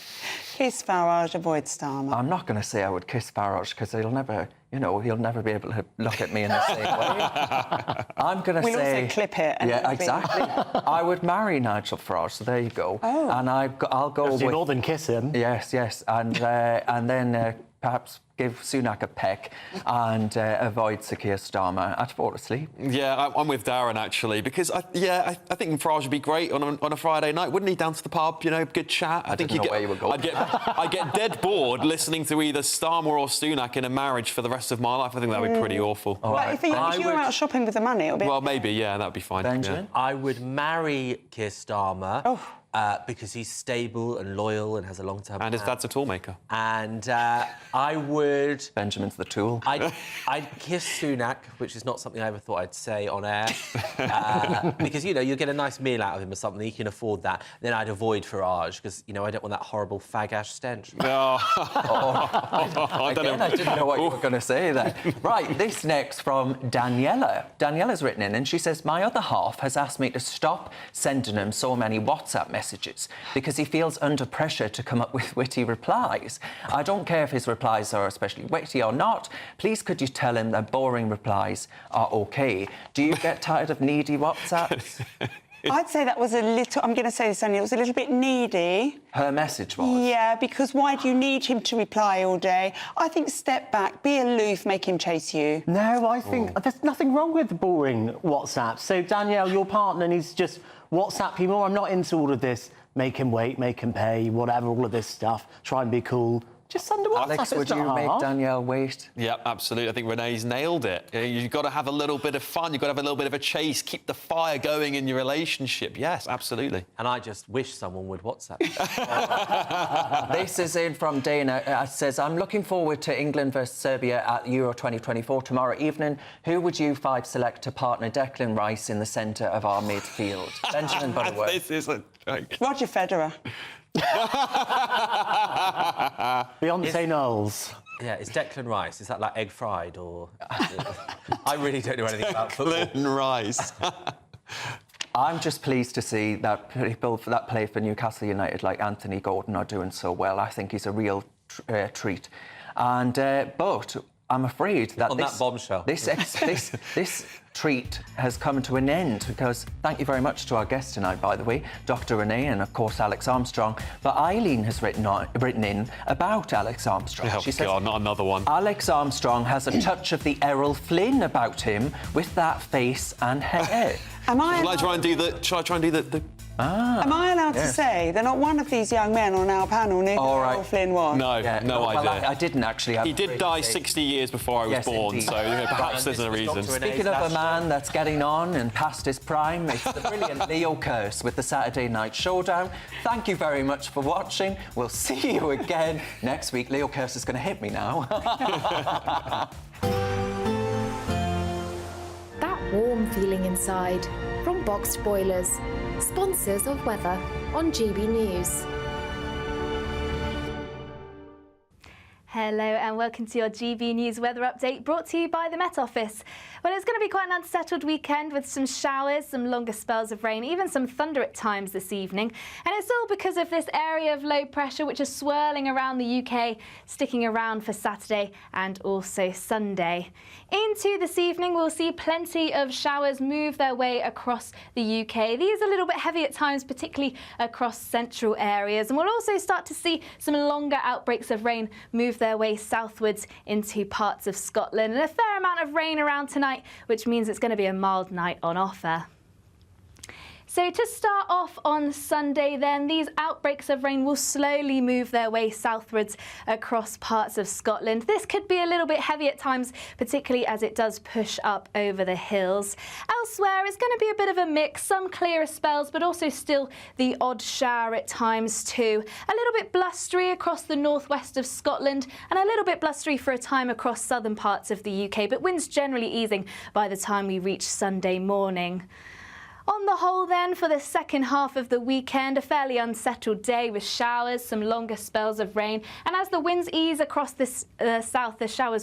Kiss Farage, avoid Starmer. I'm not going to say I would kiss Farage because he'll never, he'll never be able to look at me in the same way. I'm going to We'll say... also clip it. And yeah, exactly. I would marry Nigel Farage, so there you go. Oh. And I'll go with... more than kiss him. Yes. And then perhaps give Sunak a peck and avoid Sir Keir Starmer. I'd fall asleep. Yeah, I'm with Darren, actually, because, I think Farage would be great on a Friday night, wouldn't he? Down to the pub, good chat. I think didn't know where you were going. I'd get dead bored listening to either Starmer or Sunak in a marriage for the rest of my life. I think that would be pretty awful. But if you were out shopping with the money, it would be... Well, maybe, yeah, that would be fine. Benjamin? Yeah. I would marry Keir Starmer because he's stable and loyal and has a long-term plan. And his dad's a toolmaker. And I would... Benjamin's the tool. I'd kiss Sunak, which is not something I ever thought I'd say on air. Because, you'll get a nice meal out of him or something. He can afford that. Then I'd avoid Farage because, I don't want that horrible fag-ash stench. Oh. I didn't know what you were going to say there. Right, this next from Daniela. Daniela's written in and she says, my other half has asked me to stop sending him so many WhatsApp messages messages because he feels under pressure to come up with witty replies. I don't care if his replies are especially witty or not. Please could you tell him that boring replies are OK? Do you get tired of needy WhatsApps? I'd say that was a little... I'm going to say this, Sonia, it was a little bit needy. Her message was? Yeah, because why do you need him to reply all day? I think step back, be aloof, make him chase you. No, I think there's nothing wrong with boring WhatsApp. So, Danielle, your partner needs to just WhatsApp you more. I'm not into all of this. Make him wait, make him pay, whatever, all of this stuff. Try and be cool. Just send a WhatsApp. Alex, would you make Danielle wait? Yeah, absolutely. I think Renee's nailed it. You've got to have a little bit of fun. You've got to have a little bit of a chase. Keep the fire going in your relationship. Yes, absolutely. And I just wish someone would WhatsApp me. This is in from Dana. It says, I'm looking forward to England versus Serbia at Euro 2024 tomorrow evening. Who would you five select to partner Declan Rice in the centre of our midfield? Benjamin Butterworth. This is a joke. Roger Federer. Beyonce Knowles. Yeah, is Declan Rice, is that like egg fried or... I really don't know anything about football. Declan Rice. I'm just pleased to see that people that play for Newcastle United, like Anthony Gordon, are doing so well. I think he's a real treat. And but I'm afraid that on that bombshell. This treat has come to an end because thank you very much to our guest tonight, by the way, Dr. Renee and of course Alex Armstrong. But Eileen has written in about Alex Armstrong. Oh, she says, God, not another one. Alex Armstrong has a touch of the Errol Flynn about him with that face and hair. Am I? Shall I try and do the? Am I allowed to say that not one of these young men on our panel knew who Errol Flynn was? No, no idea. I didn't actually. He did die 60 years before I was born, indeed. so perhaps there's a reason. Speaking of a man that's getting on and past his prime, it's the brilliant Leo Kearse with the Saturday Night Showdown. Thank you very much for watching. We'll see you again next week. Leo Kearse is going to hit me now. That warm feeling inside from Boxed Boilers, sponsors of weather on GB News. Hello and welcome to your GB News weather update brought to you by the Met Office. Well, it's going to be quite an unsettled weekend with some showers, some longer spells of rain, even some thunder at times this evening. And it's all because of this area of low pressure which is swirling around the UK, sticking around for Saturday and also Sunday. Into this evening, we'll see plenty of showers move their way across the UK. These are a little bit heavy at times, particularly across central areas. And we'll also start to see some longer outbreaks of rain move their way southwards into parts of Scotland. And a fair amount of rain around tonight, which means it's going to be a mild night on offer. So to start off on Sunday then, these outbreaks of rain will slowly move their way southwards across parts of Scotland. This could be a little bit heavy at times, particularly as it does push up over the hills. Elsewhere, it's going to be a bit of a mix, some clearer spells, but also still the odd shower at times too. A little bit blustery across the northwest of Scotland and a little bit blustery for a time across southern parts of the UK, but winds generally easing by the time we reach Sunday morning. On the whole then, for the second half of the weekend, a fairly unsettled day with showers, some longer spells of rain, and as the winds ease across the south, the showers